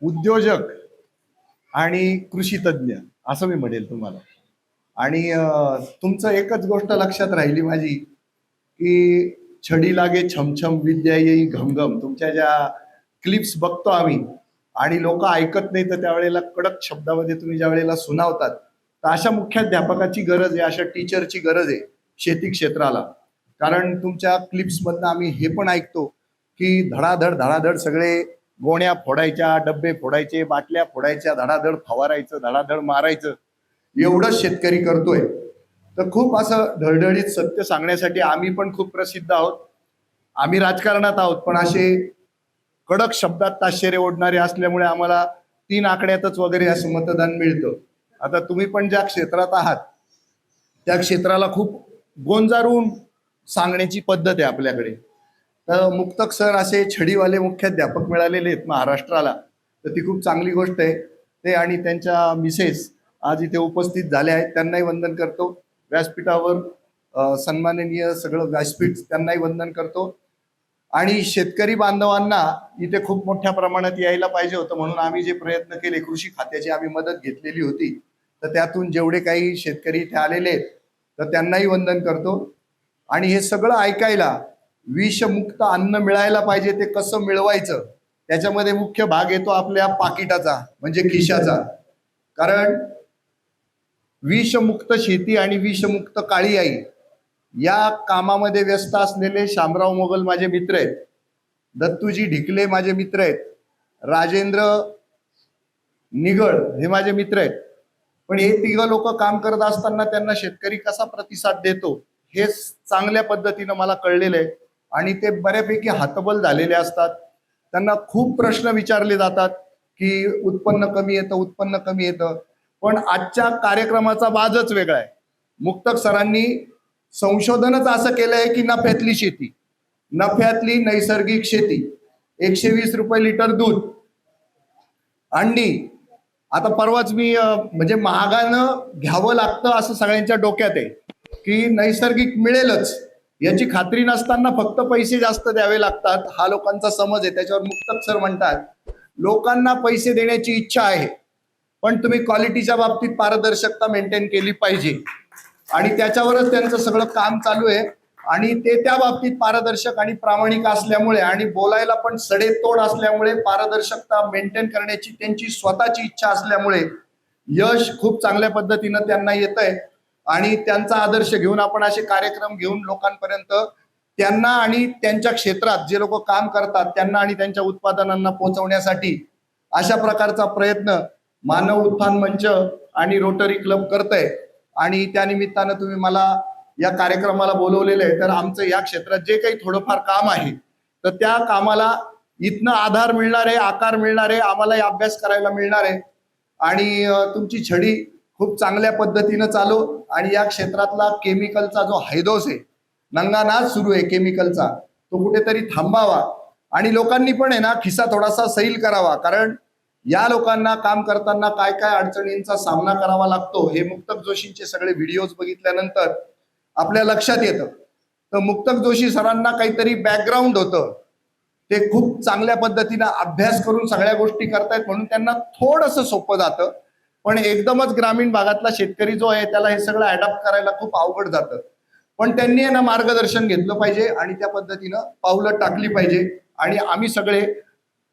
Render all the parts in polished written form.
उद्योजक आणि कृषी तज्ञ असं मी म्हणेल तुम्हाला. आणि तुमचं एकच गोष्ट लक्षात राहिली माझी, की छडी लागे छमछम विद्या येई घमघम. तुमच्या ज्या क्लिप्स बघतो आम्ही आणि लोक ऐकत नाही, तर त्यावेळेला कडक शब्दामध्ये तुम्ही ज्या वेळेला सुनावतात, तर अशा मुख्याध्यापकाची गरज आहे, अशा टीचरची गरज आहे शेती क्षेत्राला. कारण तुमच्या क्लिप्समधनं आम्ही हे पण ऐकतो की धडाधड धडाधड सगळे गोण्या फोडायच्या, डब्बे फोडायचे, बाटल्या फोडायच्या, धडाधड फवारायचं, धडाधड मारायचं, एवढं शेतकरी करतोय. तर खूप असं ढळढळीत सत्य सांगण्यासाठी आम्ही पण खूप प्रसिद्ध आहोत. आम्ही राजकारणात आहोत, पण असे कडक शब्दात ताशेरे ओढणारे असल्यामुळे आम्हाला 3 आकड्यातच वगैरे असं मतदान मिळतं. आता तुम्ही पण ज्या क्षेत्रात आहात त्या क्षेत्राला खूप गोंजारून सांगण्याची पद्धत आहे आपल्याकडे. तर मुक्तक सर असे छडीवाले मुख्याध्यापक मिळालेले आहेत महाराष्ट्राला, तर ती खूप चांगली गोष्ट आहे. ते आणि त्यांच्या मिसेस आज इथे उपस्थित झाले आहेत, त्यांनाही वंदन करतो. व्यासपीठावर सन्माननीय सगळं व्यासपीठ, त्यांनाही वंदन करतो. आणि शेतकरी बांधवांना इथे खूप मोठ्या प्रमाणात यायला पाहिजे होतं, म्हणून आम्ही जे प्रयत्न केले, कृषी खात्याची आम्ही मदत घेतलेली होती, तर त्यातून जेवढे काही शेतकरी इथे आलेले आहेत तर त्यांनाही वंदन करतो. आणि हे सगळं ऐकायला विषमुक्त अन्न मिळायला पाहिजे, ते कसं मिळवायचं त्याच्यामध्ये मुख्य भाग येतो आपल्या पाकिटाचा, म्हणजे खिशाचा. कारण विषमुक्त शेती आणि विषमुक्त काळी आई या कामामध्ये व्यस्त असलेले शामराव मोगल माझे मित्र आहेत, दत्तूजी ढिकले माझे मित्र आहेत, राजेंद्र निगळ हे माझे मित्र आहेत. पण हे तिघं लोक काम करत असताना त्यांना शेतकरी कसा प्रतिसाद देतो हे चांगल्या पद्धतीनं मला कळलेलं आहे. आणि ते बऱ्यापैकी हातबल झालेले असतात. त्यांना खूप प्रश्न विचारले जातात की उत्पन्न कमी येतं, उत्पन्न कमी येतं. पण आजच्या कार्यक्रमाचा बाजच वेगळा आहे. मुक्तक सरांनी संशोधनच असं केलंय की नफ्यातली शेती, नफ्यातली नैसर्गिक शेती, 120 रुपये लिटर दूध, अंडी. आता परवाच मी म्हणजे महागानं घ्यावं लागतं असं सगळ्यांच्या डोक्यात आहे, की नैसर्गिक मिळेलच याची खात्री नसताना फक्त पैसे जास्त द्यावे लागतात, हा लोकांचा समज आहे. त्याच्यावर मुक्तक सर म्हणतात लोकांना पैसे देण्याची इच्छा आहे, पण तुम्ही क्वालिटीच्या बाबतीत पारदर्शकता मेंटेन केली पाहिजे. आणि त्याच्यावरच त्यांचं सगळं काम चालू आहे. आणि ते त्या बाबतीत पारदर्शक आणि प्रामाणिक असल्यामुळे आणि बोलायला पण सडेतोड असल्यामुळे, पारदर्शकता मेंटेन करण्याची त्यांची स्वतःची इच्छा असल्यामुळे यश खूप चांगल्या पद्धतीनं त्यांना येत आहे. आणि त्यांचा आदर्श घेऊन आपण असे कार्यक्रम घेऊन लोकांपर्यंत त्यांना आणि त्यांच्या क्षेत्रात जे लोक काम करतात त्यांना आणि त्यांच्या उत्पादनांना पोहोचवण्यासाठी अशा प्रकारचा प्रयत्न मानव उत्थान मंच आणि रोटरी क्लब करतंय. आणि त्या निमित्तानं तुम्ही मला या कार्यक्रमाला बोलवलेलं आहे. तर आमचं या क्षेत्रात जे काही थोडंफार काम आहे तर त्या कामाला इथनं आधार मिळणार आहे, आकार मिळणार आहे, आम्हालाही अभ्यास करायला मिळणार आहे. आणि तुमची छडी खूप चांगल्या पद्धतीनं चालू. आणि या क्षेत्रातला केमिकलचा जो हैदोस आहे, नंगानाच सुरू आहे केमिकलचा, तो कुठेतरी थांबावा. आणि लोकांनी पण आहे ना खिसा थोडासा सैल करावा. कारण या लोकांना काम करताना काय काय अडचणींचा सामना करावा लागतो हे मुक्तक जोशींचे सगळे व्हिडिओज बघितल्यानंतर आपल्या लक्षात येतं. तर मुक्तक जोशी सरांना काहीतरी बॅकग्राऊंड होतं, ते खूप चांगल्या पद्धतीनं अभ्यास करून सगळ्या गोष्टी करतायत, म्हणून त्यांना थोडंसं सोपं जातं. पण एकदमच ग्रामीण भागातला शेतकरी जो आहे त्याला हे सगळं अडॅप्ट करायला खूप अवघड जातं. पण त्यांनी ना मार्गदर्शन घेतलं पाहिजे आणि त्या पद्धतीनं पावलं टाकली पाहिजे. आणि आम्ही सगळे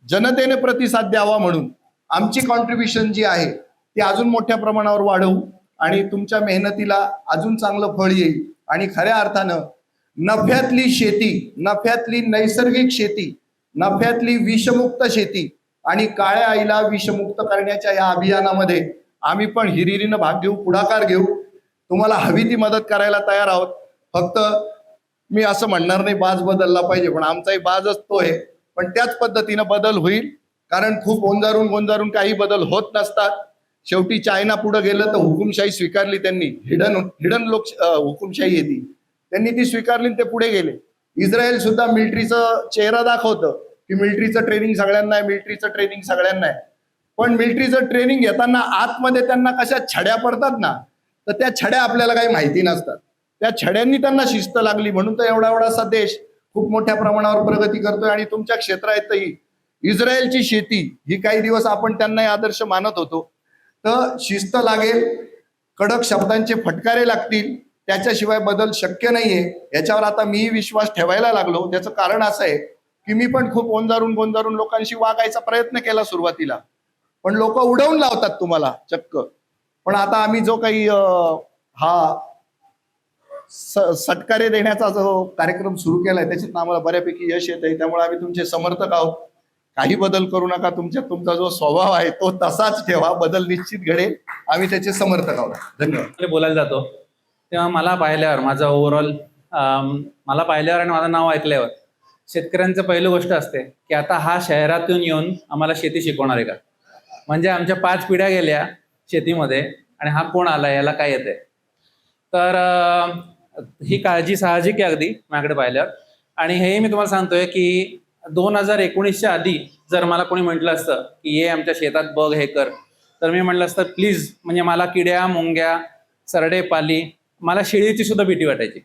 जनतेने प्रतिसाद द्यावा म्हणून आमची कॉन्ट्रीब्युशन जी आहे ती अजून मोठ्या प्रमाणावर वाढवू आणि तुमच्या मेहनतीला अजून चांगलं फळ येईल. आणि खऱ्या अर्थानं नफ्यातली शेती, नफ्यातली नैसर्गिक शेती, नफ्यातली विषमुक्त शेती आणि काळ्या आईला विषमुक्त करण्याच्या या अभियानामध्ये आम्ही पण हिरिरीनं भाग घेऊ, पुढाकार घेऊ. तुम्हाला हवी ती मदत करायला तयार आहोत. फक्त मी असं म्हणणार नाही बाज बदलला पाहिजे, पण आमचाही बाजच तो आहे. पण त्याच पद्धतीनं बदल होईल. कारण खूप गोंजारून गोंजारून काही बदल होत नसतात. शेवटी चायना पुढे गेलं तर हुकुमशाही स्वीकारली त्यांनी, हिडन हुकुमशाही येते, त्यांनी ती स्वीकारली, ते पुढे गेले. इस्रायल सुद्धा मिलिटरीचं चेहरा दाखवतं की मिलिटरीचं ट्रेनिंग सगळ्यांना आहे, मिलिटरीचं ट्रेनिंग सगळ्यांना आहे. पण मिलिटरीचं ट्रेनिंग घेताना आतमध्ये त्यांना कशा छड्या पडतात ना, तर त्या छड्या आपल्याला काही माहिती नसतात. त्या छड्यांनी त्यांना शिस्त लागली, म्हणून तर एवढा एवढासा देश खूप मोठ्या प्रमाणावर प्रगती करतोय. आणि तुमच्या क्षेत्रातही इस्रायलची शेती ही काही दिवस आपण त्यांना आदर्श मानत होतो. तर शिस्त लागेल, कडक शब्दांचे फटकारे लागतील, त्याच्याशिवाय बदल शक्य नाहीये. याच्यावर आता मी विश्वास ठेवायला लागलो. त्याचं कारण असं आहे की मी पण खूप गोंजारून लोकांशी वागायचा प्रयत्न केला सुरुवातीला, पण लोक उडवून लावतात तुम्हाला चक्क. पण आता आम्ही जो काही हा सत्कार्य देण्याचा जो कार्यक्रम सुरू केलाय त्याच्यात आम्हाला बऱ्यापैकी यश येत आहे. त्यामुळे आम्ही तुमचे समर्थक आहोत. काही बदल करू नका. तुमचा जो स्वभाव आहे तो तसाच ठेवा. बदल निश्चित घडेल. आम्ही त्याचे समर्थक आहोत. धन्यवाद. बोलायला जातो तेव्हा मला पाहिल्यावर माझा ओव्हरऑल मला पाहिल्यावर आणि माझं नाव ऐकल्यावर शेतकऱ्यांचं पहिली गोष्ट असते की आता हा शहरातून येऊन आम्हाला शेती शिकवणार आहे का. म्हणजे आमच्या 5 पिढ्या गेल्या शेतीमध्ये आणि हा कोण आला, याला काय येते. तर ही काळजी साहजिक आहे अगदी माझ्याकडे पाहिल्यावर. आणि हे मी तुम्हाला सांगतोय की 2019च्या आधी जर मला कोणी म्हटलं असतं की ये आमच्या शेतात बघ, हे कर, तर मी म्हटलं असतं प्लीज. म्हणजे मला किड्या, मुंग्या, सरडे, पाली, मला शेळीची सुद्धा भीती वाटायची.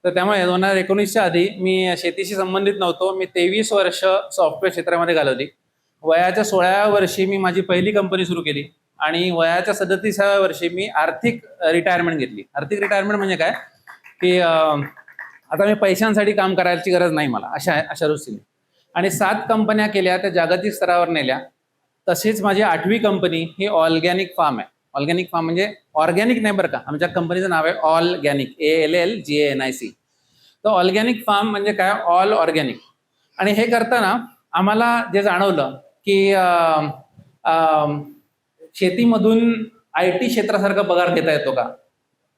तर त्यामुळे 2019च्या आधी मी शेतीशी संबंधित नव्हतो. मी 23 वर्ष सॉफ्टवेअर क्षेत्रामध्ये घालवली. वयाच्या 16व्या वर्षी मी माझी पहिली कंपनी सुरू केली आणि वयाच्या 37व्या वर्षी मी आर्थिक रिटायरमेंट घेतली. आर्थिक रिटायरमेंट म्हणजे काय की आता मी पैशांसाठी काम करायची गरज नाही मला, अशा दृष्टीने. आणि 7 कंपन्या केल्या, त्या जागतिक स्तरावर नेल्या. तसेच माझी 8वी कंपनी ही ऑर्गॅनिक फार्म आहे. ऑर्गॅनिक फार्म म्हणजे ऑर्गॅनिक नाही बरं का, आमच्या कंपनीचं नाव आहे ऑर्गॅनिक, ALLGANIC. तर ऑर्गॅनिक फार्म म्हणजे काय, ऑल ऑर्गॅनिक. आणि हे करताना आम्हाला जे जाणवलं की शेतीमधून IT क्षेत्रासारखा पगार घेता येतो का,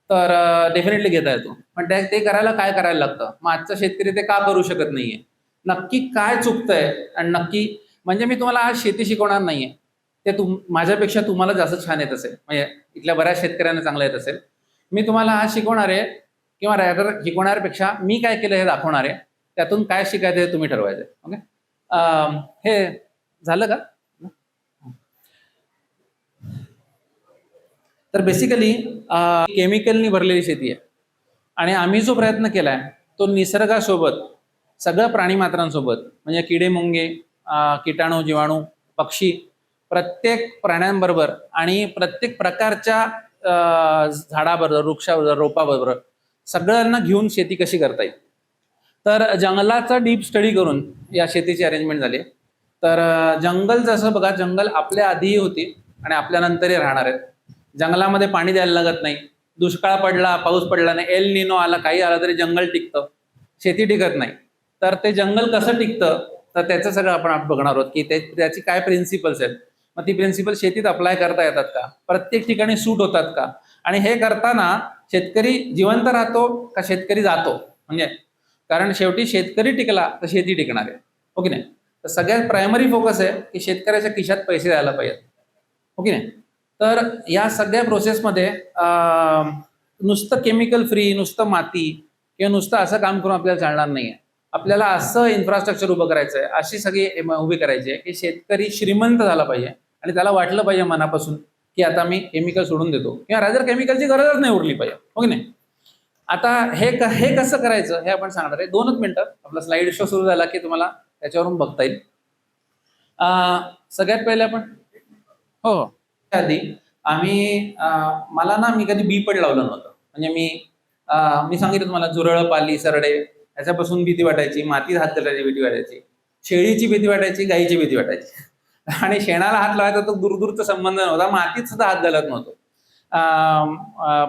तर डेफिनेटली घेता येतो. पण ते करायला काय करायला लागतं, मग आजचा शेतकरी ते का करू शकत नाहीये, नक्की काय चुकतंय. आणि नक्की म्हणजे मी तुम्हाला आज शेती शिकवणार नाहीये, ते माझ्यापेक्षा तुम्हाला जास्त छान येत असेल, म्हणजे इथल्या बऱ्याच शेतकऱ्यांना चांगलं येत असेल. मी तुम्हाला आज शिकवणार आहे, किंवा रॅदर शिकवण्यापेक्षा मी काय केलं हे दाखवणार आहे. त्यातून काय शिकायचं हे तुम्ही ठरवायचं. ओके, हे झालं का. तर बेसिकली केमिकलनी भरलेली शेती आहे आणि आम्ही जो प्रयत्न केलाय तो निसर्गासोबत, सगळ्या प्राणीमात्रांसोबत, म्हणजे किडे, मुंगे, कीटाणू, जीवाणू, पक्षी, प्रत्येक प्राण्यांबरोबर आणि प्रत्येक प्रकारच्या झाडाबरोबर, वृक्षाबरोबर, रोपाबरोबर सगळ्यांना घेऊन शेती कशी करता येईल. तर जंगलाचा डीप स्टडी करून या शेतीची अरेंजमेंट झाली. तर जंगल जसं बघा, जंगल आपल्या आधीही होती आणि आपल्यानंतरही राहणार आहेत. जंगलामध्ये पाणी द्यायला लागत नाही. दुष्काळ पडला, पाऊस पडला नाही, एल निनो आला, काही आला तरी जंगल टिकतं, शेती टिकत नाही. तर ते जंगल कसं टिकतं, तर त्याचं सगळं आपण बघणार आहोत की त्याची काय प्रिन्सिपल्स आहेत. मग ती प्रिन्सिपल शेतीत अप्लाय करता येतात का, प्रत्येक ठिकाणी सूट होतात का, आणि हे करताना शेतकरी जिवंत राहतो का शेतकरी जातो. म्हणजे कारण शेवटी शेतकरी टिकला तर शेती टिकणार आहे, हो की नाही. तर सगळ्यात प्रायमरी फोकस आहे की शेतकऱ्याच्या खिशात पैसे द्यायला पाहिजेत, हो की नाही. तर या सगळ्या प्रोसेसमध्ये नुसतं केमिकल फ्री, नुसतं माती किंवा नुसतं असं काम करून आपल्याला चालणार नाहीये. आपल्याला असं इन्फ्रास्ट्रक्चर उभं करायचं आहे, अशी सगळी उभी करायची आहे की शेतकरी श्रीमंत झाला पाहिजे आणि त्याला वाटलं पाहिजे मनापासून की आता मी केमिकल सोडून देतो, किंवा रादर केमिकलची गरजच नाही उरली पाहिजे, हो की नाही. आता हे कसं करायचं हे आपण सांगणार आहे. 2च मिनिटं, आपला स्लाइड शो सुरू झाला की तुम्हाला त्याच्यावरून बघता येईल. सगळ्यात पहिले आपण हो आधी आम्ही मला ना, मी कधी बीपड लावलं नव्हतं. म्हणजे मी सांगितलं तुम्हाला, झुरळ, पाली, सरडे याच्यापासून भीती वाटायची, मातीत हात घालायची भीती वाटायची, शेळीची भीती वाटायची, गाईची भीती वाटायची. आणि शेणाला हात लावायचा तो दूरदूरचा संबंध नव्हता, मातीत सुद्धा हात घालत नव्हतो.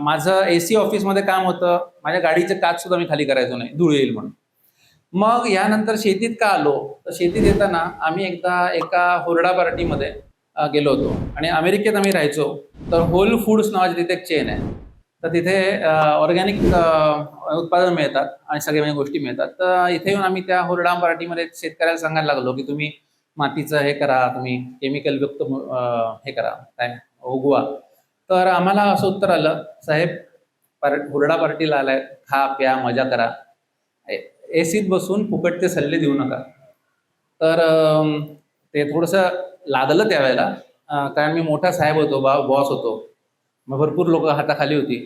माझं AC ऑफिसमध्ये काम होतं, माझ्या गाडीचे काच सुद्धा मी खाली करायचो नाही, धूळ येईल म्हणून. मग यानंतर शेतीत का आलो, तर शेतीत येताना आम्ही एकदा एका हुरडा पार्टीमध्ये गेलो होतो आणि अमेरिकेत आम्ही राहायचो. तर होल फूड्स नावाची तिथे एक चेन आहे. तर तिथे ऑर्गॅनिक उत्पादन मिळतात आणि सगळ्या गोष्टी मिळतात. तर इथे येऊन आम्ही त्या हुरडा पार्टीमध्ये शेतकऱ्याला सांगायला लागलो की तुम्ही मातीचं हे करा, तुम्ही केमिकल युक्त हे करा, काय उगवा. तर आम्हाला असं उत्तर आलं, साहेब हुरडा पार्टीला आलाय, खा प्या मजा करा, ACत बसून फुकटचे सल्ले देऊ नका. तर ते थोडंसं लागलं त्यावेळेला, कारण मी मोठा साहेब होतो, बॉस होतो, मग भरपूर लोक हाताखाली होती.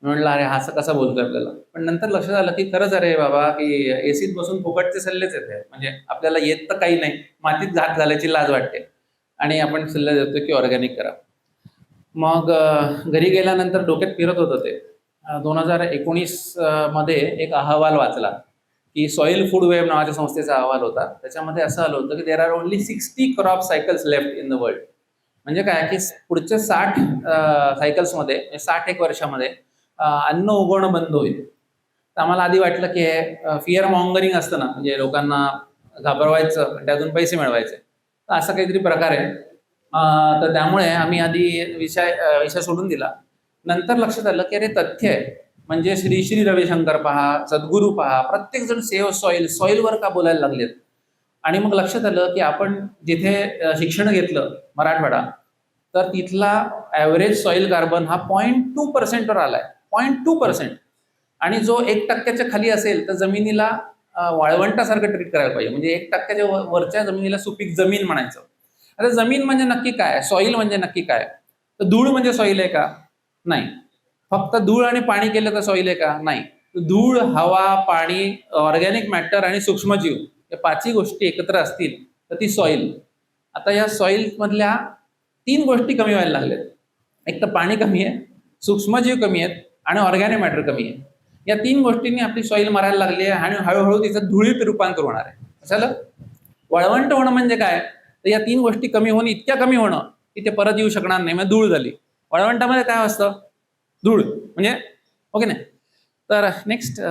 मी म्हटलं अरे हा असं कसा बोलतोय आपल्याला, पण नंतर लक्षात आलं की खरंच अरे बाबा की एसीत बसून फुकटचे सल्लेच येते, म्हणजे आपल्याला येत तर काही नाही, मातीत घात घालायची लाज वाटते आणि आपण सल्ले देतो की ऑर्गॅनिक करा. मग घरी गेल्यानंतर डोक्यात फिरत होतं ते 2019 मध्ये एक अहवाल वाचला की सॉइल फूड वेब नावाच्या संस्थेचा अहवाल होता. त्याच्यामध्ये असं आलं होतं की there are only 60 crop cycles left in the world. म्हणजे काय की पुढच्या 60 सायकल्समध्ये 60 एक वर्षामध्ये अन्न उगवणं बंद होईल. तर आम्हाला आधी वाटलं की हे फिअर मॉंगरिंग असतं ना, म्हणजे लोकांना घाबरवायचं आणि त्यातून पैसे मिळवायचे, तर असा काहीतरी प्रकार आहे. तर त्यामुळे आम्ही आधी विषय सोडून दिला. नंतर लक्षात आलं की अरे तथ्य आहे, म्हणजे श्री श्री रविशंकर पहा, सद्गुरू पहा, प्रत्येक जण सेव्ह सॉइल, सॉइलवर का बोलायला लागलेत. आणि मग लक्षात आलं की आपण जिथे शिक्षण घेतलं मराठवाडा, तर तिथला ॲव्हरेज सॉइल कार्बन हा 0.2% वर आलाय, 0.2%. आणि जो 1% खाली असेल तर जमिनीला वाळवंटासारखं ट्रीट करायला पाहिजे, म्हणजे 1% वरच्या जमिनीला सुपीक जमीन म्हणायचं. आता जमीन म्हणजे नक्की काय, सॉइल म्हणजे नक्की काय? तर धूळ म्हणजे सॉइल आहे का? नाही. फक्त धूळ आणि पाणी केलं तर सॉइल आहे का? नाही. धूळ, हवा, पाणी, ऑर्गॅनिक मॅटर आणि सूक्ष्मजीव या 5ही गोष्टी एकत्र असतील तर ती सॉइल. आता या सॉइल मधल्या 3 गोष्टी कमी व्हायला लागल्यात. एक तर पाणी कमी आहे, सूक्ष्मजीव कमी आहेत आणि ऑर्गॅनिक मॅटर कमी आहे. या 3 गोष्टींनी आपली सॉइल मरायला लागली आहे आणि हळूहळू तिचं धुळीत रूपांतर होणार आहे. कशाला? वाळवंट होणं म्हणजे काय, तर या 3 गोष्टी कमी होणं, इतक्या कमी होणं की ते परत येऊ शकणार नाही, म्हणजे धूळ झाली. वाळवंटामध्ये काय असतं? धूळ, म्हणजे ओके नाही. तर नेक्स्ट,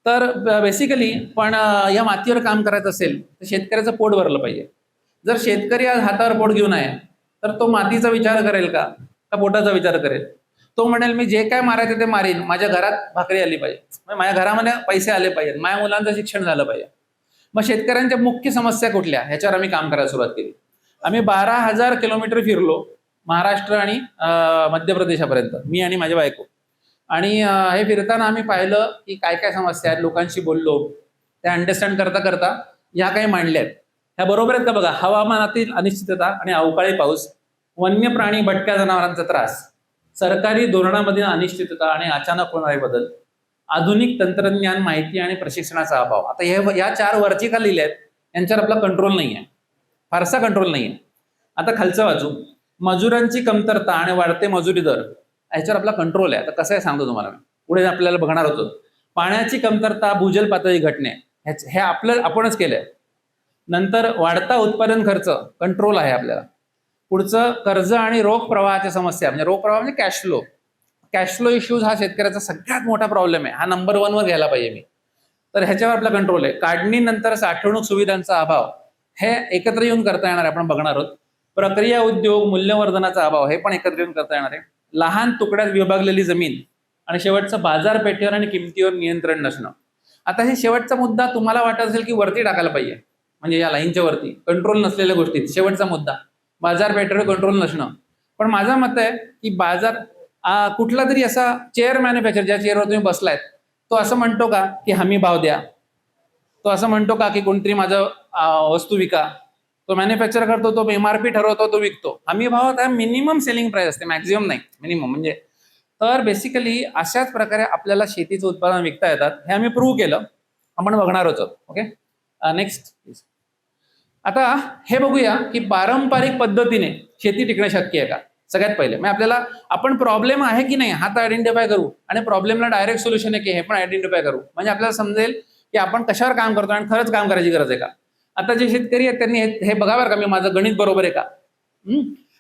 तर बेसिकली पण या मातीवर काम करायचं असेल तर शेतकऱ्याचं पोट भरलं पाहिजे. जर शेतकरी आज हातावर पोट घेऊन आहे तर तो मातीचा विचार करेल का पोटाचा विचार करेल? तो म्हणेल मी जे काय मारायचं ते मारीन, माझ्या घरात भाकरी आली पाहिजे, म्हणजे माझ्या घरामध्ये पैसे आले पाहिजेत, माझ्या मुलांचं शिक्षण झालं पाहिजे. मग शेतकऱ्यांच्या मुख्य समस्या कुठल्या, ह्याच्यावर आम्ही काम करायला सुरुवात केली. आम्ही 12,000 किलोमीटर फिरलो महाराष्ट्र आणि मध्य प्रदेशापर्यंत, मी आणि माझी बायको. आणि हे फिरताना आम्ही पाहिलं की काय काय समस्या आहेत, लोकांशी बोललो, त्या अंडरस्टँड करता करता ह्या काही मांडल्या आहेत. ह्या बरोबर आहेत का बघा? हवामानातील अनिश्चितता आणि अवकाळी पाऊस, वन्य प्राणी भटक्या जनावरांचा त्रास, सरकारी धोरणामधील अनिश्चितता आणि अचानक होणारे बदल, आधुनिक तंत्रज्ञान, माहिती आणि प्रशिक्षणाचा अभाव. आता हे या 4 वरची का लिहिल्या आहेत, यांच्यावर आपला कंट्रोल नाही आहे, फारसा कंट्रोल नाही आहे. आता खालचं बाजू, मजुरांची कमतरता आणि वाढते मजुरी दर, ह्याच्यावर आपला कंट्रोल आहे. आता कसं आहे सांगतो तुम्हाला, पुढे आपल्याला बघणार होतो. पाण्याची कमतरता, भूजल पातळी घटणे, हे आपणच केलंय. नंतर वाढता उत्पादन खर्च, कंट्रोल आहे आपल्याला. पुढचं कर्ज आणि रोख प्रवाहाच्या समस्या, म्हणजे रोख प्रवाह म्हणजे cash flow. Cash flow issues हा शेतकऱ्याचा सगळ्यात मोठा प्रॉब्लेम आहे, हा नंबर 1 वर घ्यायला पाहिजे मी. तर ह्याच्यावर आपला कंट्रोल आहे. काढणीनंतर साठवणूक सुविधांचा अभाव, हे एकत्र येऊन करता येणार आहे, आपण बघणार आहोत. प्रक्रिया उद्योग, मूल्यवर्धनाचा अभाव, हे पण एकत्र येऊन करता येणार आहे. लहान तुकड्यात विभागलेली जमीन आणि शेवटचं बाजारपेठेवर आणि किमतीवर नियंत्रण नसणं. आता हे शेवटचा मुद्दा तुम्हाला वाटत असेल की वरती टाकायला पाहिजे, म्हणजे या लाईनच्या वरती कंट्रोल नसलेल्या गोष्टी, शेवटचा मुद्दा बाजारपेठेवर कंट्रोल नसणं. पण माझं मत आहे की बाजार कुठला तरी असा चेअर मॅन्युफॅक्चर, ज्या चेअरवर तुम्ही बसलायत, तो असं म्हणतो का की हमी भाव द्या? तो असं म्हणतो का की कोणतरी माझं वस्तू विका? तो मॅन्युफॅक्चर करतो, तो एमआरपी ठरवतो, तो विकतो. हमी भावात हा मिनिमम सेलिंग प्राइस असते, मॅक्झिमम नाही, मिनिमम. म्हणजे तर बेसिकली अशाच प्रकारे आपल्याला शेतीचं उत्पादन विकता येतात, हे आम्ही प्रूव्ह केलं, आपण बघणार आहोत. Okay, next. आता हे बघूया की पारंपरिक पद्धतीने शेती टिकणं शक्य आहे का. सगळ्यात पहिले म्हणजे आपल्याला, आपण प्रॉब्लेम आहे की नाही हा तर आयडेंटिफाय करू, आणि प्रॉब्लेमला डायरेक्ट सोल्युशन आहे की हे पण आयडेंटिफाय करू, म्हणजे आपल्याला समजेल की आपण कशावर काम करतो आणि खरंच काम करायची गरज आहे का. आता जे शेतकरी आहेत त्यांनी हे बघावर का मी माझं गणित बरोबर आहे का.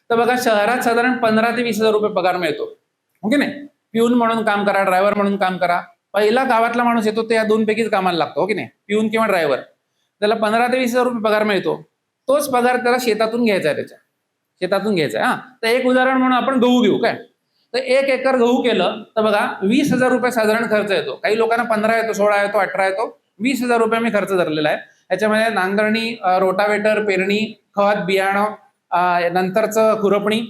तर बघा, शहरात साधारण 15,000 ते 20,000 रुपये पगार मिळतो, ओके नाही. पिऊन म्हणून काम करा, ड्रायव्हर म्हणून काम करा. पहिला गावातला माणूस येतो ते या 2 पैकीच कामाला लागतो, ओके नाही, पिऊन किंवा ड्रायव्हर. त्याला 15,000 ते 20,000 रुपये पगार मिळतो. तोच पगार त्याला शेतातून घ्यायचा आहे, त्याच्या शेतातून घ्यायचा आहे. तर एक उदाहरण म्हणून आपण गहू घेऊ काय. तर 1 एकर गहू केलं तर बघा 20,000 रुपये साधारण खर्च येतो. काही लोकांना 15 येतो, 16 येतो, 18 येतो. 20,000 रुपये मी खर्च धरलेला आहे. याच्यामध्ये नांगरणी, रोटावेटर, पेरणी, खत, बियाणं, नंतरचं खुरपणी,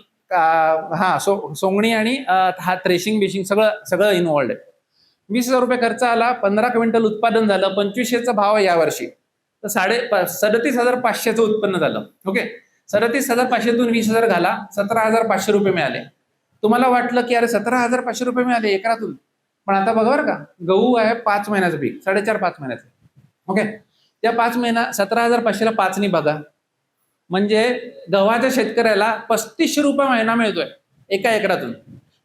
सोंगणी आणि हा थ्रेशिंग बिशिंग सगळं इन्व्हॉल्ड आहे. 20,000 रुपये खर्च आला, 15 क्विंटल उत्पादन झालं, 2500चा भाव आहे यावर्षी, तर 37,500चं उत्पन्न झालं. ओके, 37,500तून 20,000 घाला, 17,500 रुपये मिळाले. तुम्हाला वाटलं की अरे 17,500 रुपये मिळाले एकरातून, पण आता बघा बरं का, गहू आहे 5 महिन्याचं पीक, 4.5 महिन्याचं. ओके, त्या 5 महिना 17,500ला 5 बघा, म्हणजे गव्हाच्या शेतकऱ्याला 3500 रुपये महिना मिळतोय एका एकरातून.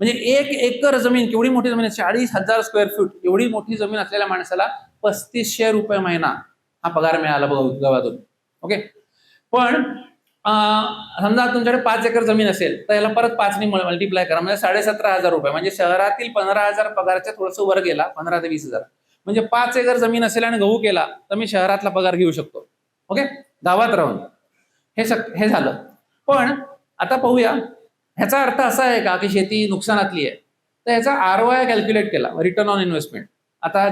म्हणजे 1 एकर जमीन, केवढी मोठी जमीन आहे, 40,000 स्क्वेअर फूट एवढी मोठी जमीन असलेल्या माणसाला 3500 रुपये महिना हा पगार मिळाला गव्हातून. ओके, पण समजा तुमच्याकडे 5 एकर जमीन असेल तर याला परत 5 ने मल्टिप्लाय करा, म्हणजे 17,500 रुपये, म्हणजे शहरातील 15,000 पगारच्या थोडंसं वर गेला, 15 ते 20,000. म्हणजे 5 एकर जमीन असेल आणि गहू केला तर मी शहरातला पगार घेऊ शकतो. ओके, गावात राहून हे झालं. पण आता पाहूया, ह्याचा अर्थ असा आहे का की शेती नुकसानातली आहे? तर ह्याचा ROI कॅल्क्युलेट केला, रिटर्न ऑन इन्व्हेस्टमेंट. आता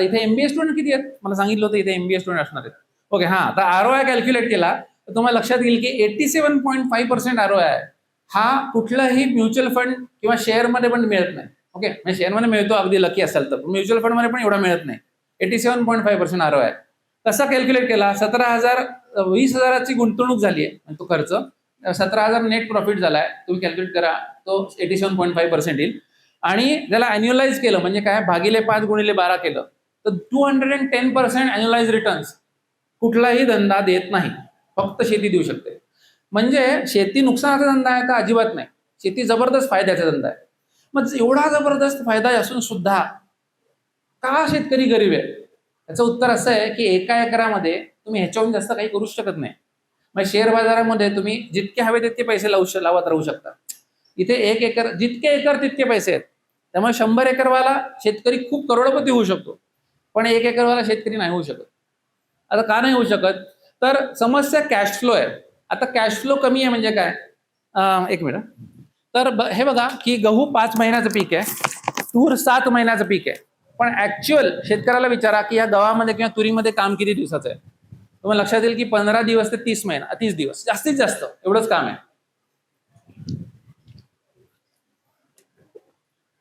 इथे MBA स्टुडंट किती आहेत? मला सांगितलं होतं इथे MBA स्टुडंट असणार आहेत. ओके, हा, आता ROI कॅल्क्युलेट केला तर तुम्हाला लक्षात येईल की 87.5% ROI आहे. हा कुठलाही म्युच्युअल फंड किंवा शेअरमध्ये पण मिळत नाही. ओके, म्हणजे शेअरमध्ये मिळतो अगदी लकी असेल तर, म्युच्युअल फंडमध्ये पण एवढा मिळत नाही. 87.5% ROI. कसा कॅल्क्युलेट केला? 20,000ची गुंतवणूक झाली आहे, तो खर्च 17,000 नेट प्रॉफिट झालाय, तुम्ही कॅल्क्युलेट करा, तो 87.5% येईल. आणि त्याला अॅन्युअलाइज केलं म्हणजे काय, भागिले 5 गुणिले 12 केलं तर 210% अॅन्युअलाइज रिटर्न्स कुठलाही धंदा देत नाही, फक्त शेती देऊ शकते. म्हणजे शेती नुकसानाचा धंदा आहे का? अजिबात नाही. शेती जबरदस्त फायद्याचा धंदा आहे. मग एवढा जबरदस्त फायदा असून सुद्धा का शेतकरी गरीब आहे? याचं उत्तर असं आहे की एका एकरामध्ये तुम्ही ह्याच्याहून जास्त काही करू शकत नाही. मग शेअर बाजारामध्ये तुम्ही जितके हवे तितके पैसे लावत राहू शकता. इथे 1 एकर, जितके एकर तितके पैसे आहेत. त्यामुळे 100 एकरवाला शेतकरी खूप करोडपती होऊ शकतो, पण 1 एकरवाला शेतकरी नाही होऊ शकत. आता का नाही होऊ शकत? तर समस्या कॅश फ्लो आहे. आता कॅश फ्लो कमी आहे म्हणजे काय? एक मिनिट. तर हे बघा की गहू 5 महिन्याचं पीक आहे, तूर 7 महिन्याचं पीक आहे. पण ऍक्च्युअल शेतकऱ्याला विचारा की या गव्हामध्ये किंवा तुरीमध्ये काम किती दिवसाचं आहे? तुम्हाला लक्षात येईल की 15 दिवस ते 30 दिवस जास्तीत जास्त एवढंच काम आहे.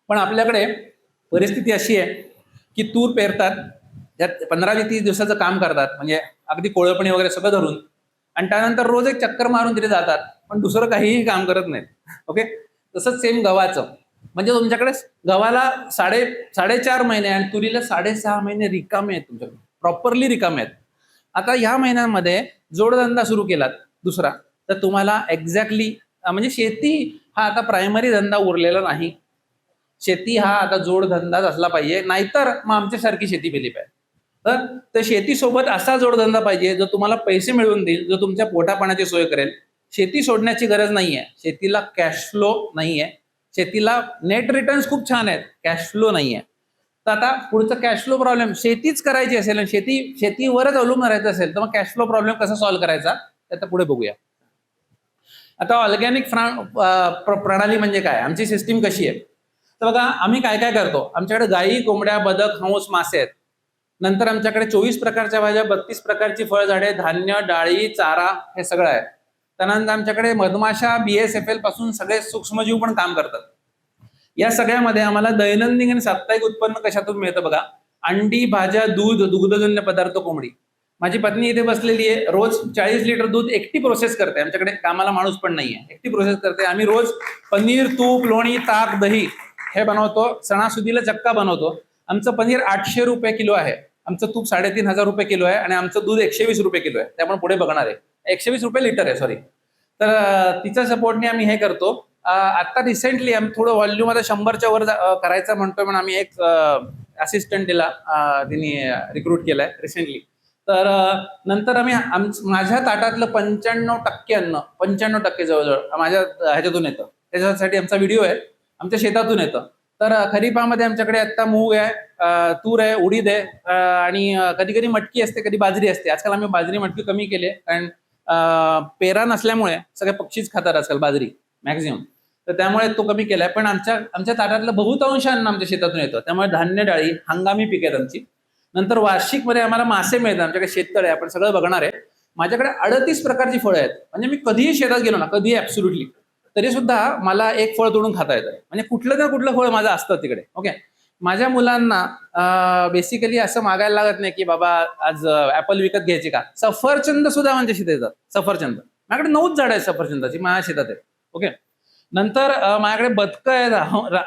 पण आपल्याकडे परिस्थिती अशी आहे की तूर पेरतात, त्यात 15 ते 30 दिवसाचं काम करतात, म्हणजे अगदी कोळपणी वगैरे सगळं धरून, आणि त्यानंतर रोज एक चक्कर मारून तिथे जातात, पण दुसरं काहीही काम करत नाहीत. ओके, तसंच सेम गव्हाचं. म्हणजे तुमच्याकडे गव्हाला 4.5 महिने आणि तुरीला 6.5 महिने रिकामे आहेत, तुमच्याकडे प्रॉपरली रिकामे आहेत. आता ह्या महिन्यांमध्ये जोडधंदा सुरू केलात दुसरा, तर तुम्हाला एक्झॅक्टली म्हणजे शेती हा आता प्रायमरी धंदा उरलेला नाही. शेती हा आता जोडधंदाच असला पाहिजे, नाहीतर मग आमच्यासारखी शेती केली पाहिजे. तर शेतीसोबत असा जोडधंदा पाहिजे जो तुम्हाला पैसे मिळवून देईल, जो तुमच्या पोटापाण्याची सोय करेल. शेती सोडण्याची गरज नाहीये, शेतीला कॅश फ्लो नाहीये, शेतीला नेट रिटर्न्स खूप छान आहेत, कॅश फ्लो नाहीये. तर आता पुढचं कॅश फ्लो प्रॉब्लेम, शेतीच करायची असेल आणि शेतीवरच अवलंबून राहायचं असेल तर मग कॅश फ्लो प्रॉब्लेम कसा सॉल्व्ह करायचा ते आता पुढे बघूया. आता ऑर्गॅनिक प्रणाली म्हणजे काय, आमची सिस्टीम कशी आहे? तर बघा, आम्ही काय काय करतो. आमच्याकडे गायी, कोंबड्या, बदक, हंस, मासे आहेत. नंतर आमच्याकडे 24 प्रकारच्या भाज्या, 32 प्रकारची फळझाडे, धान्य, डाळी, चारा हे सगळं आहे. त्यानंतर आमच्याकडे मधमाशा, BSFL पासून सगळे सूक्ष्मजीव पण काम करतात. या सगळ्यामध्ये आम्हाला दैनंदिन आणि साप्ताहिक उत्पन्न कशातून मिळतं बघा? अंडी, भाज्या, दूध, दुग्धजन्य पदार्थ, कोंबडी. माझी पत्नी इथे बसलेली आहे, रोज 40 लिटर दूध एकटी प्रोसेस करते. आमच्याकडे कामाला माणूस पण नाहीये, एकटी प्रोसेस करते. आम्ही रोज पनीर, तूप, लोणी, ताक, दही हे बनवतो. सणासुदीला चक्का बनवतो. आमचं पनीर 800 रुपये किलो आहे, आमचं तूप 3,500 रुपये किलो आहे, आणि आमचं दूध 120 रुपये किलो आहे. ते आपण पुढे बघणार आहे. 120 रुपये लिटर आहे, सॉरी. तर तिच्या सपोर्टने आम्ही हे करतो. आता रिसेंटली आम्ही थोडं व्हॉल्यूम आता 100च्या वर करायचं म्हणतोय, म्हणून आम्ही एक असिस्टंट तिने रिक्रूट केलाय रिसेंटली. तर नंतर आम्ही माझ्या ताटातलं 95% अन्न, 95% जवळजवळ माझ्या ह्याच्यातून येतं. त्याच्यासाठी आमचा व्हिडिओ आहे, आमच्या शेतातून येतं. तर खरीपामध्ये आमच्याकडे आता मूग आहे, तूर आहे, उडीद आहे, आणि कधी कधी मटकी असते, कधी बाजरी असते. आजकाल आम्ही बाजरी मटकी कमी केली, कारण पेरा नसल्यामुळे सगळे पक्षीच खातात आजकाल बाजरी मॅक्झिमम, तर त्यामुळे तो कमी केलाय. पण आमच्या ताटातलं बहुतांश अन्न आमच्या शेतातून येतं. त्यामुळे धान्य, डाळी हंगामी पिक आहेत आमची. नंतर वार्षिक मध्ये आम्हाला मासे मिळतात. आमच्याकडे शेततळे आहे, आपण सगळं बघणार आहे. माझ्याकडे 38 प्रकारची फळं आहेत. म्हणजे मी कधीही शेतात गेलो ना, कधीही ऍब्सोल्युटली, तरी सुद्धा मला एक फळ तोडून खाता येतं. म्हणजे कुठलं ना कुठलं फळ माझं असतं तिकडे. ओके, माझ्या मुलांना बेसिकली असं मागायला लागत नाही की बाबा आज ऍपल विकत घ्यायची का. सफरचंद सुद्धा म्हणजे शेतात येतात. सफरचंद माझ्याकडे 9 झाडं आहेत सफरचंदाची, माझ्या शेतात आहे. ओके, नंतर माझ्याकडे बदकं आहेत,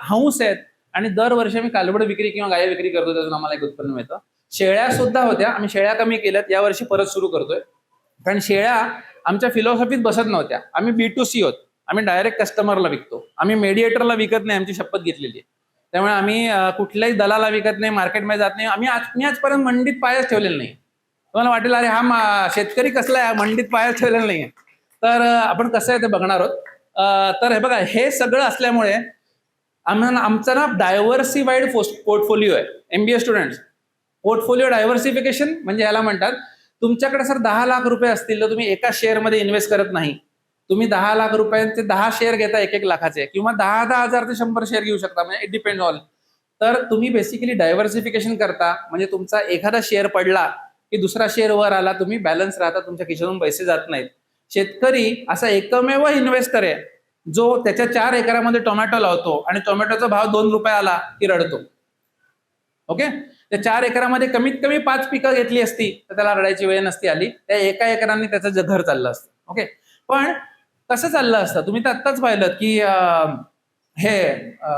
हंस आहेत, आणि दरवर्षी आम्ही कालवड विक्री किंवा गाय विक्री करतो, त्यातून आम्हाला एक उत्पन्न मिळतं. शेळ्या सुद्धा होत्या, आम्ही शेळ्या कमी केल्यात, यावर्षी परत सुरू करतोय. कारण शेळ्या आमच्या फिलॉसॉफीत बसत नव्हत्या. आम्ही B2C होत, आम्ही डायरेक्ट कस्टमरला विकतो, आम्ही मेडिएटरला विकत नाही, आमची शपथ घेतलेली आहे. त्यामुळे आम्ही कुठल्याही दलाला विकत नाही, मार्केटमध्ये जात नाही. मी आजपर्यंत मंडीत पायच ठेवलेला नाही. तुम्हाला वाटेल अरे हा शेतकरी कसला आहे, मंडीत पायच ठेवलेला नाहीये. तर आपण कसं आहे ते बघणार आहोत. तर हे बघा, हे सगळं असल्यामुळे आमचा ना डायव्हर्सिफाईड पोर्टफोलिओ आहे. MBA स्टुडंट्स, पोर्टफोलिओ डायव्हर्सिफिकेशन म्हणजे याला म्हणतात. तुमच्याकडे सर 10 लाख रुपये असतील तर तुम्ही एका शेअरमध्ये इन्व्हेस्ट करत नाही. तुम्ही 10 लाख रुपयांचे 10 शेअर घेता 1-1 लाखाचे, किंवा 10-10 हजार ते 100 शेअर घेऊ शकता, म्हणजे इट डिपेंड ऑन. तर तुम्ही बेसिकली डायव्हर्सिफिकेशन करता, म्हणजे तुमचा एखादा शेअर पडला की दुसरा शेअर वर आला, तुम्ही बॅलन्स राहता, तुमच्या खिशातून पैसे जात नाहीत. शेतकरी असा एकमेव इन्व्हेस्टर आहे जो त्याच्या 4 एकरामध्ये टोमॅटो लावतो आणि टोमॅटोचा भाव 2 रुपये आला की रडतो. ओके, त्या 4 एकरामध्ये कमीत कमी 5 पिकं घेतली असती तर त्याला रडायची वेळ नसती आली. त्या एका एकराने त्याचं घर चाललं असतं. ओके, पण कसं चाललं असतं तुम्ही तर आत्ताच पाहिलं की हे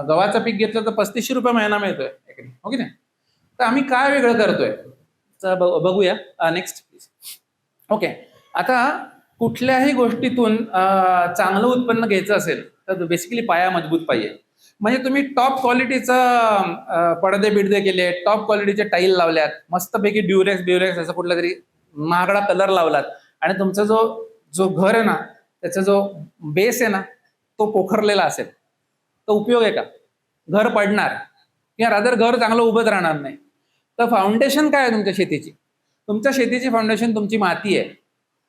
गव्हाचं पीक घेतलं तर 3500 रुपये महिना मिळतोय. ओके नाही, तर आम्ही काय वेगळं करतोय बघूया. Next please. ओके, आता कुठल्याही गोष्टीतून चांगलं उत्पन्न घ्यायचं असेल तर बेसिकली पाया मजबूत पाहिजे. म्हणजे तुम्ही टॉप क्वालिटीचं पडदे बिडदे केले, टॉप क्वालिटीचे टाईल लावल्यात, मस्तपैकी ड्युरेक्स असं कुठला तरी महागडा कलर लावलात, आणि तुमचा जो घर आहे ना त्याचा जो बेस आहे ना तो पोखरलेला असेल तर उपयोग आहे का? घर पडणार, किंवा रादर घर चांगलं उभंच राहणार नाही. तर फाउंडेशन काय आहे तुमच्या शेतीची? तुमच्या शेतीची फाउंडेशन तुमची माती आहे.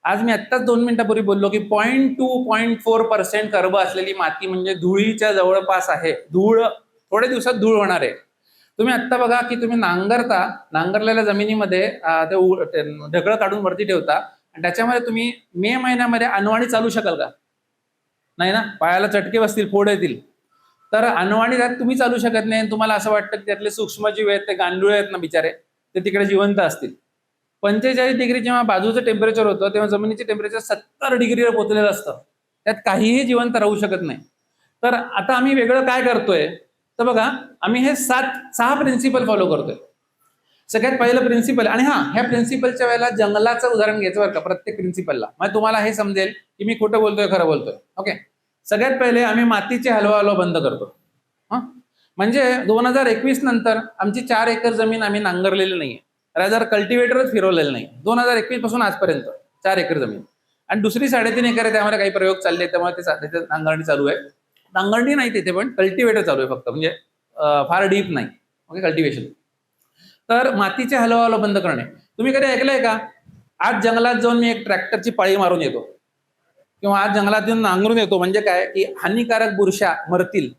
आज मी आत्ताच 2 मिनिटापूर्वी बोललो की 0.2-0.4% कर्ब असलेली माती म्हणजे धुळीच्या जवळपास आहे. थोड्या दिवसात धूळ होणार आहे. तुम्ही आत्ता बघा की तुम्ही नांगरलेल्या जमिनीमध्ये ते ढगळं काढून वरती ठेवता, आणि त्याच्यामध्ये तुम्ही मे महिन्यामध्ये अनवाणी चालू शकाल का? नाही ना, पायाला चटके बसतील, फोड येतील. तर अनवाणी त्यात तुम्ही चालू शकत नाही. तुम्हाला असं वाटतं की त्यातले सूक्ष्मजीव आहेत, ते गांडूळ आहेत ना बिचारे, ते तिकडे जिवंत असतील. 45 डिग्री जेव्हा बाजूचं टेम्परेचर होतं तेव्हा जमिनीचे टेम्परेचर 70 डिग्रीवर पोहोचलेलं असतं. त्यात काहीही जिवंत राहू शकत नाही. तर आता आम्ही वेगळं काय करतोय तर बघा, आम्ही हे 6 प्रिन्सिपल फॉलो करतोय. सगळ्यात पहिलं प्रिन्सिपल, आणि ह्या प्रिन्सिपलच्या वेळेला जंगलाचं उदाहरण घ्यायचं बरं का प्रत्येक प्रिन्सिपलला, म्हणजे तुम्हाला हे समजेल की मी खोटं बोलतोय खरं बोलतोय. ओके, सगळ्यात पहिले आम्ही मातीचे हलवा बंद करतो. म्हणजे 2021 नंतर आमची 4 एकर जमीन आम्ही नांगरलेली नाहीये, रादर कल्टिवेटरच फिरवलेलं नाही. 2021 पासून आजपर्यंत 4 एकर जमीन, आणि दुसरी 3.5 एकर आहे त्यामध्ये काही प्रयोग चालले, त्यामुळे ते नांगरणी चालू आहे. नांगरणी नाही तिथे, पण कल्टिवेटर चालू आहे फक्त, म्हणजे फार डीप नाही. Okay, cultivation. तर मातीचे हलवा बंद करणे. तुम्ही कधी ऐकलंय का आज जंगलात जाऊन मी एक ट्रॅक्टरची पाळी मारून येतो, किंवा आज जंगलात येऊन नांगरून येतो? म्हणजे काय की हानिकारक बुरशा मरतील,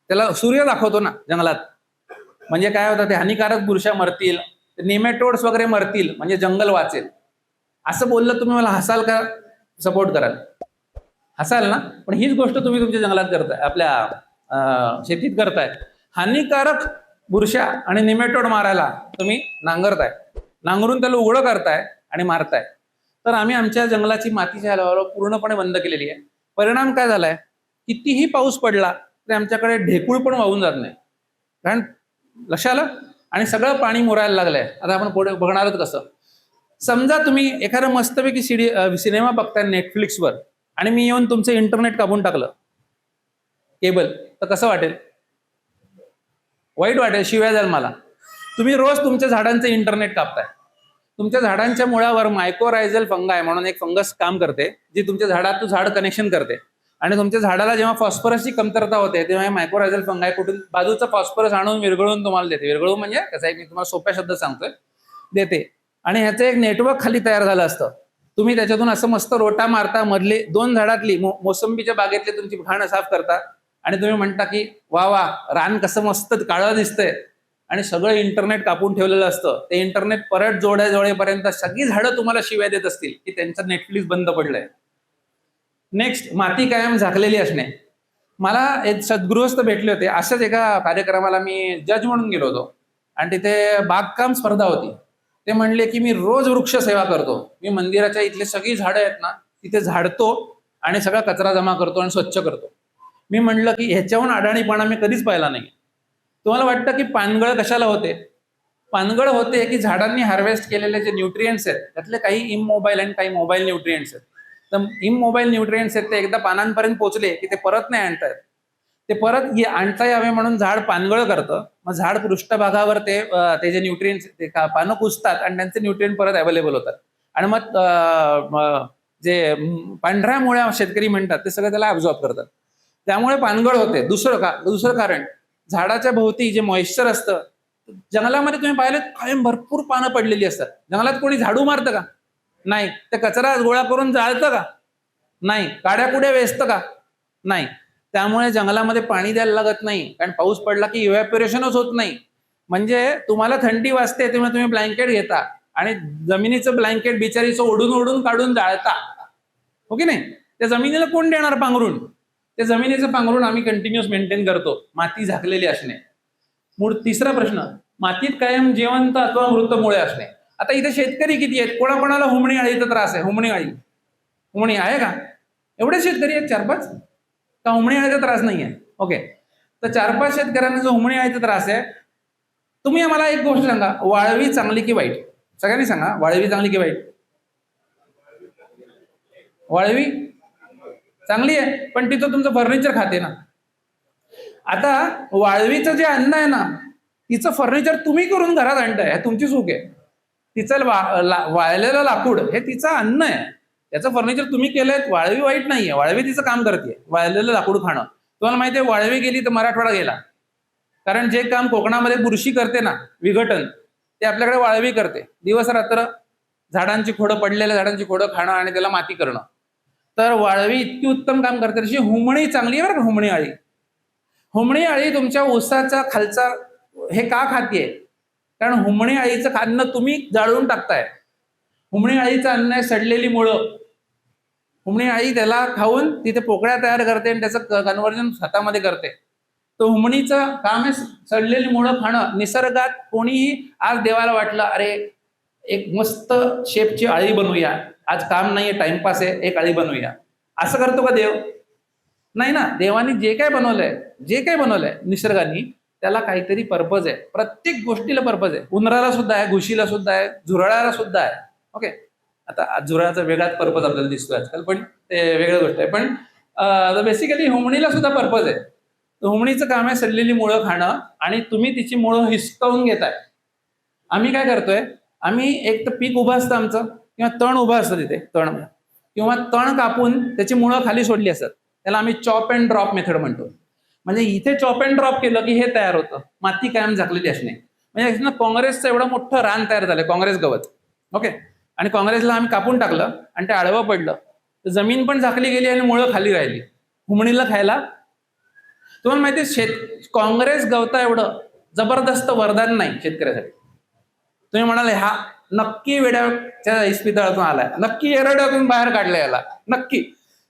त्याला सूर्य दाखवतो ना जंगलात. म्हणजे काय होतं, ते हानिकारक बुरशा मरतील, नेमॅटोड्स वगैरे मरतील, म्हणजे जंगल वाचेल. असं बोललं तुम्ही मला हसाल का सपोर्ट कराल? हसाल ना. पण हीच गोष्ट तुम्ही तुमच्या जंगलात करताय, आपल्या शेतीत करताय. हानिकारक बुरशा आणि नेमॅटोड मारायला तुम्ही नांगरताय, नांगरून त्याला उघडं करताय आणि मारताय. तर आम्ही आमच्या जंगलाची मातीच्या हलवाला पूर्णपणे बंद केलेली आहे. परिणाम काय झालाय, कितीही पाऊस पडला तरी आमच्याकडे ढेकूळ पण वाहून जात नाही. कारण लक्षात आलं, आणि सगळं पाणी मुरायला लागलंय. आता आपण पुढे बघणार आहोत कसं. समजा तुम्ही एखादं मस्तपैकी सिनेमा बघताय नेटफ्लिक्सवर, आणि मी येऊन तुमचं इंटरनेट कापून टाकलं केबल, तर कसं वाटेल? वाईट वाटेल, शिवाय जाल मला. तुम्ही रोज तुमच्या झाडांचं इंटरनेट कापताय. तुमच्या झाडांच्या मुळावर मायकोरायझल फंगाय म्हणून एक फंगस काम करते, जी तुमच्या झाडात झाड कनेक्शन करते, आणि तुमच्या झाडाला जेव्हा फॉस्फरसची कमतरता होते तेव्हा हे मायक्रोरायझल फंगाय कुठून बाजूचा फॉस्फरस आणून विरघळून तुम्हाला देते. विरघळून म्हणजे कसं आहे, मी तुम्हाला सोप्या शब्दात सांगतोय, देते. आणि ह्याचं एक नेटवर्क खाली तयार झालं असतं. तुम्ही त्याच्यातून असं मस्त रोटा मारता, मधले 2 झाडातली मोसंबीच्या बागेतली तुमची घाण साफ करता, आणि तुम्ही म्हणता की वा वा, रान कसं मस्त काळं दिसतंय, आणि सगळं इंटरनेट कापून ठेवलेलं असतं. ते इंटरनेट परत जोडेपर्यंत सगळी झाडं तुम्हाला शिव्या देत असतील की त्यांचं नेटफ्लिक्स बंद पडलंय. नेक्स्ट, माती कायम झाकलेली असणे. मला एक सद्गृहस्थ भेटले होते. अशाच एका कार्यक्रमाला मी जज म्हणून गेलो होतो, आणि तिथे बागकाम स्पर्धा होती. ते म्हणले की मी रोज वृक्ष सेवा करतो. मी मंदिराच्या इथले सगळी झाडं आहेत ना तिथे झाडतो, आणि सगळा कचरा जमा करतो आणि स्वच्छ करतो. मी म्हणलं की ह्याच्याहून अडाणीपणा मी कधीच पाहिला नाही. तुम्हाला वाटतं की पानगळ कशाला होते? पानगळ होते की झाडांनी हार्वेस्ट केलेले जे न्यूट्रिएंट्स आहेत त्यातले काही इमोबाईल आणि काही मोबाईल न्यूट्रिएंट्स आहेत. तर इमोबाईल न्यूट्रिएंट्स आहेत ते एकदा पानांपर्यंत पोहोचले की ते परत नाही आणतायत. ते परत आणता यावे म्हणून झाड पानगळ करतं. मग झाड पृष्ठभागावर ते जे न्यूट्रिएंट्स ते पानं कुजतात आणि त्यांचे न्यूट्रिएंट परत अवेलेबल होतात. आणि मग जे पांढऱ्या मुळ्या शेतकरी म्हणतात ते सगळं त्याला अब्झॉर्ब करतात. त्यामुळे पानगळ होते. दुसरं कारण, झाडाच्या भोवती जे मॉइश्चर असतं, जंगलामध्ये तुम्ही पाहिलं कायम भरपूर पानं पडलेली असतात. जंगलात कोणी झाडू मारतं का? नाही. ते कचरा गोळा करून जाळतं का? नाही. काड्याकुड्या वेचतं का? नाही. त्यामुळे जंगलामध्ये पाणी द्यायला लागत नाही, कारण पाऊस पडला की इव्हॅपोरेशनच होत नाही. म्हणजे तुम्हाला थंडी वाजते तेव्हा तुम्ही ब्लँकेट घेता आणि जमिनीचं ब्लँकेट बिचारीचं ओढून ओढून काढून जाळता, हो की नाही? त्या जमिनीला कोण देणार पांघरून? त्या जमिनीचं पांघरून आम्ही कंटिन्युअस मेंटेन करतो, माती झाकलेली असणे. तिसरा प्रश्न, मातीत कायम जिवंत अथवा मृत मुळे असणे. आता इथे शेतकरी किती आहेत? कोणाकोणाला हुमणी अळीचा त्रास आहे? हुमणी आहे का? एवढे शेतकरी आहेत? 4-5 का हुमणी अळीचा त्रास नाही आहे? ओके, तर 4-5 शेतकऱ्यांना जो हुमणी अळीचा त्रास आहे, तुम्ही आम्हाला एक गोष्ट सांगा, वाळवी चांगली की वाईट? सगळ्यांनी सांगा, वाळवी चांगली की वाईट? वाळवी चांगली आहे, पण तिथं तुमचं फर्निचर खाते ना. आता वाळवीचं जे अन्न आहे ना, तिचं फर्निचर तुम्ही करून घरात आणताय, तुमची चूक आहे. तिचं वाळलेलं लाकूड हे तिचं अन्न आहे, त्याचं फर्निचर तुम्ही केलंय. वाळवी वाईट नाहीये, वाळवी तिचं काम करते, वाळलेलं लाकूड खाणं. तुम्हाला माहितीये, वाळवी गेली तर मराठवाडा गेला. कारण जे काम कोकणामध्ये बुरशी करते ना, विघटन, ते आपल्याकडे वाळवी करते. दिवस रात्र झाडांची खोडं, पडलेल्या झाडांची खोडं खाणं आणि त्याला माती करणं. तर वाळवी इतकी उत्तम काम करते. तशी हुमणी चांगली आहे बरं का. हुमणी अळी तुमच्या ऊसाचा खालचा हे का खातीये? कारण हुमणी अळीचं अन्न तुम्ही जाळून टाकताय. हुमणी अळीचं अन्न आहे सडलेली मुळं. हुमणी अळी त्याला खाऊन तिथे पोकळ्या तयार करते आणि त्याचं कन्व्हर्जन हातामध्ये करते. तर हुमणीचं काम आहे सडलेली मुळं खाणं. निसर्गात कोणीही आज देवाला वाटलं, अरे एक मस्त शेपची अळी बनवूया, आज काम नाहीये, टाइमपास आहे, एक अळी बनवूया, असं करतो का देव? नाही ना. देवानी जे काय बनवलंय निसर्गाने, त्याला काहीतरी पर्पज आहे. प्रत्येक गोष्टीला पर्पज आहे. उंदराला सुद्धा आहे, घुशीला सुद्धा आहे, झुरळाला सुद्धा आहे. ओके, आता झुरळाचा वेगळाच पर्पज आपल्याला दिसतोय आजकाल, पण ते वेगळी गोष्ट आहे. पण बेसिकली हुमणीला सुद्धा पर्पज आहे. हुमणीचं काम आहे सडलेली मुळं खाणं आणि तुम्ही तिची मुळं हिसकावून घेताय. आम्ही काय करतोय, आम्ही एक तर पीक उभं असतं आमचं, किंवा तण उभं असतं तिथे, किंवा तण कापून त्याची मुळं खाली सोडली असतात. त्याला आम्ही चॉप अँड ड्रॉप मेथड म्हणतो. म्हणजे इथे चॉप अँड ड्रॉप केलं की हे तयार होतं, माती कायम झाकलेली असणे. म्हणजे काँग्रेसचं एवढं मोठं रान तयार झालंय, काँग्रेस गवत. ओके, आणि काँग्रेसला आम्ही कापून टाकलं आणि ते आडवं पडलं, तर जमीन पण झाकली गेली आणि मुळं खाली राहिली. हुमणीला खायला तुम्हाला माहिती, काँग्रेस गवता एवढं जबरदस्त वरदान नाही शेतकऱ्यासाठी. तुम्ही म्हणाले हा नक्की वेड्याच्या इस्पितळातून आलाय, नक्की एरड्यातून बाहेर काढलाय याला, नक्की.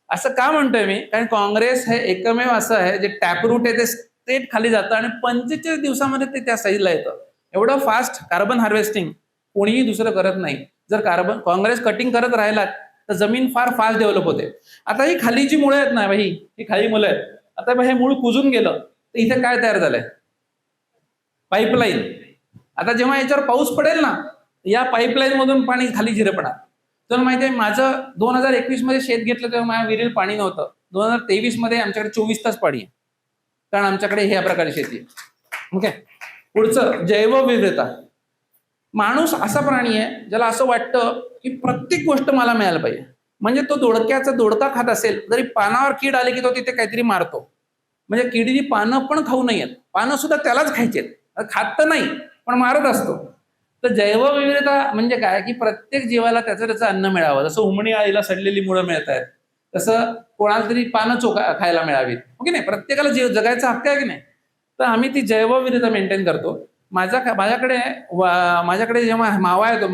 असं का म्हणतोय मी? कारण काँग्रेस हे एकमेव असं आहे जे टॅपरूट आहे, ते स्ट्रेट खाली जातं आणि 45 दिवसामध्ये ते त्या साईजला येतं. एवढं फास्ट कार्बन हार्वेस्टिंग कोणीही दुसरं करत नाही. जर काँग्रेस कटिंग करत राहिला तर जमीन फार फास्ट डेव्हलप होते. आता ही खाली जी मुळे आहेत ना भाई, ही खाली मुलं आहेत. आता हे मूळ कुजून गेलं तर इथे काय तयार झालंय? पाईपलाईन. आता जेव्हा याच्यावर पाऊस पडेल ना, या पाईपलाईन मधून पाणी खाली झिरपणार. तर माहितीये, माझं 2021 मध्ये शेत घेतलं तेव्हा माझ्या विहिरीत पाणी नव्हतं. 2023 मध्ये आमच्याकडे 24 तास पाणी आहे, कारण आमच्याकडे ह्या प्रकारे शेती आहे. ओके, पुढचं जैवविविधता. माणूस असा प्राणी आहे ज्याला असं वाटतं की प्रत्येक गोष्ट मला मिळायला पाहिजे. म्हणजे तो दोडका खात असेल तरी पानावर कीड आली की तो तिथे काहीतरी मारतो. म्हणजे किडीची पानं पण खाऊ नयेत, पानं सुद्धा त्यालाच खायचे. खात तर नाही पण मारत असतो. तर जैवविविधता म्हणजे काय, की प्रत्येक जीवाला त्याचं अन्न मिळावं. जसं हुमणी अळीला सडलेली मुळं मिळत आहेत, तसं कोणाला तरी पानं खायला मिळावीत, हो की नाही? प्रत्येकाला जगायचा हक्क आहे की नाही? तर आम्ही ती जैवविविधता मेंटेन करतो. माझ्याकडे जेव्हा मावा येतो,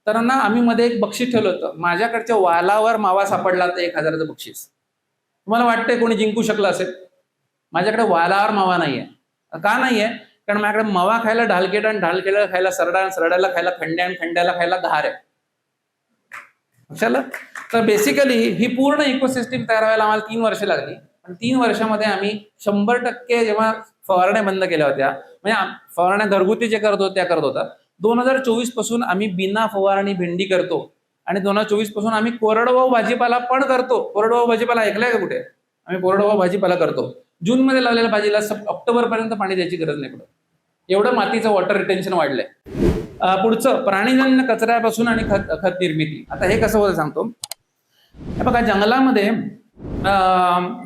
तर ना आम्ही मध्ये एक बक्षीस ठेवलं होतं. माझ्याकडच्या वालावर मावा सापडला तर 1000चं बक्षीस. तुम्हाला वाटतंय कोणी जिंकू शकलं असेल? माझ्याकडे वालावर मावा नाहीये. का नाहीये? कारण माझ्याकडे मावा खायला ढालकेड, आणि ढालकेला खायला सरडा, आणि सरड्याला खायला खंड्या, आणि खंड्याला खायला घार आहे. लक्षात? तर बेसिकली ही पूर्ण इकोसिस्टीम तयार व्हायला आम्हाला 3 वर्ष लागली. पण 3 वर्षामध्ये आम्ही 100% जेव्हा फवारण्या बंद केल्या होत्या, म्हणजे फवारण्या घरगुती जे करत होतो त्या करत होता, 2024 पासून आम्ही बिना फवारणी भेंडी करतो आणि 2024 पासून आम्ही कोरडवाहू भाजीपाला पण करतो. कोरडवाहू भाजीपाला ऐकलाय का कुठे? आम्ही कोरडवाहू भाजीपाला करतो. जून मध्ये लावलेल्या भाजीला ऑक्टोबर पर्यंत पाणी द्यायची गरज नाही पडत. एवढं मातीचं वॉटर रिटेन्शन वाढलंय. पुढचं प्राणीजन्य कचऱ्यापासून आणि खत निर्मिती. आता हे कसं होतं सांगतो. हे बघा, जंगलामध्ये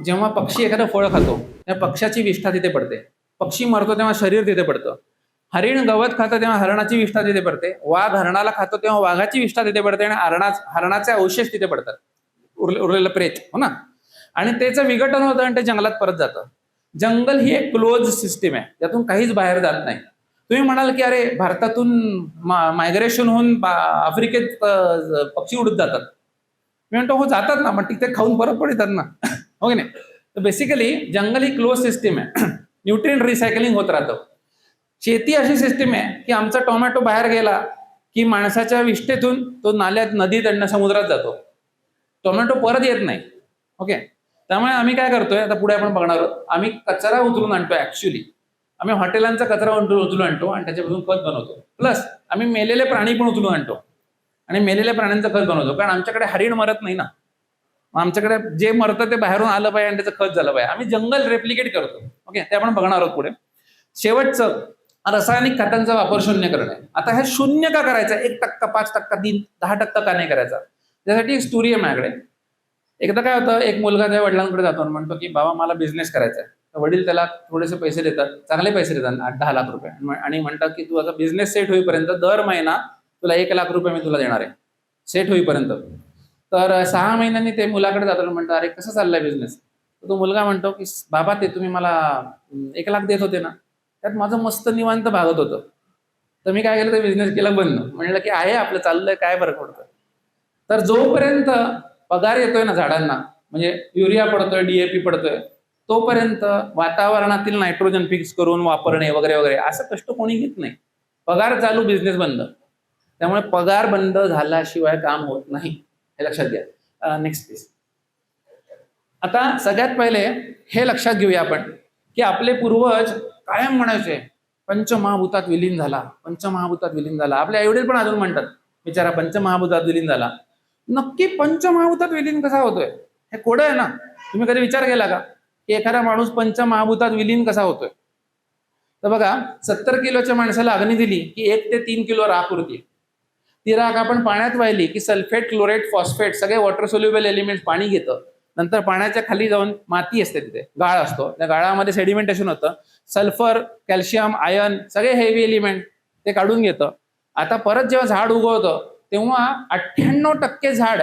जेव्हा पक्षी एखादं फळ खातो तेव्हा पक्षाची विष्ठा तिथे पडते. पक्षी मरतो तेव्हा शरीर तिथे पडतं. हरिण गवत खातं तेव्हा हरणाची विष्ठा तिथे पडते. वाघ हरणाला खातो तेव्हा वाघाची विष्ठा तिथे पडते आणि हरणाचे अवशेष तिथे पडतात, उरलेलं प्रेत, हो ना. आणि त्याचं विघटन होतं आणि ते जंगलात परत जातं. जंगल ही एक क्लोज सिस्टीम आहे, त्यातून काहीच बाहेर जात नाही. तुम्ही म्हणाल की अरे भारतातून मायग्रेशन होऊन आफ्रिकेत पक्षी उडत जातात. मी म्हणतो हो जातात ना, मग तिथे खाऊन परत पण येतात ना. हो की नाही. तर बेसिकली जंगल ही क्लोज सिस्टीम आहे. न्यूट्रिएंट रिसायकलिंग होत राहतं. शेती अशी सिस्टीम आहे की आमचा टोमॅटो बाहेर गेला की माणसाच्या विष्ठेतून तो नाल्यात, नदीत आणि समुद्रात जातो. टोमॅटो परत येत नाही. ओके. त्यामुळे आम्ही काय करतोय, आता पुढे आपण बघणार आहोत, आम्ही कचरा उचलून आणतोय. ऍक्च्युली आम्ही हॉटेलांचा कचरा उचलून आणतो आणि त्याच्यापासून खत बनवतो. प्लस आम्ही मेलेले प्राणी पण उचलून आणतो आणि मेलेल्या प्राण्यांचं खत बनवतो. कारण आमच्याकडे हरिण मरत नाही ना, आमच्याकडे जे मरतं ते बाहेरून आलं पाहिजे आणि त्याचं खत झालं पाहिजे. आम्ही जंगल रेप्लिकेट करतो. ओके, ते आपण बघणार आहोत पुढे. शेवटचं रासायनिक खतांचा वापर शून्य करणे. आता हे शून्य का करायचं? 1%, 5%, 10% का नाही करायचा? त्यासाठी एक स्टोरी आहे माझ्याकडे. एकदा काय होतं, एक मुलगा त्या वडिलांकडे जातो आणि म्हणतो की बाबा मला बिझनेस करायचा आहे. वडील त्याला थोडेसे पैसे देतात, चांगले पैसे देतात, 8-10 लाख रुपये, आणि म्हणतात की तू आता बिझनेस सेट होईपर्यंत दर महिना तुला 1 लाख रुपये मी तुला देणार आहे, सेट होईपर्यंत. तर 6 महिन्यांनी ते मुलाकडे जातो आणि म्हणतो अरे कसं चाललंय बिझनेस? तर तो मुलगा म्हणतो की बाबा ते तुम्ही मला 1 लाख देत होते ना, त्यात माझं मस्त निवांत भागत होतं. तर मी काय केलं, तर बिझनेस केला बंद. म्हणलं की आहे आपलं चाललंय, काय फरक पडतं. तर जोपर्यंत पगार येतोय ना झाडांना, म्हणजे युरिया पडतोय, डीएपी पडतोय, तोपर्यंत वातावरणातील नायट्रोजन फिक्स करून वापरणे वगैरे वगैरे असं कष्ट कोणी घेत नाही. पगार चालू, बिझनेस बंद. त्यामुळे पगार बंद झाल्याशिवाय काम होत नाही, हे लक्षात घ्या. Next please. आता सगळ्यात पहिले हे लक्षात घेऊया आपण की आपले पूर्वज कायम म्हणायचे पंचमहाभूतात विलीन झाला, पंचमहाभूतात विलीन झाला. आपले आईवडील पण अजून म्हणतात बिचारा पंचमहाभूतात विलीन झाला. नक्की पंचमहाभूतात विलीन कसा होतोय? हे कोडं आहे ना. तुम्ही कधी विचार केला का की एखादा माणूस पंचमहाभूतात विलीन कसा होतोय? तर बघा, 70 किलोच्या माणसाला अग्नी दिली की 1 ते 3 किलो राख उरते. ती राख आपण पाण्यात वाहिली की सल्फेट, क्लोरेट, फॉस्फेट सगळे वॉटर सोल्युबल एलिमेंट पाणी घेतं. नंतर पाण्याच्या खाली जाऊन माती असते, तिथे गाळ असतो, त्या गाळामध्ये सेडिमेंटेशन होतं. सल्फर, कॅल्शियम, आयर्न सगळे हेवी एलिमेंट ते काढून घेतं. आता परत जेव्हा झाड उगवतं तेव्हा 98% झाड.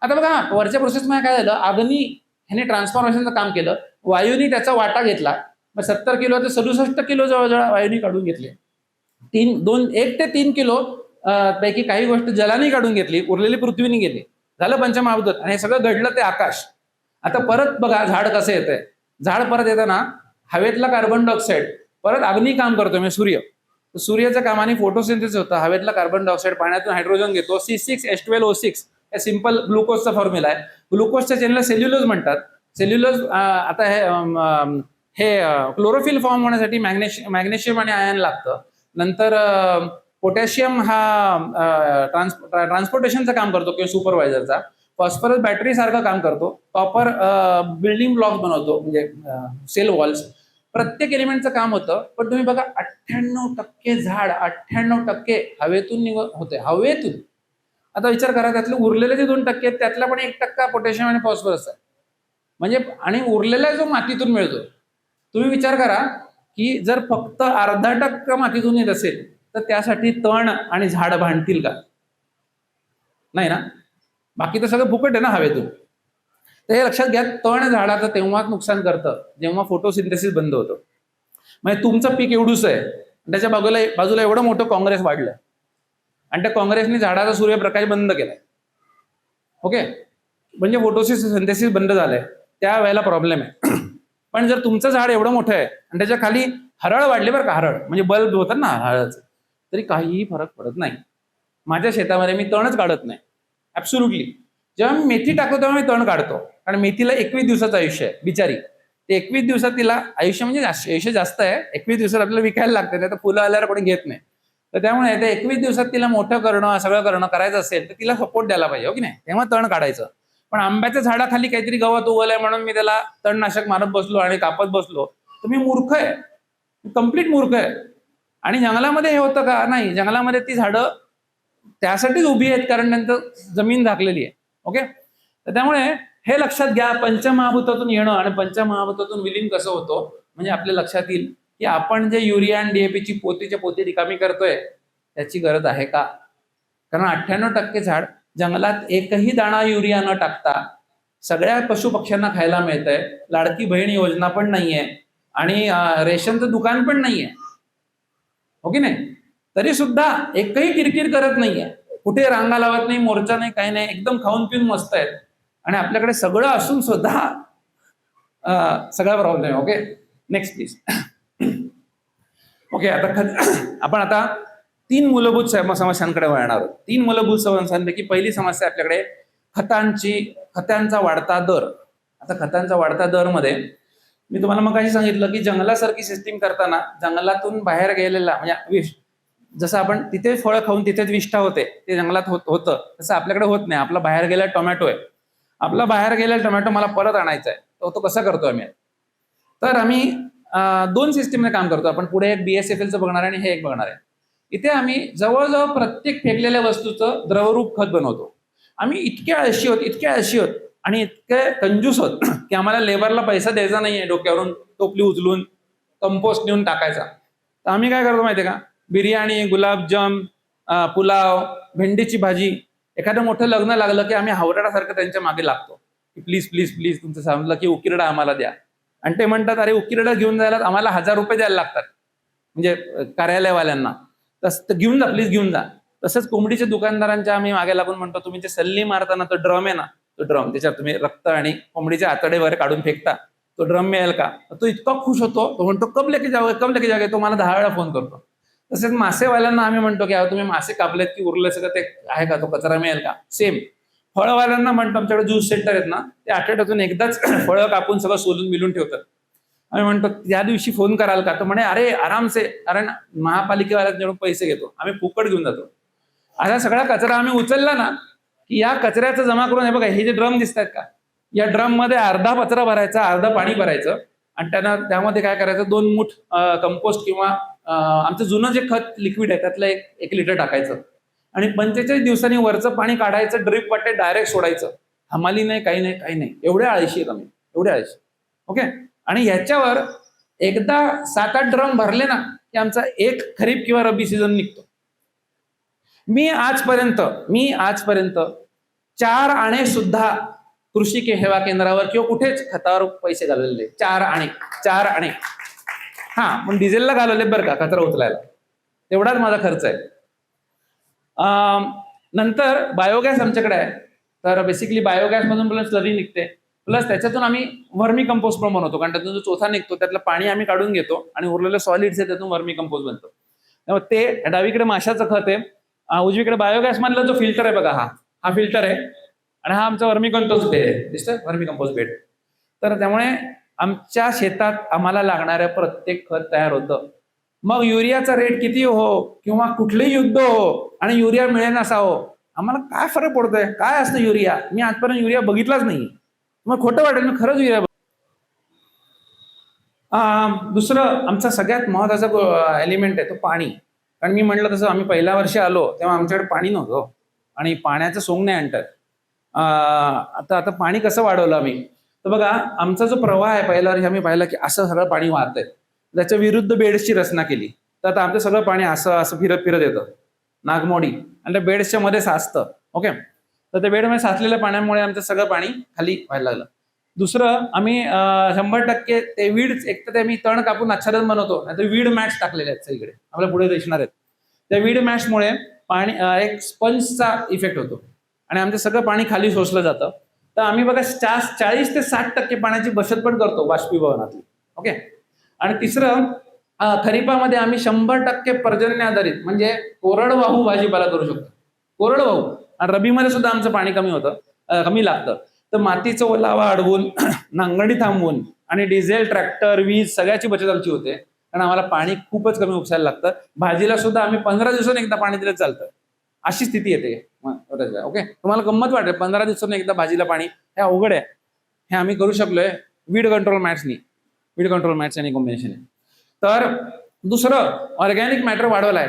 आता बघा वरच्या प्रोसेसमध्ये काय झालं, अग्नी ह्याने ट्रान्सफॉर्मेशनचं काम केलं, वायूनी त्याचा वाटा घेतला. मग 70 किलो ते 67 किलो जवळजवळ वायूनी काढून घेतले. 1 ते 3 किलो पैकी काही गोष्ट जलाने काढून घेतली, उरलेली पृथ्वीने गेली. झालं पंचमहाभूत. आणि हे सगळं घडलं ते आकाश. आता परत बघा झाड कसं येतंय. झाड परत येताना हवेतला कार्बन डायऑक्साईड परत अग्नी काम करतोय, म्हणजे सूर्य. सूर्याच्या कामाने फोटोसिंथेसिस होतं. हवेतला कार्बन डायऑक्साईड पाण्यातून हायड्रोजन घेतो, C6H12O6 हे सिंपल ग्लुकोजचा फॉर्म्युला आहे. ग्लुकोजच्या चेनला सेल्युलोज म्हणतात. सेल्युलोज आता हे क्लोरोफिल फॉर्म होण्यासाठी मॅग्नेशियम आणि आयर्न लागतं. नंतर पोटॅशियम हा ट्रान्सपोर्टेशनचं काम करतो किंवा सुपरवायझरचा. फॉस्फरस बॅटरी सारखं काम करतो. कॉपर बिल्डिंग ब्लॉक्स बनवतो, म्हणजे सेल वॉल्स. प्रत्येक एलिमेंटचं काम होतं. पण तुम्ही बघा 98% झाड, 98% हवेतून होते, हवेतून. आता विचार करा, त्यातले उरलेले जे 2% आहेत त्यातला पण 1% पोटॅशियम आणि फॉस्फरस आहे. म्हणजे आणि उरलेला जो मातीतून मिळतो. तुम्ही विचार करा की जर फक्त 0.5% मातीतून येत असेल तर त्यासाठी तण आणि झाड भांडतील का? नाही ना. बाकी तर सगळं फुकट आहे ना हवेतून. तर हे लक्षात घ्या, तण झाडाचं तेव्हाच नुकसान करतं जेव्हा फोटोसिंथेसिस बंद होतं. म्हणजे तुमचं पीक एवढूच आहे, त्याच्या बाजूला एवढं मोठं काँग्रेस वाढलं आणि त्या काँग्रेसने झाडाचा सूर्यप्रकाश बंद केलाय. ओके, म्हणजे फोटोसिंथेसिस बंद झालंय, त्या वेळेला प्रॉब्लेम आहे. पण जर तुमचं झाड एवढं मोठं आहे आणि त्याच्या खाली हरळ वाढले, बरं का, हरळ म्हणजे बल्ब होतात ना हरळाचं, तरी काहीही फरक पडत नाही. माझ्या शेतामध्ये मी तणच काढत नाही, ऍब्सोल्युटली. जेव्हा मी मेथी टाकतो तेव्हा मी तण काढतो, कारण मेथीला 21 दिवसाचं आयुष्य आहे बिचारी. ते 21 दिवसात तिला आयुष्य म्हणजे आयुष्य जास्त आहे, 21 दिवसात आपल्याला विकायला लागतं, नाही तर फुलं आल्यावर कोणी घेत नाही. तर त्यामुळे ते 21 दिवसात तिला मोठं करणं, सगळं करणं करायचं असेल तर तिला सपोर्ट द्यायला पाहिजे, हो की नाही, तेव्हा तण काढायचं. पण आंब्याच्या झाडाखाली काहीतरी गवत उगवलंय म्हणून मी त्याला तणनाशक मारत बसलो आणि कापत बसलो तर मी मूर्ख आहे, कम्प्लीट मूर्ख आहे. आणि जंगलामध्ये हे होतं का? नाही, जंगलामध्ये ती झाडं त्यासाठीच उभी आहेत कारण त्यांचं जमीन झाकलेली आहे. ओके, तर त्यामुळे हे लक्षात घ्या, पंचमहाभूतातून येणं आणि पंचमहाभूतातून विलीन कसं होतं म्हणजे आपल्या लक्षात येईल की आपण जे युरिया आणि डीएपीची पोतीच्या पोती रिकामी करतोय त्याची गरज आहे का? कारण 98% झाड जंगलात एकही दाणा युरिया न टाकता सगळ्या पशुपक्ष्यांना खायला मिळतंय. लाडकी बहीण योजना पण नाहीये आणि रेशनचं दुकान पण नाहीये, हो की नाही, तरी सुद्धा एकही किरकिर करत नाहीये, कुठे रांगा लावत नाही, मोर्चा नाही, काही नाही, एकदम खाऊन पिऊन मस्त आहेत. आणि आपल्याकडे सगळं असून सुद्धा सगळा problem. Okay, next please. Okay, आपण आता 3 मूलभूत समस्यांकडे वळणार आहोत. 3 मूलभूत समस्यांपैकी पहिली समस्या आपल्याकडे खतांचा वाढता दर. आता खतांचा वाढता दर मध्ये मी तुम्हाला मग काही सांगितलं की जंगलासारखी सिस्टीम करताना जंगलातून बाहेर गेलेला म्हणजे जसं आपण तिथे फळं खाऊन तिथेच विष्ठा होते, ते जंगलात होतं, तसं आपल्याकडे होत नाही. आपला बाहेर गेला टोमॅटो आहे, आपला बाहेर गेलेला टोमॅटो मला परत आणायचा आहे, तो कसा करतो आम्ही? तर आम्ही 2 सिस्टीमने काम करतो. आपण पुढे एक BSFLचं बघणार आहे आणि हे एक बघणार आहे. इथे आम्ही जवळजवळ प्रत्येक फेकलेल्या वस्तूचं द्रवरूप खत बनवतो. आम्ही इतके आळशी होत आणि इतके कंजूस होत की आम्हाला लेबरला पैसा द्यायचा नाहीये, डोक्यावरून टोपली उचलून कंपोस्ट नेऊन टाकायचा. तर आम्ही काय करतो माहितीये का? बिर्याणी, गुलाबजाम, पुलाव, भेंडीची भाजी, एखादं मोठं लग्न लागलं की आम्ही हावराडासारखं त्यांच्या मागे लागतो की प्लीज प्लीज प्लीज तुमचं सांगितलं की उकिरडा आम्हाला द्या. आणि ते म्हणतात अरे उकिरडा घेऊन जायला आम्हाला 1000 रुपये द्यायला लागतात, म्हणजे कार्यालयवाल्यांना. तसं घेऊन जा, प्लीज घेऊन जा. तसंच कोंबडीच्या दुकानदारांच्या आम्ही मागे लागून म्हणतो तुम्ही जे सल्ली मारताना तो ड्रम आहे ना, तो ड्रम त्याच्यात तुम्ही रक्त आणि कोंबडीचे आतडे वगैरे काढून फेकता, तो ड्रम मिळेल का? तो इतका खुश होतो, तो म्हणतो कब लेके जाओगे, तो मला 10 वेळा फोन करतो. तसेच मासेवाल्यांना आम्ही म्हणतो की तुम्ही मासे कापलेत की उरले सगळं ते आहे का, तो कचरा मिळेल का? सेम. फळवाल्यांना म्हणतो, आमच्याकडे ज्यूस सेंटर आहेत ना, ते आठवड्यातून एकदाच फळं कापून सगळं सोलून मिळून ठेवतात. आम्ही म्हणतो त्या दिवशी फोन कराल का? तर म्हणे अरे आरामसे, कारण महापालिकेवाल्याकडून पैसे घेतो, आम्ही फुकट घेऊन जातो. असा सगळा कचरा आम्ही उचलला ना की या कचऱ्याचं जमा करून, हे बघा हे जे ड्रम दिसतात का, या ड्रम मध्ये अर्धा कचरा भरायचा, अर्धा पाणी भरायचं आणि त्यामध्ये काय करायचं, 2 मूठ कंपोस्ट किंवा आमचं जुनं जे खत लिक्विड आहे त्यातलं 1 लिटर टाकायचं आणि 45 दिवसांनी वरचं पाणी काढायचं, ड्रिप वाटे डायरेक्ट सोडायचं. हमाली नाही, काही नाही. एवढे आळशी आहेत आम्ही, एवढे आळशी. ओके, आणि ह्याच्यावर एकदा 7-8 ड्रम भरले ना की आमचा एक खरीप किंवा रब्बी सीझन निघतो. मी आजपर्यंत 4 आणे सुद्धा कृषी सेवा केंद्रावर किंवा कुठेच खतावर पैसे घालवलेले. 4 आणे. हा, पण डिझेलला घालवले बरं का, कचरा उचलायला, तेवढाच माझा खर्च आहे. नंतर बायोगॅस आमच्याकडे आहे. तर बेसिकली बायोगॅस मधून प्लस स्लरी निघते, प्लस त्याच्यातून आम्ही वर्मी कंपोस्ट पण बनवतो, कारण त्यातून जो चोथा निघतो त्यातलं पाणी आम्ही काढून घेतो आणि उरलेलं सॉलिड्स आहे त्यातून वर्मी कंपोस्ट बनतो. त्यामुळे ते डावीकडे माशाचं खत आहे, उजवीकडे बायोगॅस मधला जो फिल्टर आहे बघा, हा फिल्टर आहे आणि हा आमचा वर्मी कंपोस्ट बेड आहे, दिसतोय वर्मी कंपोस्ट बेड. तर त्यामुळे आमच्या शेतात आम्हाला लागणाऱ्या प्रत्येक खत तयार होतं. मग युरियाचा रेट किती हो किंवा कुठलेही युद्ध हो आणि युरिया मिळेल असा हो, आम्हाला काय फरक पडतोय? काय असतं युरिया? मी आजपर्यंत युरिया बघितलाच नाही, मग खोटं वाटेल मी खरंच युरिया. दुसरं आमचा सगळ्यात महत्वाचा एलिमेंट आहे तो पाणी. कारण मी म्हटलं तसं आम्ही पहिल्या वर्षी आलो तेव्हा आमच्याकडे पाणी नव्हतं आणि पाण्याचं सोंग नाही आणतात. आता पाणी कसं वाढवलं आम्ही? तर बघा आमचा जो प्रवाह आहे पहिल्या वर्षी आम्ही पाहिलं की असं सगळं पाणी वाहतंय, त्याच्या विरुद्ध बेड्सची रचना केली. तर आता आमचं सगळं पाणी असं फिरत येतं नागमोडी आणि त्या बेड्सच्या मध्ये साचतं. ओके, तर त्या बेडमध्ये साचलेल्या पाण्यामुळे आमचं सगळं पाणी खाली व्हायला लागलं. दुसरं आम्ही 100% ते वीड, एक तर ते आम्ही तण कापून आच्छादन बनवतो, नाही तर वीड मॅट्स टाकलेले आहेत सगळीकडे, आपल्या पुढे दिसणार आहेत. त्या वीड मॅट्समुळे पाणी एक स्पंजचा इफेक्ट होतो आणि आमचं सगळं पाणी खाली शोषलं जातं. तर आम्ही बघा 40 ते 60% पाण्याची बचत पण करतो बाष्पीभवनातली. ओके, आणि तिसरं खरीपामध्ये आम्ही 100% पर्जन्य आधारित म्हणजे कोरडवाहू भाजीपाला करू शकतो, कोरडवाहू. आणि रबीमध्ये सुद्धा आमचं पाणी कमी लागतं. तर मातीचा ओलावा अडवून नांगरणी थांबवून आणि डिझेल, ट्रॅक्टर, वीज सगळ्याची बचत आमची होते, कारण आम्हाला पाणी खूपच कमी उपसायला लागतं. भाजीला सुद्धा आम्ही 15 दिवसांनी एकदा पाणी दिलं चालतं, अशी स्थिती येते. ओके, तुम्हाला गंमत वाटेल 15 दिवसांनी एकदा भाजीला पाणी, हे अवघड आहे. हे आम्ही करू शकलोय वीड कंट्रोल मॅट्सनी, वीड कंट्रोल मॅट्स आणि कॉम्बिनेशन. तर दुसरं, ऑर्गॅनिक मॅटर वाढवलाय.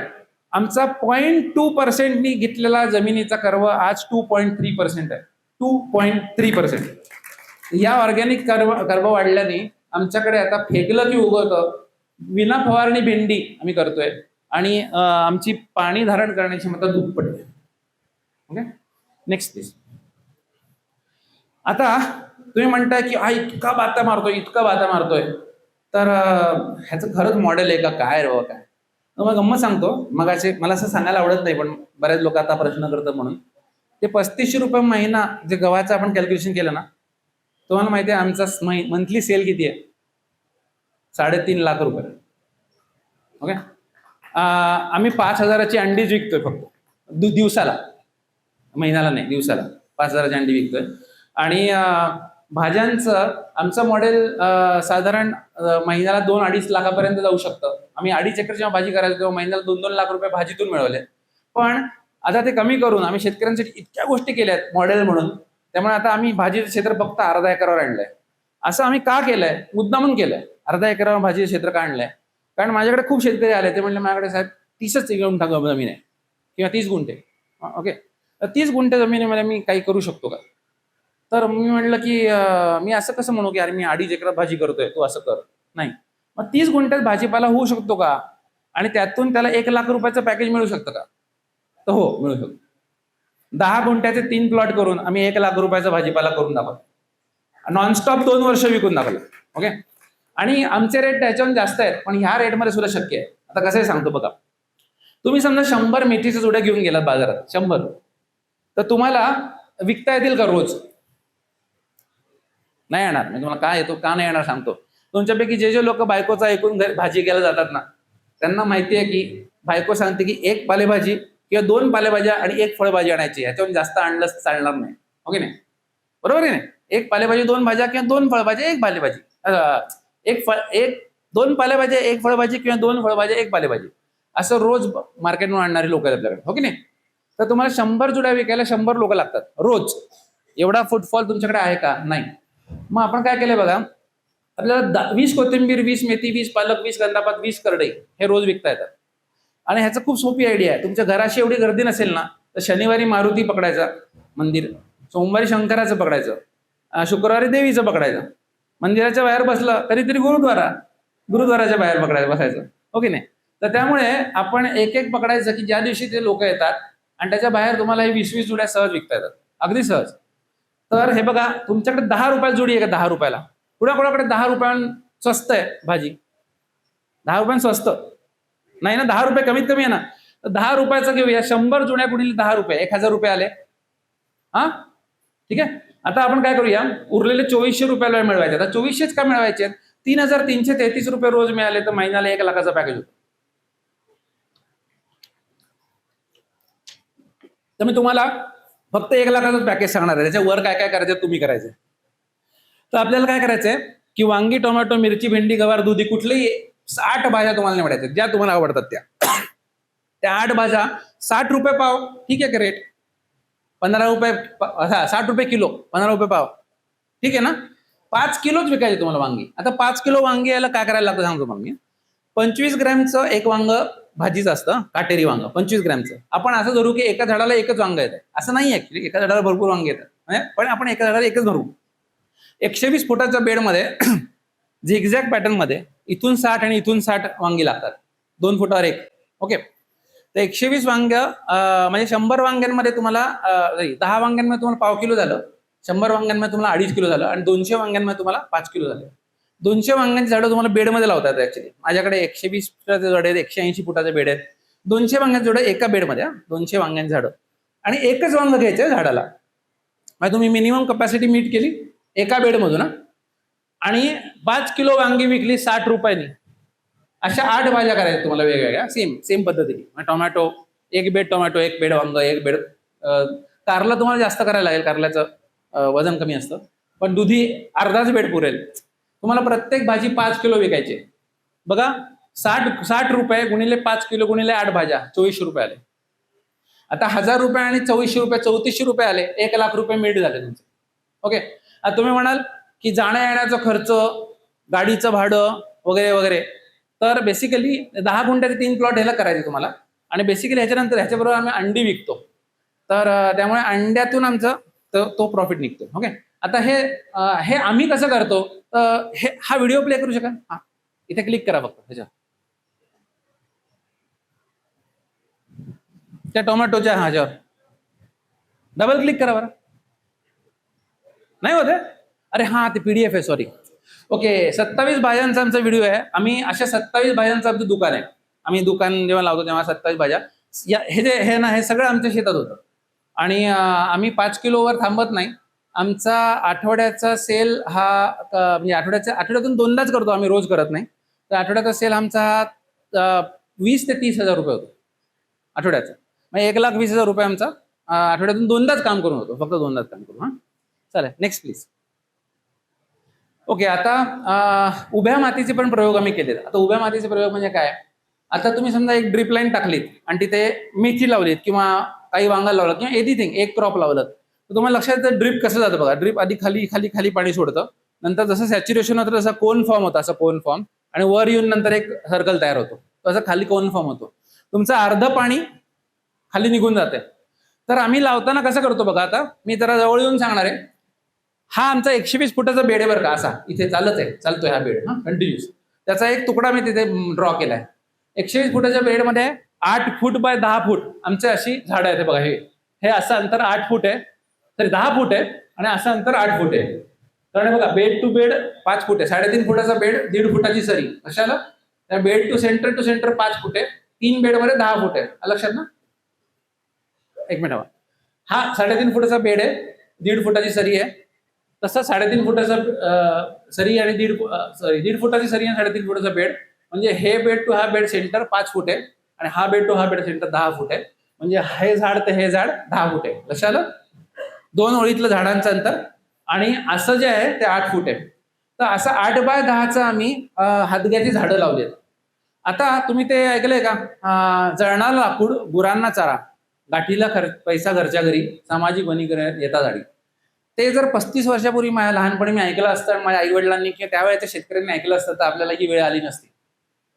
आमचा 0.2% घेतलेला जमिनीचा कर्व आज 2.3% आहे. 2.3%. या ऑर्गॅनिक कर्व वाढल्याने आमच्याकडे आता फेकलं की उगवतं, विना फवारणी भेंडी आम्ही करतोय आणि आमची पाणी धारण करण्याची क्षमता दुप्पट आहे. Okay, next please. आता तुम्ही म्हणताय की हा इतका बाता मारतोय, इतका बाता मारतोय, तर ह्याचं खरंच मॉडेल आहे का काय रे काय? मग गंमत सांगतो. मग मला असं सांगायला आवडत नाही, पण बरेच लोक आता प्रश्न करतात म्हणून. ते 3500 रुपये महिना जे गव्हाचं आपण कॅल्क्युलेशन केलं ना, तुम्हाला माहिती आहे आमचा मंथली सेल किती आहे? 3.5 लाख रुपये. ओके, आम्ही 5,000ची अंडीच विकतोय फक्त दिवसाला, महिन्याला नाही, दिवसाला 5,000ची अंडी विकतोय. आणि भाज्यांचं आमचं मॉडेल साधारण महिन्याला 2-2.5 लाखापर्यंत जाऊ शकतं. आम्ही 2.5 एकर जेव्हा भाजी करायचो तेव्हा महिन्याला 2-2 लाख रुपये भाजीतून मिळवले. पण आता ते कमी करून आम्ही शेतकऱ्यांसाठी इतक्या गोष्टी केल्यात मॉडेल म्हणून, त्यामुळे आता आम्ही भाजीचं क्षेत्र फक्त 1/2 एकरावर आणलंय. असं आम्ही का केलंय? मुद्दामून केलंय. 1/2 एकरावर भाजीचं क्षेत्र का आणलंय? कारण माझ्याकडे खूप शेतकरी आले, ते म्हणले माझ्याकडे साहेब 30च गुंठा जमीन आहे किंवा 30 गुंठे. ओके, 30 गुंठे जमिनीमध्ये मी काही करू शकतो का? तर मी म्हणलं की मी असं कसं म्हणू की अरे मी 2.5 एकरात भाजी करतोय, तू असं कर. नाही, मग 30 गुंठ्यात भाजीपाला होऊ शकतो का? आणि त्यातून त्याला 1 लाख रुपयाचं पॅकेज मिळू शकतं का? तर हो, मिळू शकतो. 10 गुंठ्याचे 3 प्लॉट करून आम्ही 1 लाख रुपयाचा भाजीपाला करून दाखवतो. नॉनस्टॉप 2 वर्ष विकून दाखवलं. ओके, आणि आमचे रेट त्याच्याहून जास्त आहेत, पण ह्या रेटमध्ये सुद्धा शक्य आहे. आता कसं सांगतो बघा, तुम्ही समजा 100 मेथीच्या जुड्या घेऊन गेलात बाजारात, 100, तर तुम्हाला विकता येतील का रोज? नाही येणार. मी तुम्हाला काय येतो का नाही येणार सांगतो. तुमच्यापैकी जे लोक बायकोचा ऐकून भाजी घ्यायला जातात ना, त्यांना माहिती आहे की बायको सांगते की 1 पालेभाजी किंवा 2 पालेभाज्या आणि 1 फळभाजी आणायची, ह्याच्यावर जास्त आणलं चालणार नाही. ओके नाही, बरोबर आहे नाही? 1 पालेभाजी 2 भाज्या किंवा 2 फळभाज्या 1 पालेभाजी, 2 पालेभाज्या 1 फळभाजी किंवा 2 फळभाज्या 1 पालेभाजी, असं रोज मार्केटमधून आणणारे लोक आहेत आपल्याकडे. हो की नाही? तर तुम्हाला 100 जुड्या विकायला 100 लोक लागतात रोज. एवढा फुटफॉल तुमच्याकडे आहे का? नाही. मग आपण काय केलंय बघा, आपल्याला 20 कोथिंबीर, 20 मेथी, 20 पालक, 20 कांदापात, 20 करडई हे रोज विकता येतात. आणि ह्याचं खूप सोपी आयडिया आहे. तुमच्या घराशी एवढी गर्दी नसेल ना, तर शनिवारी मारुती पकडायचा मंदिर, सोमवारी शंकराचं पकडायचं, शुक्रवारी देवीचं पकडायचं, मंदिराच्या बाहेर बसलं कधीतरी गुरुद्वाराच्या बाहेर पकडायचं बसायचं. ओके नाही? तर त्यामुळे आपण एक पकडायचं की ज्या दिवशी ते लोक येतात, आणि त्याच्या बाहेर तुम्हाला 20-20 जुड्या सहज विकता येतात, अगदी सहज. तर हे बघा, तुमच्याकडे 10 रुपयाला जुडी आहे का? 10 रुपयाला. कुणाकुणाकडे 10 रुपयां स्वस्त आहे भाजी? 10 रुपयां स्वस्त नाही ना, 10 रुपये कमीत कमी आहे ना. तर 10 रुपयाचं घेऊया, 100 जुड्या गुणिले 10 रुपये, 1000 रुपये आले. हा, ठीक आहे. आता आपण काय करूया, उरलेले 2400 रुपयाला मिळवायचे. आता 2400च का मिळवायचे? 3,333 रुपये रोज मिळाले तर महिन्याला 1 लाखाचा पॅकेज होतो. तर मी तुम्हाला फक्त 1 लाखाचं पॅकेज सांगणार आहे, त्याच्या वर काय काय करायचं तुम्ही करायचं. तर आपल्याला काय करायचंय की वांगी, टोमॅटो, मिरची, भेंडी, गवार, दुधी, कुठलेही 60 भाज्या तुम्हाला निवडायच्या ज्या तुम्हाला आवडतात त्या 8 भाज्या 60 रुपये पाव, ठीक आहे का रेट? 15 रुपये, 60 रुपये किलो, 15 रुपये पाव, ठीक आहे ना? 5 किलोच विकायचे तुम्हाला वांगी. आता 5 किलो वांगी यायला काय करायला लागतं सांगतो मग मी. 25 ग्रॅमचं एक वांग भाजीचं असतं, काटेरी वांग 25 ग्रॅमचं. आपण असं धरू की एका झाडाला एकच वांग येतं, असं नाही ऍक्च्युली. एका झाडाला भरपूर वांगे येतात, पण आपण एका झाडाला एकच धरू. 120 फुटाच्या बेडमध्ये झिगझॅग पॅटर्न मध्ये इथून 60 आणि इथून 60 वांगी लागतात, 2 फुटावर एक. ओके, तर 120 वांग म्हणजे 100 वांग्यांमध्ये तुम्हाला 10 वांग्यांमध्ये तुम्हाला पाव किलो झालं, 100 वांग्यांमध्ये तुम्हाला 2.5 किलो झालं, आणि 200 वांग्यांमध्ये तुम्हाला 5 किलो झालं. 200 वांग्यांची झाडं तुम्हाला बेडमध्ये लावता येतात ऍक्च्युली. माझ्याकडे 120 फुटाचे झाड आहेत, 180 फुटाचे बेड आहेत. 200 वांग्यांची झाडं एका बेडमध्ये, 200 वांग्यांची झाडं, आणि एकच वांग घ्यायचं झाडाला. म्हणजे तुम्ही मिनिमम कपॅसिटी मीट केली एका बेडमधून, आणि 5 किलो वांगी विकली 60 रुपयांनी. अशा 8 भाज्या करायच्या तुम्हाला वेगवेगळ्या, सेम पद्धतीने. टोमॅटो, 1 बेड टोमॅटो, 1 बेड वांग, 1 बेड कारला तुम्हाला जास्त करायला लागेल, कारल्याचं वजन कमी असतं, पण दुधी अर्धाच बेड पुरेल. तुम्हाला प्रत्येक भाजी 5 किलो विकायची आहे. बघा 60 रुपये गुणिले 5 किलो गुणिले 8 भाज्या 2400 रुपये आले. आता 1000 रुपये आणि 2400 रुपये 3400 रुपये आले. 1,00,000 रुपये मीठ झाले तुमचे. ओके. आता तुम्ही म्हणाल की जाण्या येण्याचा खर्च, गाडीचं भाडं वगैरे वगैरे, तर बेसिकली 10 गुंठ्याचे 3 प्लॉट ह्याला करायचे तुम्हाला. आणि बेसिकली ह्याच्यानंतर ह्याच्याबरोबर आम्ही अंडी विकतो, तर त्यामुळे अंड्यातून आमचं तो प्रॉफिट निघतो. ओके. आता हे आम्ही कसं करतो, हा व्हिडिओ प्ले करू शकाल? हा, इथे क्लिक करा फक्त ह्याच्या त्या टोमॅटोच्या ह्याच्यावर डबल क्लिक करा बरं. नाही होते? अरे हा, ते पीडीएफ आहे, सॉरी. ओके. 27 भाज्यांचा आमचा व्हिडिओ आहे. आम्ही अशा 27 भाज्यांचं आमचं दुकान आहे. आम्ही दुकान जेव्हा लावतो तेव्हा 27 भाज्या हे सगळं आमच्या शेतात होतं. आणि आम्ही 5 किलोवर थांबत नाही. आमचा आठवड्याचा सेल हा म्हणजे आठवड्यातून 2दाच करतो आम्ही, रोज करत नाही. तर आठवड्याचा सेल आमचा 20 ते 30 हजार रुपये होतो आठवड्याचा. म्हणजे 1,20,000 रुपये आमचा आठवड्यातून 2दाच काम करून होतो, फक्त 2दाच काम करून. हा, चालेल. Next please. ओके. आता उभ्या मातीचे पण प्रयोग आम्ही केलेत. आता उभ्या मातीचे प्रयोग म्हणजे काय? आता तुम्ही समजा एक ड्रिप लाईन टाकलीत आणि तिथे मेथी लावलीत किंवा काही वांगा लावलं किंवा एनिथिंग एक क्रॉप लावलं, तर तुम्हाला लक्षात येतं ड्रिप कसं जातं बघा. ड्रिप आधी खाली खाली खाली पाणी सोडतं, नंतर जसं सॅच्युरेशन होतं तसा कोन फॉर्म होता, असं कोन फॉर्म, आणि वर येऊन नंतर एक सर्कल तयार होतो, तसं खाली कोन फॉर्म होतो. तुमचं अर्ध पाणी खाली निघून जाते. तर आम्ही लावताना कसं करतो बघा. आता मी जरा जवळ येऊन सांगणार आहे. हा आमचा 120 फुटाचा बेड आहे बरं का. असा इथे चालतोय हा बेड, हा कंटिन्यूस. त्याचा एक तुकडा मी तिथे ड्रॉ केलाय. 120 फुटाच्या बेडमध्ये 8 फूट बाय 10 फूट आमचे अशी झाडं आहेत. बघा, हे असं अंतर 8 फूट आहे, तरी 10 फूट आहे, आणि असं अंतर 8 फूट आहे. कारण बघा, बेड टू बेड 5 फूट आहे. 3.5 फुटाचा बेड, 1.5 फुटाची सरी. कशाला? त्या बेड टू सेंटर 5 फूट आहे. 3 बेडमध्ये 10 फूट आहे. लक्षात ना? एक मिनिट. हा 3.5 फुटाचा बेड आहे, 1.5 फुटाची सरी आहे. तसं 3.5 फुटाचा सरी आणि 1.5 फुटाची सरी आणि 3.5 फुटाचा बेड. म्हणजे हे बेड टू हा बेड सेंटर 5 फूट आहे, आणि हा बेड टू हा बेड सेंटर 10 फूट आहे. म्हणजे हे झाड ते हे झाड 10 फूट आहे. लक्षात आलं? 2 ओळीतलं झाडांचं अंतर, आणि असं जे आहे ते 8 फूट आहे. तर असं 8 बाय 10चं आम्ही हादग्याची झाडं लावली आहेत. आता तुम्ही ते ऐकलंय का? जळणारं लाकूड गुरांना चारा, गाठीला पैसा घरच्या घरी, सामाजिक वनीकरण येता झाडी. ते जर 35 वर्षापूर्वी माझ्या लहानपणी मी ऐकलं असतं, माझ्या आई वडिलांनी किंवा त्यावेळेच्या शेतकऱ्यांनी ऐकलं असतं, तर आपल्याला ही वेळ आली नसती.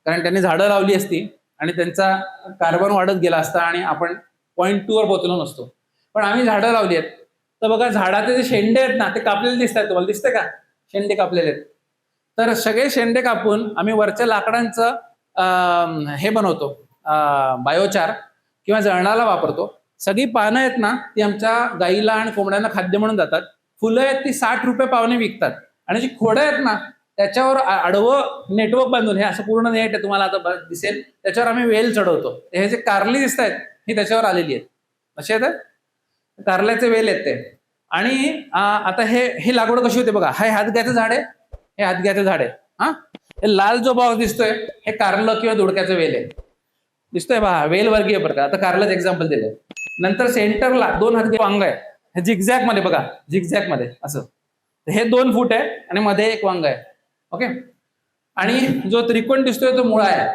कारण त्यांनी झाडं लावली असती आणि त्यांचा कार्बन वाढत गेला असता आणि आपण पॉईंट 2 वर पोहोचलो नसतो. पण आम्ही झाडं लावली आहेत. तर बघा, झाडाचे जे शेंडे आहेत ना, ते कापलेले दिसत आहेत. तुम्हाला दिसतंय का? शेंडे कापलेले आहेत. तर सगळे शेंडे कापून आम्ही वरच्या लाकडांचं हे बनवतो, बायोचार किंवा जळणाला वापरतो. सगळी पानं आहेत ना, ती आमच्या गाईला आणि कोंबड्यांना खाद्य म्हणून जातात. फुलं आहेत ती 60 रुपये पावणे विकतात. आणि जी खोडं आहेत ना, त्याच्यावर आडवं नेटवर्क बांधून, हे असं पूर्ण नेट आहे, तुम्हाला आता दिसेल, त्याच्यावर आम्ही वेल चढवतो. हे जे कारली दिसत आहेत ही त्याच्यावर आलेली आहेत. असे आहेत कारल्याचे वेल आहेत ते. आणि आता हे लागवड कशी होते बघा. हे हातग्याचं झाड आहे, हे हातग्याचं झाड आहे. हा, हे लाल जो बॉक्स दिसतोय हे कारलं किंवा दोडक्याचं वेल आहे. दिसतोय पहा, वेल वर्गीय प्रकार. आता कारलाच एक्झाम्पल दिलंय. नंतर सेंटरला 2 हातगे वांग आहे, हे झिगझॅग मध्ये बघा, झिगझॅग मध्ये असं. हे 2 फूट आहे आणि मध्ये एक वांग आहे. ओके. आणि जो त्रिकोण दिसतोय तो मुळा आहे.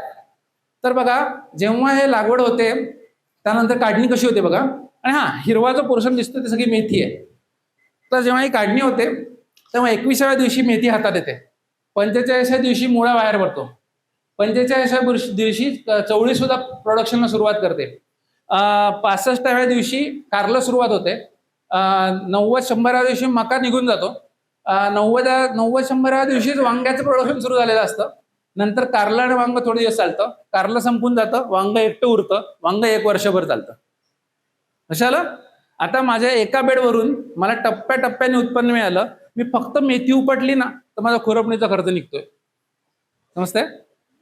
तर बघा, जेव्हा हे लागवड होते त्यानंतर काढणी कशी होते बघा. आणि हा हिरवा जो पोर्शन दिसतोय ते सगळी मेथी आहे. तर जेव्हा ही काढणी होते तेव्हा 21व्या दिवशी मेथी हातात येते. 45व्या दिवशी मुळा बाहेर पडतो. 45व्या दिवशी चवळी सुद्धा प्रोडक्शनला सुरुवात करते. 65व्या दिवशी कारलं सुरुवात होते. 90-100व्या दिवशी मका निघून जातो. 90-100व्या दिवशीच वांग्याचं प्रोडक्शन सुरू झालेलं असतं. नंतर कारलं आणि वांग थोडे दिवस चालतं, कारलं संपून जातं, वांग एकटं उरतं, वांग 1 वर्षभर चालतं. कशाला? आता माझ्या एका बेडवरून मला टप्प्याटप्प्याने उत्पन्न मिळालं. मी फक्त मेथी उपटली ना तर माझा खुरपणीचा खर्च निघतोय. समजतंय?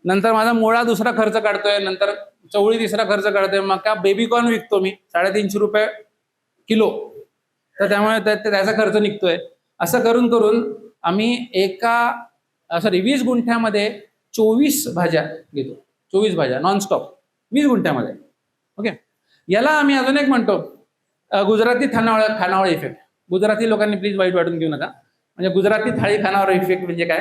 नंतर माझा मुळा दुसरा खर्च काढतोय, नंतर चवळी तिसरा खर्च काढतोय, मका बेबीकॉर्न विकतो मी 350 रुपये किलो. तर त्यामुळे त्याचा खर्च निघतोय. असं करून करून आम्ही 20 गुंठ्यामध्ये 24 भाज्या घेतो. 24 भाज्या नॉनस्टॉप 20 गुंठ्यामध्ये. ओके. याला आम्ही अजून एक म्हणतो गुजराती खानावळ इफेक्ट. गुजराती लोकांनी प्लीज वाईट वाटून घेऊ नका. म्हणजे गुजराती थाळी खानावळ इफेक्ट म्हणजे काय?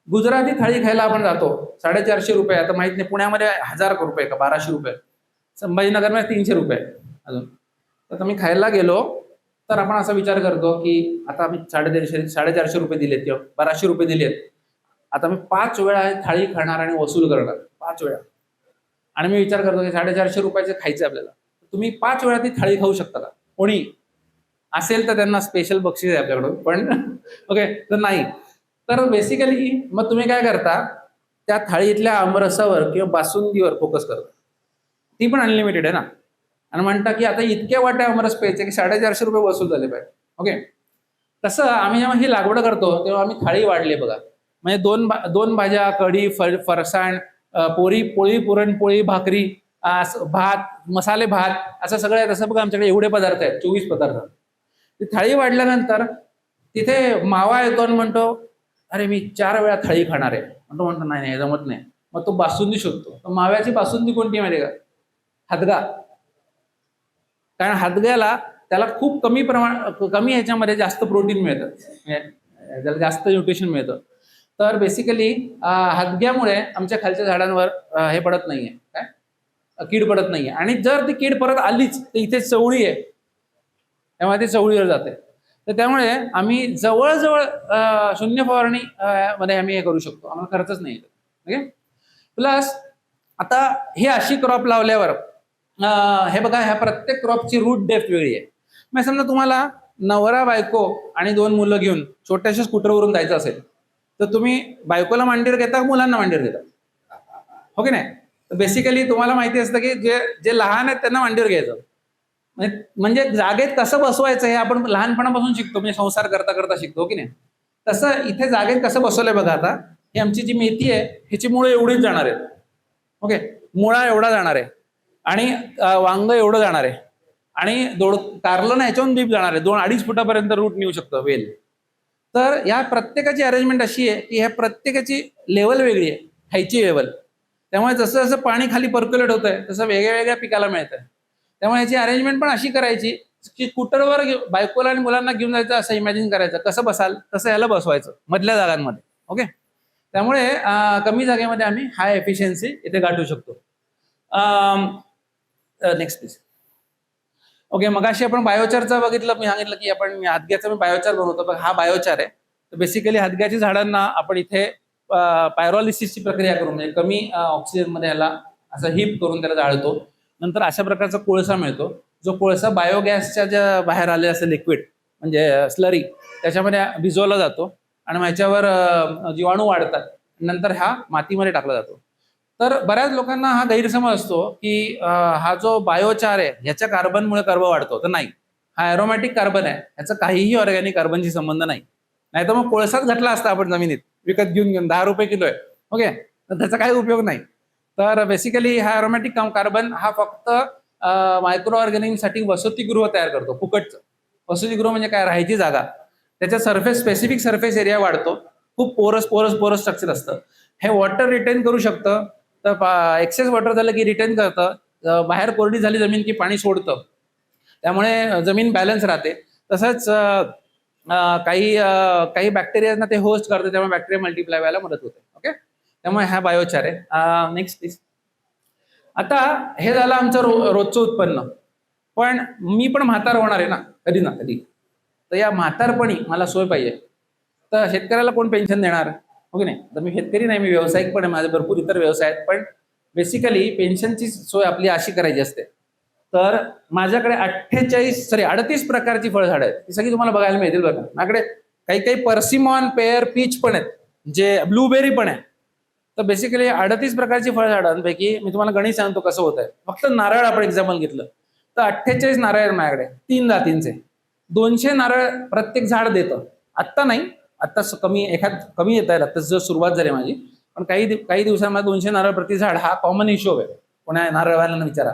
गुजराती थाळी खायला आपण जातो 450 रुपये, आता माहित नाही पुण्यामध्ये 1000 रुपये का 1200 रुपये, संभाजीनगरमध्ये 300 रुपये अजून. तर मी खायला गेलो तर आपण असा विचार करतो की आता आम्ही 450 रुपये दिलेत किंवा 1200 रुपये दिलेत, आता मी 5 वेळा थाळी खाणार आणि वसूल करणार 5 वेळा. आणि मी विचार करतो की 450 रुपयाचे खायचे आपल्याला. तुम्ही 5 वेळा ती थाळी खाऊ शकता का? कोणी असेल तर त्यांना स्पेशल बक्षीस आहे आपल्याकडून, पण ओके तर नाही. तर बेसिकली मग तुम्ही काय करता, त्या थाळीतल्या आमरसावर किंवा बासुंदीवर फोकस करता, ती पण अनलिमिटेड आहे ना, आणि म्हणता की आता इतक्या वाट्या आमरस प्यायचे की 450 रुपये वसूल झाले पाहिजे. ओके, तसं आम्ही जेव्हा ही लागवड करतो तेव्हा आम्ही थाळी वाढली बघा. म्हणजे दोन भाज्या, कढी, फरसाण, पोळी, पुरणपोळी, भाकरी, भात, मसाले भात, असं सगळं आहे. तसं बघा आमच्याकडे एवढे पदार्थ आहेत, 24 पदार्थ. ती थाळी वाढल्यानंतर तिथे मावा येतो आणि म्हणतो अरे मी 4 वेळा थाळी खाणार आहे. म्हणतो नाही जमत नाही. मग तो बासुंदी शोधतो. तर माव्याची बासुंदी कोणती माहिती का? हादगा. कारण हादग्याला त्याला खूप कमी ह्याच्यामध्ये जास्त प्रोटीन मिळतं, त्याला जास्त न्यूट्रिशन मिळतं. तर बेसिकली हादग्यामुळे आमच्या खालच्या झाडांवर हे पडत नाहीये, काय कीड पडत नाहीये. आणि जर ती कीड परत आलीच तर इथे चवळी आहे, त्यामुळे ती चवळीवर जाते. तर त्यामुळे आम्ही जवळजवळ 0 फवारणी मध्ये आम्ही हे करू शकतो, आम्हाला खर्चच नाही. ओके, प्लस आता हे अशी क्रॉप लावल्यावर हे बघा, ह्या प्रत्येक क्रॉपची रूट डेप्थ वेगळी आहे. मग समजा तुम्हाला नवरा बायको आणि 2 मुलं घेऊन छोट्याशा स्कूटरवरून जायचं असेल तर तुम्ही बायकोला मांडीवर घेता, मुलांना मांडीवर घेता, हो की नाही? तर बेसिकली तुम्हाला माहिती असतं की जे लहान आहेत त्यांना मांडीवर घ्यायचं. म्हणजे जागेत कसं बसवायचं हे आपण लहानपणापासून शिकतो, म्हणजे संसार करता करता शिकतो की नाही. तसं इथे जागेत कसं बसवलंय बघा. आता ही आमची जी मेथी आहे ह्याची मुळं एवढीच जाणार आहेत. ओके, मुळा एवढा जाणार आहे आणि वांग एवढं जाणार आहे आणि कारलं ना ह्याच्याहून डीप जाणार आहे, 2-2.5 फुटापर्यंत रूट नेऊ शकतं वेल. तर या प्रत्येकाची अरेंजमेंट अशी आहे की ह्या प्रत्येकाची लेवल वेगळी आहे, खायची लेवल. त्यामुळे जसं जसं पाणी खाली पर्क्युलेट होत आहे तसं वेगळ्या वेगळ्या पिकाला मिळतंय. त्यामुळे ह्याची अरेंजमेंट पण अशी करायची की स्कूटरवर बायकोला आणि मुलांना घेऊन जायचं असं इमॅजिन करायचं. कसं बसाल तसं ह्याला बसवायचं मधल्या जागांमध्ये. ओके, त्यामुळे कमी जागेमध्ये आम्ही हाय एफिशियन्सी इथे गाठू शकतो. Next please. ओके, मगाशी आपण बायोचारचा बघितलं, मी सांगितलं की आपण हादग्याचा मी बायोचार बनवतो. पण हा बायोचार आहे. तर बेसिकली हादग्याच्या झाडांना आपण इथे पायरोलिसिसची प्रक्रिया करून, म्हणजे कमी ऑक्सिजनमध्ये ह्याला असं हिप करून त्याला जाळतो. नंतर अशा प्रकारचा कोळसा मिळतो, जो कोळसा बायोगॅसच्या ज्या बाहेर आले असं लिक्विड म्हणजे स्लरी त्याच्यामध्ये भिजवला जातो आणि मग ह्याच्यावर जीवाणू वाढतात. नंतर हा मातीमध्ये टाकला जातो. तर बऱ्याच लोकांना हा गैरसमज असतो की हा जो बायोचार आहे ह्याच्या कार्बनमुळे कर्ब वाढतो. तर नाही, हा ॲरोमॅटिक कार्बन आहे, ह्याचा काहीही ऑर्गॅनिक कार्बनशी संबंध नाही. नाही तर मग कोळसाच घातला असता आपण जमिनीत विकत घेऊन 10 रुपये किलो आहे. ओके, तर त्याचा काही उपयोग नाही. तर बेसिकली हा ॲरोमॅटिक कार्बन हा फक्त मायक्रो ऑर्गॅनिझमसाठी वसतिगृह तयार करतो, फुकटचं. वसतिगृह म्हणजे काय? राहायची जागा. त्याच्या स्पेसिफिक सरफेस एरिया वाढतो, खूप पोरस स्ट्रक्चर असतं. हे वॉटर रिटेन करू शकतं. तर एक्सेस वॉटर झालं की रिटेन करतं, बाहेर कोरडी झाली जमीन की पाणी सोडतं, त्यामुळे जमीन बॅलन्स राहते. तसंच काही बॅक्टेरियांना ते होस्ट करते, त्यामुळे बॅक्टेरिया मल्टिप्लाय व्हायला मदत होते. ओके, त्यामुळे हा बायोचार आहे. Next please. आता हे झालं आमचं रोजचं उत्पन्न. पण मी पण म्हातार होणार आहे ना कधी ना कधी. तर या म्हातारपणी मला सोय पाहिजे. तर शेतकऱ्याला कोण पेन्शन देणार? हो की नाही? तर मी शेतकरी नाही, मी व्यावसायिक पण आहे, माझे भरपूर इतर व्यवसाय आहेत. पण बेसिकली पेन्शनची सोय आपली अशी करायची असते. तर माझ्याकडे 38 प्रकारची फळझाडं आहेत. ती सगळी तुम्हाला बघायला मिळतील बघा. माझ्याकडे काही पर्सिमॉन, पेअर, पीच पण आहेत, जे ब्लूबेरी पण आहे. तर बेसिकली 38 प्रकारची फळझाडांपैकी मी तुम्हाला गणित सांगतो कसं होत आहे. फक्त नारळ आपण एक्झाम्पल घेतलं तर 48 नारळ आहेत माझ्याकडे, 3 जातींचे. 200 नारळ प्रत्येक झाड देतं. आत्ता नाही, आत्ता कमी येत आहे, आता जर सुरुवात झाली माझी. पण काही दिवसांमध्ये 200 नारळ प्रति झाड हा कॉमन हिशोब आहे. कोणा नारळवाल्यांना विचारा.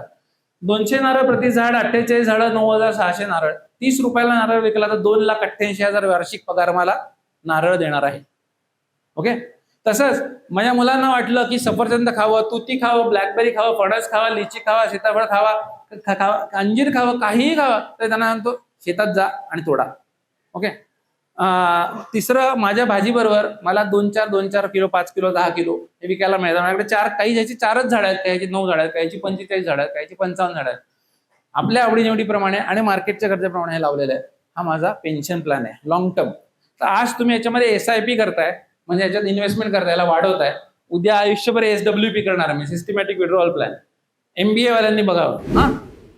200 नारळ प्रति झाड, 48 झाडं, 9,600 नारळ. 30 रुपयाला नारळ विकला तर 2,88,000 वार्षिक पगार मला नारळ देणार आहे. ओके, तसंच माझ्या मुलांना वाटलं की सफरचंद खावं, तुती खावं, ब्लॅकबेरी खावं, फणस खावा, लिची खावा, सीताफळ खावा, अंजीर खावं, काहीही खावं, तर त्यांना म्हणतो शेतात जा आणि तोडा. ओके, तिसरं, माझ्या भाजीबरोबर मला 2-4 किलो, 5 किलो, 10 किलो हे विकायला मिळतात. माझ्याकडे काही ज्याची 4च झाडं आहेत, काही 9 झाडं आहेत, काही 45 झाडं आहेत, काही 55 झाडं आहेत. आपल्या आवडीनिवडीप्रमाणे आणि मार्केटच्या गरजेप्रमाणे हे लावलेलं आहे. हा माझा पेन्शन प्लॅन आहे, लॉंग टर्म. तर आज तुम्ही याच्यामध्ये SIP करताय, म्हणजे याच्यात इन्व्हेस्टमेंट करताय, याला वाढवताय. उद्या आयुष्यभर SWP करणार मी, सिस्टमॅटिक विड्रॉवल प्लॅन. MBA वाल्यांनी बघावं. हा,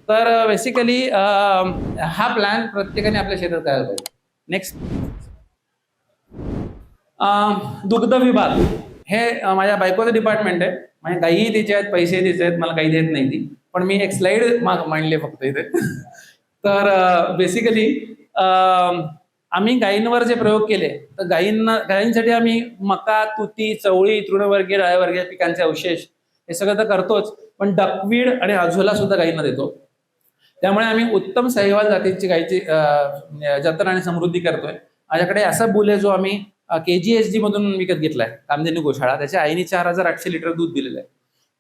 तर बेसिकली हा प्लॅन प्रत्येकाने आपल्या शेतात करायला पाहिजे. नेक्स्ट, दुग्ध विभाग हे माझ्या बायकोचं डिपार्टमेंट आहे. म्हणजे गाईही त्याचे आहेत, पैसेही त्याचे आहेत, मला काही देत नाही ती, पण मी एक स्लाइड मांडले फक्त इथे. तर बेसिकली आम्ही गायींवर जे प्रयोग केले, तर गायींसाठी आम्ही मका, तुती, चवळी, तृणवर्गीय, डाळवर्गीय पिकांचे अवशेष हे सगळं तर करतोच, पण डकवीड आणि अझोला सुद्धा गायींना देतो. त्यामुळे आम्ही उत्तम साहिवाल जातीची गायीची जतन आणि समृद्धी करतोय. माझ्याकडे असा बुल आहे जो आम्ही KGSG मधून विकत घेतलाय, कामधेनू गोशाळा. त्याच्या आईने 4800 लिटर दूध दिलेलं आहे.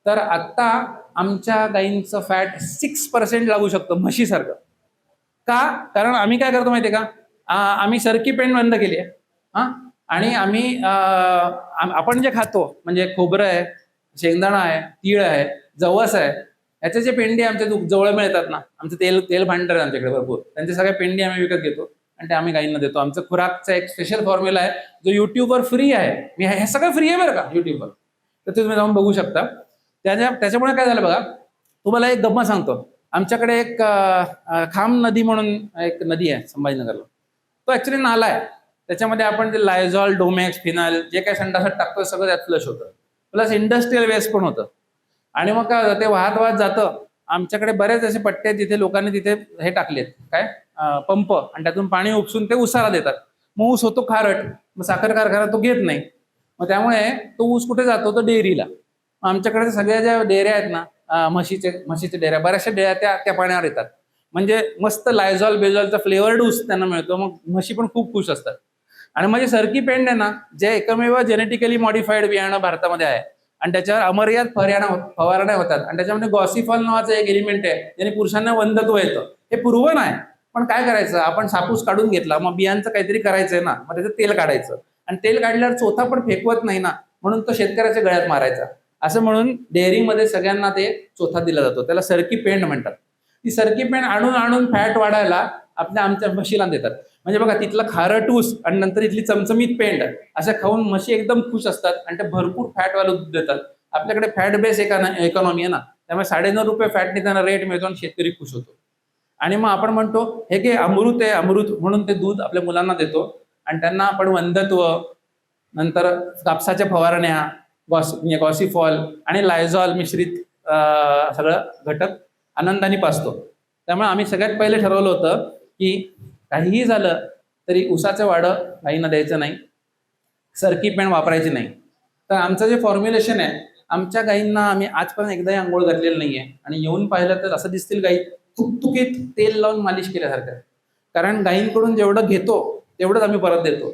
तर आता आमच्या गायींचं फॅट 6% लागू शकतं, म्हशीसारखं. का? कारण आम्ही काय करतो माहितीये का, आम्ही सरकी पेंड बंद केली आहे. आणि आम्ही आपण जे खातो, म्हणजे खोबरं आहे, शेंगदाणा आहे, तीळ आहे, जवस आहे, याचे जे पेंडी आमच्या जवळ मिळतात ना, आमचं तेल भांडार आहे आमच्याकडे भरपूर, त्यांचे सगळे पेंडी आम्ही विकत घेतो आणि ते आम्ही गायींना देतो. आमचं खुराकचा एक स्पेशल फॉर्म्युला आहे जो युट्यूबवर फ्री आहे. मी हे सगळं फ्री आहे बरं का युट्यूबवर, तर ते तुम्ही जाऊन बघू शकता. त्याच्यामुळे काय झालं बघा, तुम्हाला एक गप्पा सांगतो. आमच्याकडे एक खाम नदी म्हणून एक नदी आहे संभाजीनगरला. तो ऍक्च्युली नाला आहे. त्याच्यामध्ये आपण ते लायझॉल, डोमॅक्स, फिनाल जे काही संडासात टाकतो सगळं त्यात फ्लश होतं, प्लस इंडस्ट्रियल वेस्ट पण होतं. आणि मग काय होतं, ते वाहत जातं. आमच्याकडे बरेच असे पट्टे आहेत जिथे लोकांनी तिथे हे टाकलेत, काय पंप, आणि त्यातून पाणी उपसून ते उसाला देतात. मग ऊस होतो खारट, मग साखर कारखाना तो घेत नाही. मग त्यामुळे तो ऊस कुठे जातो, तो डेअरीला. आमच्याकडे सगळ्या ज्या डेअऱ्या आहेत ना, म्हशीच्या डेअऱ्या, बऱ्याचशा डेअऱ्या त्या पाण्यावर येतात. म्हणजे मस्त लायझॉल बेझॉलचा फ्लेवर्ड ऊस त्यांना मिळतो. मग म्हशी पण खूप खुश असतात. आणि माझी सरकी पेंड आहे ना, जे एकमेव जेनेटिकली मॉडिफाईड बियाणं भारतामध्ये आहे, आणि त्याच्यावर अमर्याद फवारण्या होतात, आणि त्याच्यामध्ये गॉसिफॉल नावाचं एक एलिमेंट आहे ज्याने पुरुषांना वंधत्व येतं. हे पुरवण आहे, पण काय करायचं, आपण सापूस काढून घेतला, मग बियांचं काहीतरी करायचंय ना, मग त्याचं तेल काढायचं, आणि तेल काढल्यावर चोथा पण फेकवत नाही ना, म्हणून तो शेतकऱ्याच्या गळ्यात मारायचा. असं म्हणून डेअरीमध्ये सगळ्यांना ते चोथा दिला जातो, त्याला सरकी पेंड म्हणतात. ती सरकी पेंड आणून फॅट वाढायला आमच्या म्हशीला देतात. म्हणजे बघा, तिथला खारट ऊस आणि नंतर इथली चमचमीत पेंड असं खाऊन म्हशी एकदम खुश असतात आणि ते भरपूर फॅटवालं दूध देतात. आपल्याकडे फॅट बेस इकॉनॉमी आहे ना, त्यामुळे 9.5 रुपये फॅटने त्यांना रेट मिळतो आणि शेतकरी खुश होतो. आणि मग आपण म्हणतो हे की अमृत आहे, अमृत म्हणून ते दूध आपल्या मुलांना देतो, आणि त्यांना आपण वंधत्व, नंतर कापसाच्या फवारण्या, गॉसिफॉल आणि लायझॉल मिश्रित सगळं घटक आनंदाने पाचतो. त्यामुळे आम्ही सगळ्यात पहिले ठरवलं होतं की काहीही झालं तरी ऊसाचं वाडं गाईंना द्यायचं नाही, सरकी पेंड वापरायची नाही. तर आमचं जे फॉर्म्युलेशन आहे, आमच्या गाईंना आम्ही आजपर्यंत एकदाही आंघोळ घातलेलं नाहीये, आणि येऊन पाहिलं तर असं दिसतील गाई तुकतुकीत तेल लावून मालिश केल्यासारखं. कारण गाईंकडून जेवढं घेतो तेवढंच आम्ही परत देतो.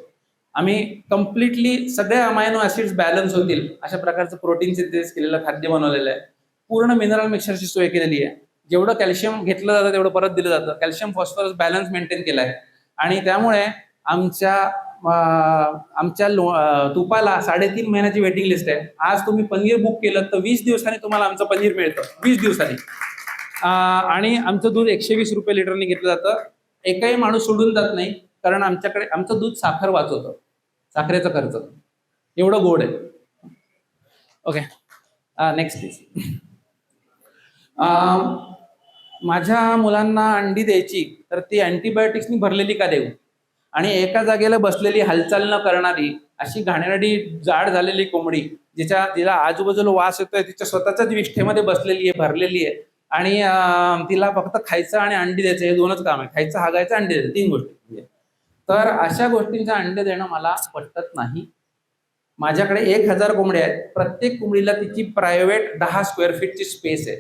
आम्ही कम्प्लिटली सगळे अमायनो ऍसिड्स बॅलन्स होतील अशा प्रकारचं प्रोटीन सिंथेसिस केलेलं खाद्य बनवलेलं आहे. पूर्ण मिनरल मिक्सरची सोय केलेली आहे. जेवढं कॅल्शियम घेतलं जातं तेवढं परत दिलं जातं. कॅल्शियम फॉस्फरस बॅलन्स मेंटेन केलाय, आणि त्यामुळे आमच्या तुपाला 3.5 महिन्याची वेटिंग लिस्ट आहे. आज तुम्ही पनीर बुक केलं तर 20 दिवसांनी तुम्हाला आमचं पनीर मिळतं, 20 दिवसांनी. आणि आमचं दूध 120 रुपये लिटरने घेतलं जातं. एकही माणूस सोडून जात नाही, कारण आमच्याकडे आमचं दूध साखर वाचवतं, साखरेचा खर्च एवढं गोड आहे. Okay, next please. माझ्या मुलांना अंडी द्यायची तर ती अँटीबायोटिक्सनी भरलेली का देऊ, आणि एका जागेला बसलेली, हालचाल न करणारी, अशी घाणेरडी जाड झालेली कोंबडी जिला आजूबाजूला वास येतोय, तिच्या स्वतःच्याच विष्ठेमध्ये बसलेली आहे, भरलेली आहे, आणि तिला फक्त खायचं आणि अंडी द्यायचं, हे 2च काम आहे. खायचं, हागायचं, अंडी द्यायचं, 3 गोष्टी. तर अशा गोष्टींचा अंडे देणं मला पटत नाही. माझ्याकडे 1000 कोंबड्या आहेत. प्रत्येक कोंबडीला तिची प्रायव्हेट 10 स्क्वेअर फीटची स्पेस आहे.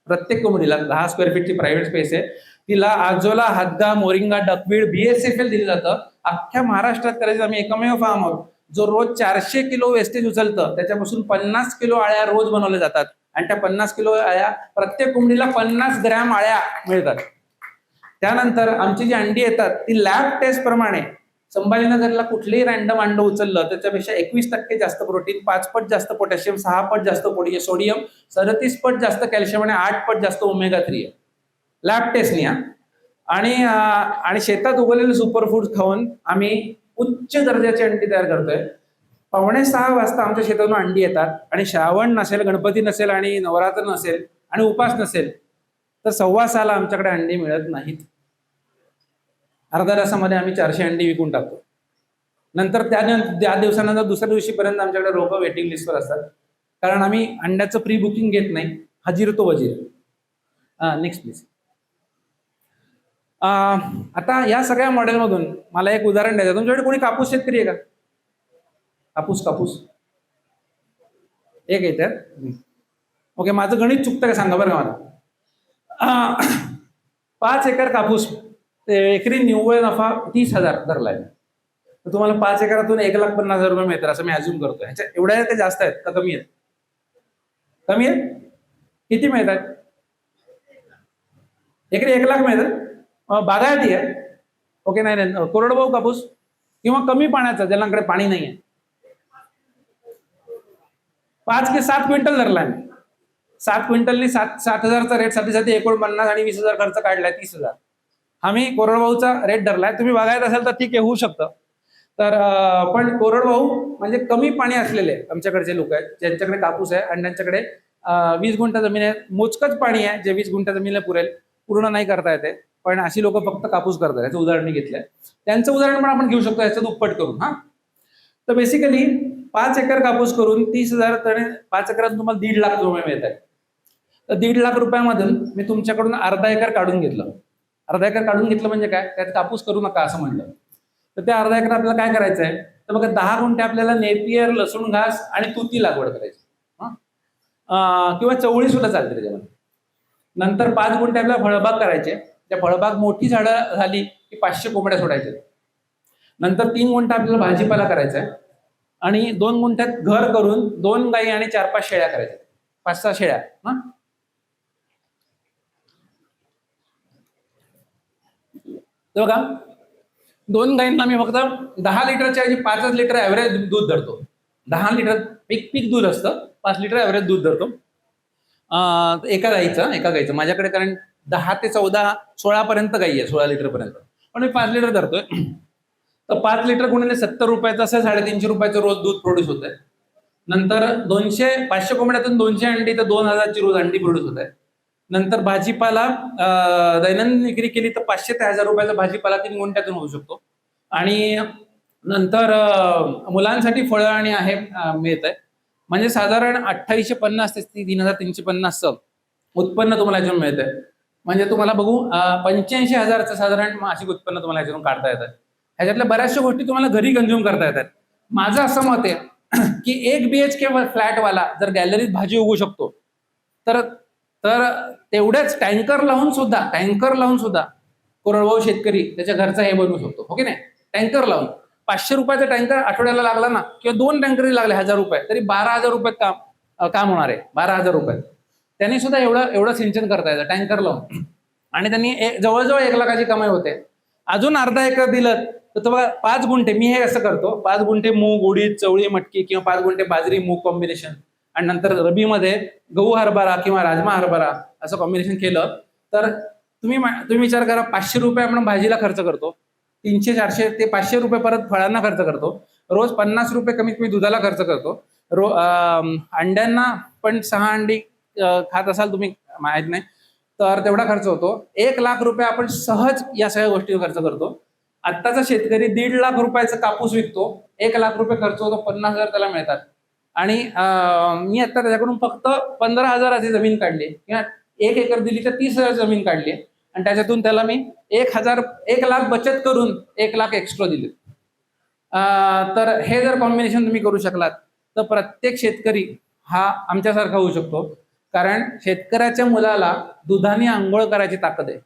प्रत्येक कोंबडीला 10 स्क्वेअर फीटची प्रायव्हेट स्पेस आहे. तिला आजोला, हद्दा, मोरिंगा, डकवीड, BSFL दिलं जातं. अख्ख्या महाराष्ट्रात करायचं आम्ही एकमेव फार्म आहोत जो रोज 400 किलो वेस्टेज उचलतं. त्याच्यापासून 50 किलो आळ्या रोज बनवल्या जातात, आणि त्या 50 किलो आळ्या, प्रत्येक कोंबडीला 50 ग्रॅम आळ्या मिळतात. त्यानंतर आमची जी अंडी येतात ती लॅब टेस्ट प्रमाणे संभाजीनगरला कुठलेही रॅन्डम अंड उचललं त्याच्यापेक्षा 21% जास्त प्रोटीन, 5 पट जास्त पोटॅशियम, 6 पट जास्त सोडियम, 37 पट जास्त कॅल्शियम आणि 8 पट जास्त ओमेगा 3 आहे. लॅब टेस्टनी. आणि शेतात उगवलेले सुपरफूड खाऊन आम्ही उच्च दर्जाची अंडी तयार करतोय. 5:45 वाजता आमच्या शेतातून अंडी येतात आणि श्रावण नसेल, गणपती नसेल आणि नवरात्र नसेल आणि उपास नसेल तर 6:15 आमच्याकडे अंडी मिळत नाहीत. अर्ध्या तासामध्ये आम्ही 400 अंडी विकून टाकतो. नंतर त्या दिवसानंतर दुसऱ्या दिवशीपर्यंत आमच्याकडे लोक वेटिंग लिस्टवर असतात, कारण आम्ही अंड्याचं प्री बुकिंग घेत नाही. हजीर तो वजीर. Next please. आता या सगळ्या मॉडेलमधून मला एक उदाहरण द्यायचं. तुमच्याकडे कोणी कापूस शेतकरी आहे का? कापूस एक आहे त्यात. ओके, माझं गणित चुकतं का सांगा बरं का मला. 5 एकर कापूस, एकरी निव्वळ नफा 30,000 धरलाय. तर तुम्हाला 5 एकरातून 1,50,000 रुपये मिळतात असं मी अज्युम करतोय. ह्याच्या एवढ्या ते जास्त आहेत का कमी आहेत? कमी आहेत. किती मिळतात? एकरी 1,00,000 मिळतात. बागायती आहे. ओके, नाही कोरडवाहू कापूस किंवा कमी पाण्याचा, ज्यांच्याकडे पाणी नाही आहे, 5 ते 7 क्विंटल धरलाय मी. 7 क्विंटलनी 7,000चा रेट साठी 49 आणि 20,000 खर्च काढलाय, 30,000 हा मी कोरडवाहूचा रेट धरलाय. तुम्ही बागायत असाल तर ठीक आहे, होऊ शकतं. तर पण कोरडवाहू म्हणजे कमी पाणी असलेले आमच्याकडचे लोक आहेत, ज्यांच्याकडे कापूस आहे आणि त्यांच्याकडे 20 गुंठा जमीन आहे, मोजकच पाणी आहे जे 20 गुंठा जमीनला पुरेल, पूर्ण नाही करता येते, पण अशी लोक फक्त कापूस करतात. याचं उदाहरण मी घेतलंय. त्यांचं उदाहरण पण आपण घेऊ शकतो याचं दुप्पट करून. तर बेसिकली 5 एकर कापूस करून 30,000 तर 5 एकरात तुम्हाला 1,50,000 रुपये मिळत आहेत. तर 1,50,000 रुपयामधून मी तुमच्याकडून अर्धा एकर काढून घेतलं. अर्धा एकर काढून घेतलं म्हणजे काय, त्यात कापूस करू नका असं म्हणलं. तर त्या अर्धा एकर आपल्याला काय करायचं आहे, तर बघा 10 गुंठे आपल्याला नेपियर, लसूण घास आणि तुती लागवड करायची, किंवा चवळी सुद्धा चालते त्याच्यामध्ये. नंतर 5 गुंठे आपल्याला फळबाग करायचे. त्या फळबाग मोठी झाडं झाली की 500 कोंबड्या सोडायच्या. नंतर 3 गुंठा आपल्याला भाजीपाला करायचा आहे आणि 2 गुंठ्यात घर करून 2 गाई आणि 4-5 शेळ्या करायच्या, 5-6 शेळ्या. तर बघा 2 गाईंना मी फक्त 10 लिटरच्या ऐवजी 5 लिटर ऍव्हरेज दूध धरतो. 10 लिटर पीक दूध असतं, 5 लिटर ऍव्हरेज दूध धरतो एका गाईचं. माझ्याकडे कारण 10 ते 14, 16 पर्यंत गाई आहे, 16 लिटर पर्यंत, पण मी 5 लिटर धरतोय. तर 5 लिटर गुणिले 70 रुपयाचं असं 350 रुपयाचं रोज दूध प्रोड्यूस होत आहे. नंतर 500 कोंबड्यातून 200 अंडी, तर 2,000 ची रोज अंडी प्रोड्यूस होत आहे. नंतर भाजीपाला दैनंदिन विक्री केली तर 500 ते 1,000 रुपयाचा भाजीपाला 3 गुंठ्यातून होऊ शकतो. आणि नंतर मुलांसाठी फळं आणि आहे मिळत आहे. म्हणजे साधारण 2,850 ते 3,350चं उत्पन्न तुम्हाला याच्यातून मिळत आहे. म्हणजे तुम्हाला बघू 85,000चं साधारण मासिक उत्पन्न तुम्हाला याच्यातून काढता येतं. ह्याच्यातल्या बऱ्याचशा गोष्टी तुम्हाला घरी कन्झ्युम करता येतात. माझं असं मत आहे की 1 BHK फ्लॅटवाला जर गॅलरीत भाजी उगवू शकतो तर तेवढ्याच टँकर लावून सुद्धा कोरडवाहू शेतकरी त्याच्या घरचा हे बनवू शकतो. ओके नाही, टँकर लावून 500 रुपयाचा टँकर आठवड्याला लागला ना, किंवा 2 टँकरही लागले 1,000 रुपये, तरी 12,000 रुपयात काम होणार आहे. 12,000 रुपयात त्यांनी सुद्धा एवढं सिंचन करता येतं टँकर लावून, आणि त्यांनी जवळजवळ 1,00,000ची कमाई होते. अजून अर्धा एकर दिलं तर तुम्हाला 5 गुंठे, मी हे असं करतो, 5 गुंठे मूग, उडीद, चवळी, मटकी किंवा 5 गुंठे बाजरी मूग कॉम्बिनेशन, आणि नंतर रबीमध्ये गहू हरभरा किंवा राजमा हरभरा असं कॉम्बिनेशन केलं तर तुम्ही विचार करा, 500 रुपये आपण भाजीला खर्च करतो, 300-400 ते 500 रुपये परत फळांना खर्च करतो, रोज 50 रुपये कमीत कमी दुधाला खर्च करतो, अंड्यांना पण 6 अंडी खात असाल तुम्ही, माहित नाही, तर तेवढा खर्च होतो. 1,00,000 रुपये आपण सहज या सगळ्या गोष्टीवर खर्च करतो. आत्ताचा शेतकरी 1,50,000 रुपयाचा कापूस विकतो, 1,00,000 रुपये खर्च होतो, 50,000 त्याला मिळतात. आणि मी आता त्याच्याकडून फक्त 15,000ची जमीन काढली, किंवा 1 एकर दिली तर 30,000 जमीन काढली, आणि त्याच्यातून त्याला मी 1,00,000 बचत करून 1,00,000 एक्स्ट्रा दिले. तर हे जर कॉम्बिनेशन तुम्ही करू शकलात तर प्रत्येक शेतकरी हा आमच्यासारखा होऊ शकतो. कारण शेतकऱ्याच्या मुलाला दुधाने आंघोळ करायची ताकद आहे.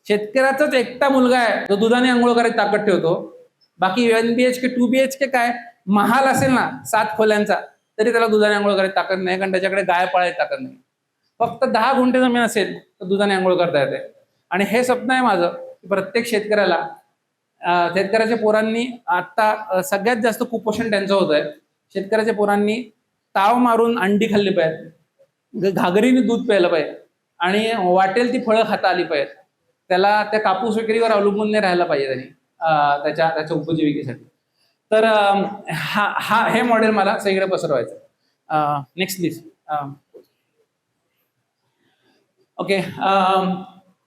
शेतकऱ्याचाच एकटा मुलगा आहे जो दुधाने आंघोळ करायची ताकद ठेवतो. बाकी 1 BHK 2 BHK काय महाल असेल ना 7 खोल्यांचा, तरी त्याला दुधाने आंघोळ करायची ताकद नाही, कारण त्याच्याकडे गाय पाळायची ताकद नाही. फक्त 10 गुंठे जमीन असेल तर दुधाने आंघोळ करता येते. आणि हे स्वप्न आहे माझं की प्रत्येक शेतकऱ्याला शेतकऱ्याच्या पोरांनी आता सगळ्यात जास्त कुपोषण त्यांचं होत आहे. शेतकऱ्याच्या पोरांनी ताव मारून अंडी खाल्ली पाहिजेत, घागरीने दूध प्यायलं पाहिजे आणि वाटेल ती फळं खाता आली पाहिजेत. त्याला त्या कापूस विक्रीवर अवलंबून नाही राहायला पाहिजे त्यांनी त्याच्या उपजीविकेसाठी. तर हे मॉडेल मला सगळीकडे पसरवायचं. Next please. ओके.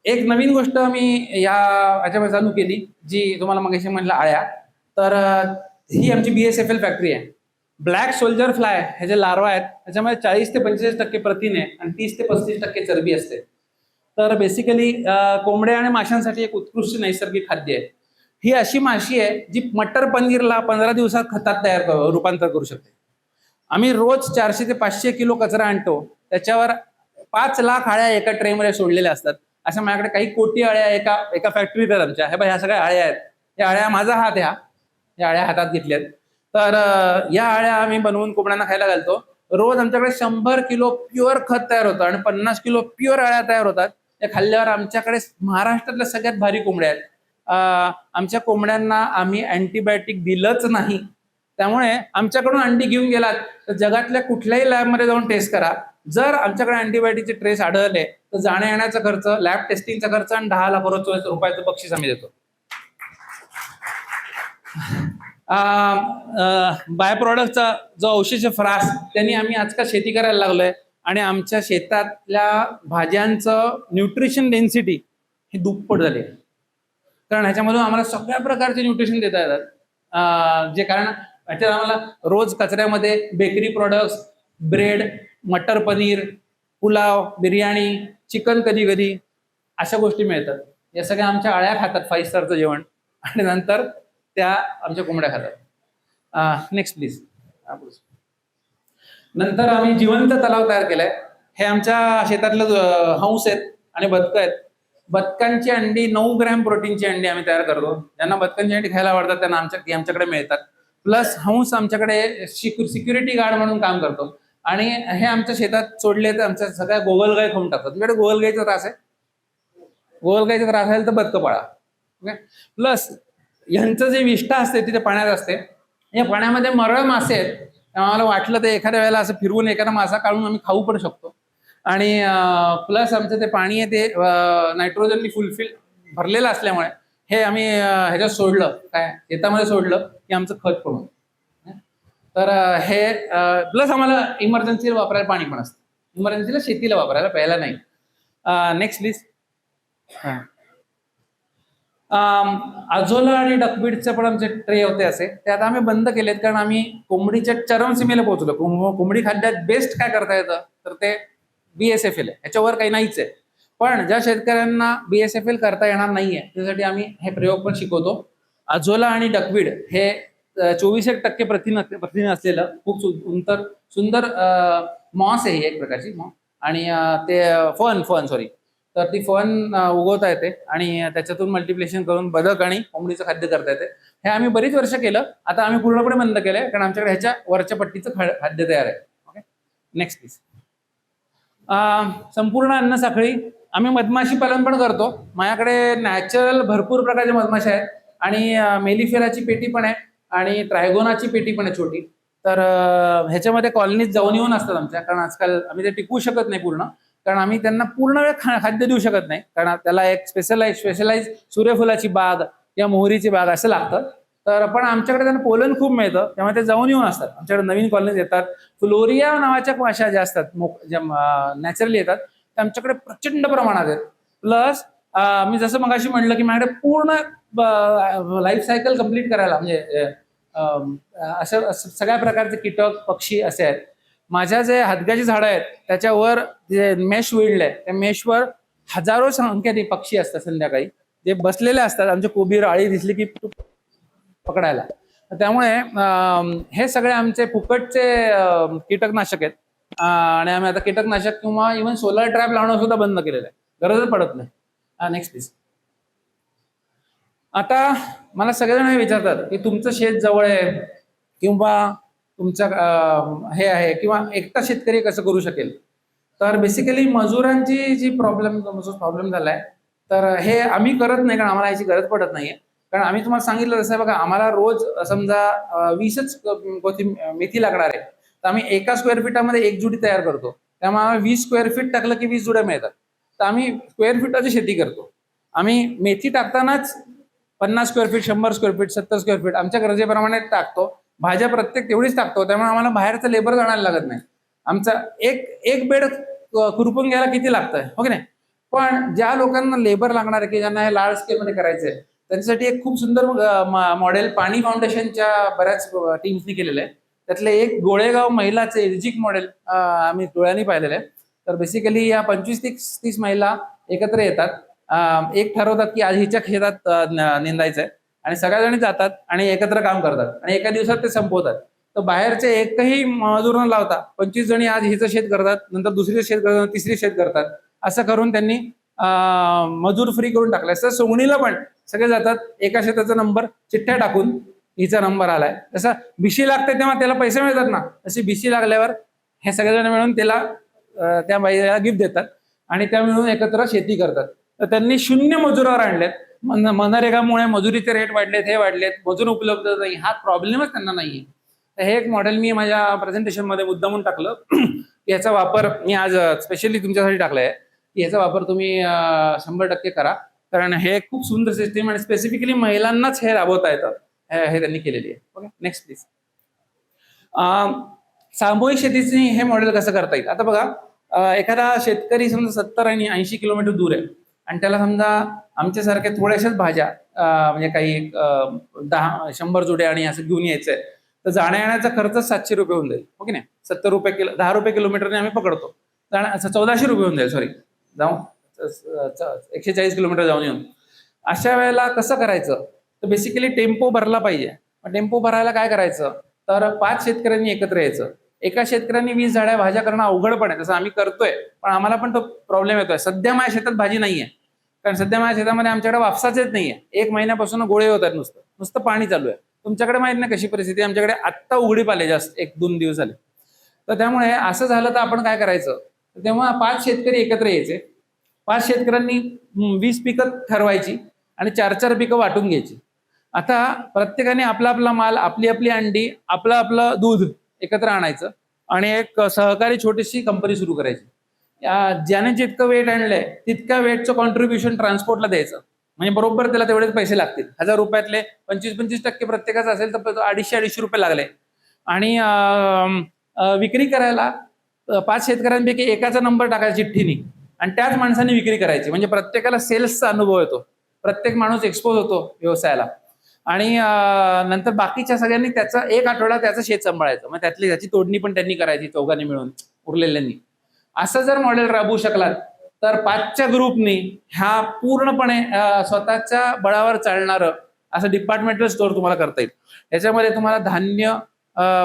एक नवीन गोष्ट मी याच्यामध्ये चालू केली, जी तुम्हाला मगाशी म्हटलं आळ्या. तर ही आमची BSFL फॅक्टरी आहे. ब्लॅक सोल्जर फ्लाय हे जे लार्वा आहेत त्याच्यामध्ये 40 ते 45% प्रथिने आणि 30 ते 35% चरबी असते. तर बेसिकली कोंबड्या आणि माशांसाठी एक उत्कृष्ट नैसर्गिक खाद्य आहे. ही अशी माशी आहे जी मटर पनीरला 15 दिवसात खतात रूपांतर करू शकते. आम्ही रोज 400 ते 500 किलो कचरा आणतो, त्याच्यावर 5 लाख आळ्या एका ट्रेमध्ये सोडलेल्या असतात. अशा माझ्याकडे काही कोटी आळ्या एका फॅक्टरीत आहेत आमच्या. हे बघा, ह्या सगळ्या आळ्या आहेत. या आळ्या माझा हात ह्या आळ्या हातात घेतल्यात. तर या आळ्या आम्ही बनवून कोंबड्यांना खायला घालतो. रोज आमच्याकडे 100 किलो प्युअर खत तयार होतं आणि 50 किलो प्युअर आळ्या तयार होतात. त्या खाल्ल्यावर आमच्याकडे महाराष्ट्रातल्या सगळ्यात भारी कोंबड्या आहेत. आमच्या कोंबड्यांना आम्ही अँटीबायोटिक दिलंच नाही. त्यामुळे आमच्याकडून अंडी घेऊन गेलात तर जगातल्या कुठल्याही लॅबमध्ये जाऊन टेस्ट करा. जर आमच्याकडे अँटीबायोटिकचे ट्रेस आढळले तर जाण्या येण्याचा खर्च, लॅब टेस्टिंगचा खर्च आणि 10 लाख रुपयाचं बक्षीस आम्ही देतो. बाय प्रॉडक्टचा जो अवशेष फ्रास त्यांनी आम्ही आजकाल शेती करायला लागलोय आणि आमच्या शेतातल्या भाज्यांचं न्यूट्रिशन डेन्सिटी ही दुप्पट झाली आहे. कारण ह्याच्यामधून आम्हाला सगळ्या प्रकारचे न्यूट्रिशन देता येतात. जे कारण ह्याच्यात आम्हाला रोज कचऱ्यामध्ये बेकरी प्रॉडक्ट्स, ब्रेड, मटर पनीर, पुलाव, बिर्याणी, चिकन कधी कधी अशा गोष्टी मिळतात. या सगळ्या आमच्या आळ्या खातात 5 स्टारचं जेवण आणि नंतर त्या आमच्या कोंबड्या खातात. Next please. नंतर आम्ही जिवंत तलाव तयार केलाय. हे आमच्या शेतातलं हंस आहेत आणि बदकं आहेत. बदकांची अंडी 9 ग्रॅम प्रोटीनची अंडी आम्ही तयार करतो. ज्यांना बदकांची अंडी खायला आवडतात त्यांना आमच्याकडे मिळतात. प्लस हंस आमच्याकडे सिक्युरिटी गार्ड म्हणून काम करतो आणि हे आमच्या शेतात सोडले तर आमच्या सगळ्या गोगलगाई खाऊन टाकतात. तुमच्याकडे गोगलगाईचा त्रास आहे? गोगलगाईचा त्रास असेल तर बदकं पाळा. ओके. प्लस यांचं जे विष्ठा असते तिथे पाण्यात असते. या पाण्यामध्ये मरळ मासे आहेत. आम्हाला वाटलं ते एखाद्या वेळेला असं फिरवून एखादा मासा काढून आम्ही खाऊ पण शकतो. आणि प्लस आमचं ते पाणी आहे ते नायट्रोजननी फुलफिल भरलेलं असल्यामुळे हे आम्ही ह्याच्यात सोडलं, काय शेतामध्ये सोडलं की आमचं खत पण होतं. तर हे प्लस आम्हाला इमर्जन्सीला वापरायला पाणी पण असतं. इमर्जन्सीला शेतीला वापरायला, प्यायला नाही. Next please. अझोला आणि डकबीटचे पण आमचे ट्रे होते असे, ते आता आम्ही बंद केलेत कारण आम्ही कोंबडीच्या चरमसीमेला पोहोचलो. कोंबडी खाद्यात बेस्ट काय करता येतं तर ते BSFL आहे. याच्यावर काही नाहीच आहे. पण ज्या शेतकऱ्यांना BSFL करता येणार नाहीये त्यासाठी आम्ही हे प्रयोग पण शिकवतो. अझोला आणि डकवीड हे 24% प्रथिने असलेलं खूप सुंदर मॉस आहे, एक प्रकारची मॉस. आणि ते फन सॉरी तर ती फन उगवता येते आणि त्याच्यातून मल्टिप्लिकेशन करून बदक आणि कोंबडीचं खाद्य करता येते. हे आम्ही बरीच वर्ष केलं. आता आम्ही पूर्णपणे बंद केलंय कारण आमच्याकडे ह्याच्या वरच्या पट्टीचं खाद्य तयार आहे. ओके. Next please. संपूर्ण अन्न साखळी. आम्ही मधमाशी पालन पण करतो. माझ्याकडे नॅचरल भरपूर प्रकारचे मधमाशा आहेत आणि मेलिफेराची पेटी पण आहे आणि ट्रायगोनाची पेटी पण आहे छोटी. तर ह्याच्यामध्ये कॉलनीत जाऊन येऊन असतात आमच्या, कारण आजकाल आम्ही ते टिकवू शकत नाही पूर्ण, कारण आम्ही त्यांना पूर्ण वेळ खाद्य देऊ शकत नाही, कारण त्याला एक स्पेशलाइज सूर्यफुलाची बाग या मोहरीची बाग असं लागतं. तर पण आमच्याकडे त्यांना पोलन खूप मिळतं, त्यामुळे ते जाऊन येऊन असतात. आमच्याकडे नवीन कॉलनीज येतात. फ्लोरिया नावाच्या माशा ज्या असतात ज्या नॅचरली येतात त्या आमच्याकडे प्रचंड प्रमाणात आहेत. प्लस मी जसं मगाशी म्हणलं की माझ्याकडे पूर्ण लाईफ सायकल कम्प्लीट करायला म्हणजे असं सगळ्या प्रकारचे कीटक पक्षी असे आहेत. माझ्या जे हदग्याची झाडं आहेत त्याच्यावर जे मेश विडलंय त्या मेशवर हजारो संख्येने पक्षी असतात संध्याकाळी जे बसलेले असतात. आमचे कोबीर आळी दिसली की पकडायला. त्यामुळे हे सगळे आमचे फुकटचे कीटकनाशक आहेत आणि आम्ही आता कीटकनाशक किंवा इव्हन सोलर ट्रॅप लावणं सुद्धा बंद केलेलं आहे, गरजच पडत नाही. Next please. आता मला सगळेजण हे विचारतात की तुमचं शेत जवळ आहे किंवा तुमचं हे आहे किंवा एकटा शेतकरी कसं करू शकेल. तर बेसिकली मजुरांची जी प्रॉब्लेम झालाय तर हे आम्ही करत नाही कारण आम्हाला याची गरज पडत नाहीये. कारण आम्ही तुम्हाला सांगितलं तसं आहे बघा, आम्हाला रोज समजा 20च मेथी लागणार आहे, तर आम्ही एका स्क्वेअर फीटामध्ये एक जुडी तयार करतो. त्यामुळे आम्हाला 20 स्क्वेअर फीट टाकलं की 20 जुड्या मिळतात. तर आम्ही स्क्वेअर फीटाची शेती करतो. आम्ही मेथी टाकतानाच 50 square feet, 100 square feet, 70 square feet आमच्या गरजेप्रमाणे टाकतो. भाज्या प्रत्येक तेवढीच टाकतो, त्यामुळे आम्हाला बाहेरचं लेबर जाणायला लागत नाही. आमचा एक एक बेड खुरपून घ्यायला किती लागतंय, हो की नाही? पण ज्या लोकांना लेबर लागणार आहे की ज्यांना हे लार्ज स्केलमध्ये करायचंय, त्यांच्यासाठी एक खूप सुंदर मॉडेल पाणी फाउंडेशनच्या बऱ्याच टीम्सनी केलेलं आहे. त्यातले एक गोळेगाव महिलाचे एजिक मॉडेल आम्ही डोळ्यांनी पाहिलेलं आहे. तर बेसिकली या 25 ते 30 महिला एकत्र येतात. एक ठरवतात की आज हिच्या शेतात निंदायचंय आणि सगळ्याजणी जातात आणि एकत्र काम करतात आणि एका दिवसात ते संपवतात. तर बाहेरचे एकही मजूर न लावता 25 जणी आज हिचं शेत करतात, नंतर दुसरी शेत करतात, तिसरी शेत करतात. असं करून त्यांनी मजूर फ्री करून टाकलाय. तर सोंगणीला पण सगळे जातात, एका शेताचा नंबर चिठ्ठ्या टाकून हिचा नंबर आलाय. जसं बिशी लागते तेव्हा त्याला पैसे मिळतात ना, तशी बिशी लागल्यावर हे सगळेजण मिळून त्याला त्या बाईला गिफ्ट देतात आणि त्या मिळून एकत्र शेती करतात. तर त्यांनी 0 मजुरावर आणलेत. मनरेगामुळे मजुरीचे रेट वाढलेत, हे वाढलेत, मजूर उपलब्ध नाही, हा प्रॉब्लेमच त्यांना नाहीये. तर हे एक मॉडेल मी माझ्या प्रेझेंटेशन मध्ये मुद्दामून टाकलं. याचा वापर मी आज स्पेशली तुमच्यासाठी टाकलाय की याचा वापर तुम्ही 100% करा, कारण हे खूप सुंदर सिस्टीम आणि स्पेसिफिकली महिलांनाच हे राबवता येतं, हे त्यांनी केलेली आहे. Okay, next please. सामूहिक शेतीचे हे मॉडेल कसं करता येईल? आता बघा, एखादा शेतकरी समजा 70 आणि 80 किलोमीटर दूर आहे आणि त्याला समजा आमच्यासारख्या थोड्याशाच भाज्या म्हणजे काही 100 जुड्या आणि असं घेऊन यायचंय, तर जाण्या येण्याचा खर्च 700 रुपये होऊन जाईल. ओके नाही, 70 रुपये 10 रुपये किलोमीटरने आम्ही पकडतो, 1400 रुपये होऊन जाईल. सॉरी, जाऊन 140 किलोमीटर जाऊन येऊन. अशा वेळेला कसं करायचं? तर बेसिकली टेम्पो भरला पाहिजे. टेम्पो भरायला काय करायचं? तर 5 शेतकऱ्यांनी एकत्र यायचं. एका शेतकऱ्यांनी 20 झाड्या भाज्या करणं अवघड पण आहे, तसं आम्ही करतोय, पण आम्हाला पण तो प्रॉब्लेम येतोय. सध्या माझ्या शेतात भाजी नाहीये, कारण सध्या माझ्या शेतामध्ये आमच्याकडे वापसाच येत नाहीये. 1 महिन्यापासून गोळे होत आहेत, नुसतं पाणी चालू आहे. तुमच्याकडे माहित नाही कशी परिस्थिती, आमच्याकडे आत्ता उघडीप आले, जास्त 1-2 दिवस झाले. तर त्यामुळे असं झालं तर आपण काय करायचं? तेव्हा 5 शेतकरी एकत्र यायचे. 5 शेतकऱ्यांनी 20 पिकं ठरवायची आणि 4-4 पिकं वाटून घ्यायची. आता प्रत्येकाने आपला आपला माल, आपली आपली अंडी, आपलं आपलं दूध एकत्र आणायचं आणि एक सहकारी छोटीशी कंपनी सुरू करायची. ज्याने जितकं वेट आणलंय तितक्या वेटचं कॉन्ट्रीब्युशन ट्रान्सपोर्टला द्यायचं, म्हणजे बरोबर त्याला तेवढेच पैसे लागतील. 1000 रुपयातले 25% प्रत्येकाचं असेल तर 250-250 रुपये लागले. आणि विक्री करायला 5 शेतकऱ्यांपैकी एकाचा नंबर टाकायचा चिठ्ठीनी आणि त्याच माणसाने विक्री करायची, म्हणजे प्रत्येकाला सेल्सचा अनुभव येतो, प्रत्येक माणूस एक्सपोज होतो व्यवसायाला. आणि नंतर बाकीच्या सगळ्यांनी त्याचा 1 आठवडा त्याचं शेत सांभाळायचं, मग त्याची तोडणी पण त्यांनी करायची, चौघांनी मिळून, उरलेल्यांनी. असं जर मॉडेल राबवू शकलात तर 5च्या ग्रुपनी ह्या पूर्णपणे स्वतःच्या बळावर चालणारं असं डिपार्टमेंटल स्टोअर तुम्हाला करता येईल. याच्यामध्ये तुम्हाला धान्य,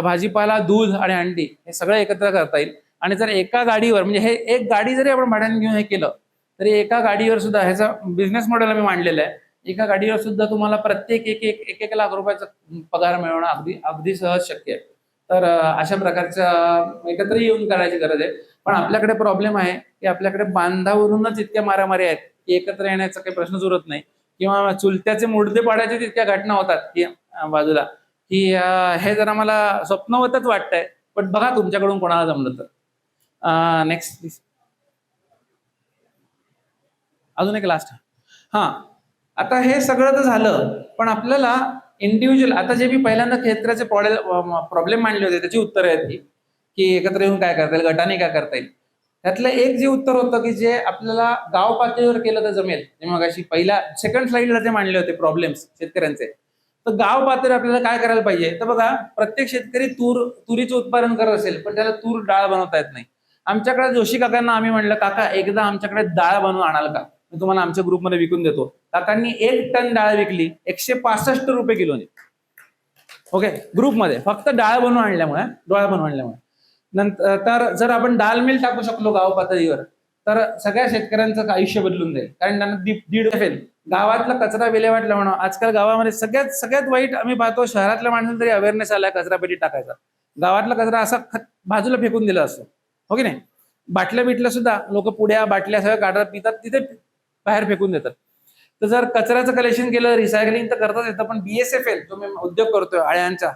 भाजीपाला, दूध आणि अंडी हे सगळं एकत्र करता येईल. आणि जर एका गाडीवर, म्हणजे हे एक गाडी जरी आपण भाड्याने घेऊन हे केलं तरी एका गाडीवर सुद्धा, ह्याचा बिझनेस मॉडेल आम्ही मांडलेलं आहे, एका गाडीवर सुद्धा तुम्हाला प्रत्येक 1 लाख रुपयाचा पगार मिळवणं अगदी सहज शक्य आहे. तर अशा प्रकारच्या एकत्र येऊन करायची गरज आहे. पण आपल्याकडे प्रॉब्लेम आहे की आपल्याकडे बांधावरूनच इतक्या मारामारी आहेत की एकत्र येण्याचा काही प्रश्नच उरत नाही, किंवा चुलत्याचे मुडदे पाडायचे तितक्या घटना होतात की बाजूला, की हे जरा मला स्वप्नवतच वाटतंय. पण बघा तुमच्याकडून कोणाला जमलं तर. Next please. अजून एक लास्ट. आता हे सगळं तर झालं, पण आपल्याला इंडिव्हिज्युअल, आता जे मी पहिल्यांदा क्षेत्राचे प्रॉब्लेम मांडले होते त्याची उत्तरं आहेत की एकत्र येऊन काय करता येईल, गटाने काय करता येईल. त्यातलं एक जे उत्तर होतं की जे आपल्याला गाव पातळीवर केलं तर जमेल, मग अशी सेकंड स्लाइडला जे मांडले होते प्रॉब्लेम्स शेतकऱ्यांचे. तर गाव पातळीवर आपल्याला काय करायला पाहिजे? तर बघा, प्रत्येक शेतकरी तुरीचं उत्पादन करत असेल पण त्याला तूर डाळ बनवता येत नाही. आमच्याकडे जोशी काकांना आम्ही म्हणलं, काका एकदा आमच्याकडे डाळ बनवून आणाल का, मी तुम्हाला आमच्या ग्रुपमध्ये विकून देतो. काकांनी 1 टन डाळ विकली 165 रुपये किलोने. ओके, ग्रुपमध्ये फक्त डाळ बनवून आणल्यामुळे. नंतर तर जर आपण डाळ मिल टाकू शकलो गाव पातळीवर तर सगळ्या शेतकऱ्यांचं आयुष्य बदलून जाईल, कारण त्यांना दीड गावातला कचरा विल्हेवाट लावणं. आजकाल गावामध्ये सगळ्यात वाईट आम्ही पाहतो, शहरातल्या माणसांना तरी अवेअरनेस आलाय कचरा पेटीत टाकायचा. गावातला कचरा असा बाजूला फेकून दिला असतो, हो की नाही? बाटल्या बिटल्या सुद्धा लोक, पुड्या बाटल्या सगळं काढतात, पितात, तिथे बाहेर फेकून देतात. तर जर कचऱ्याचं कलेक्शन केलं, रिसायकलिंग तर करताच येतं, पण BSFL जो मी उद्योग करतोय अळ्यांचा,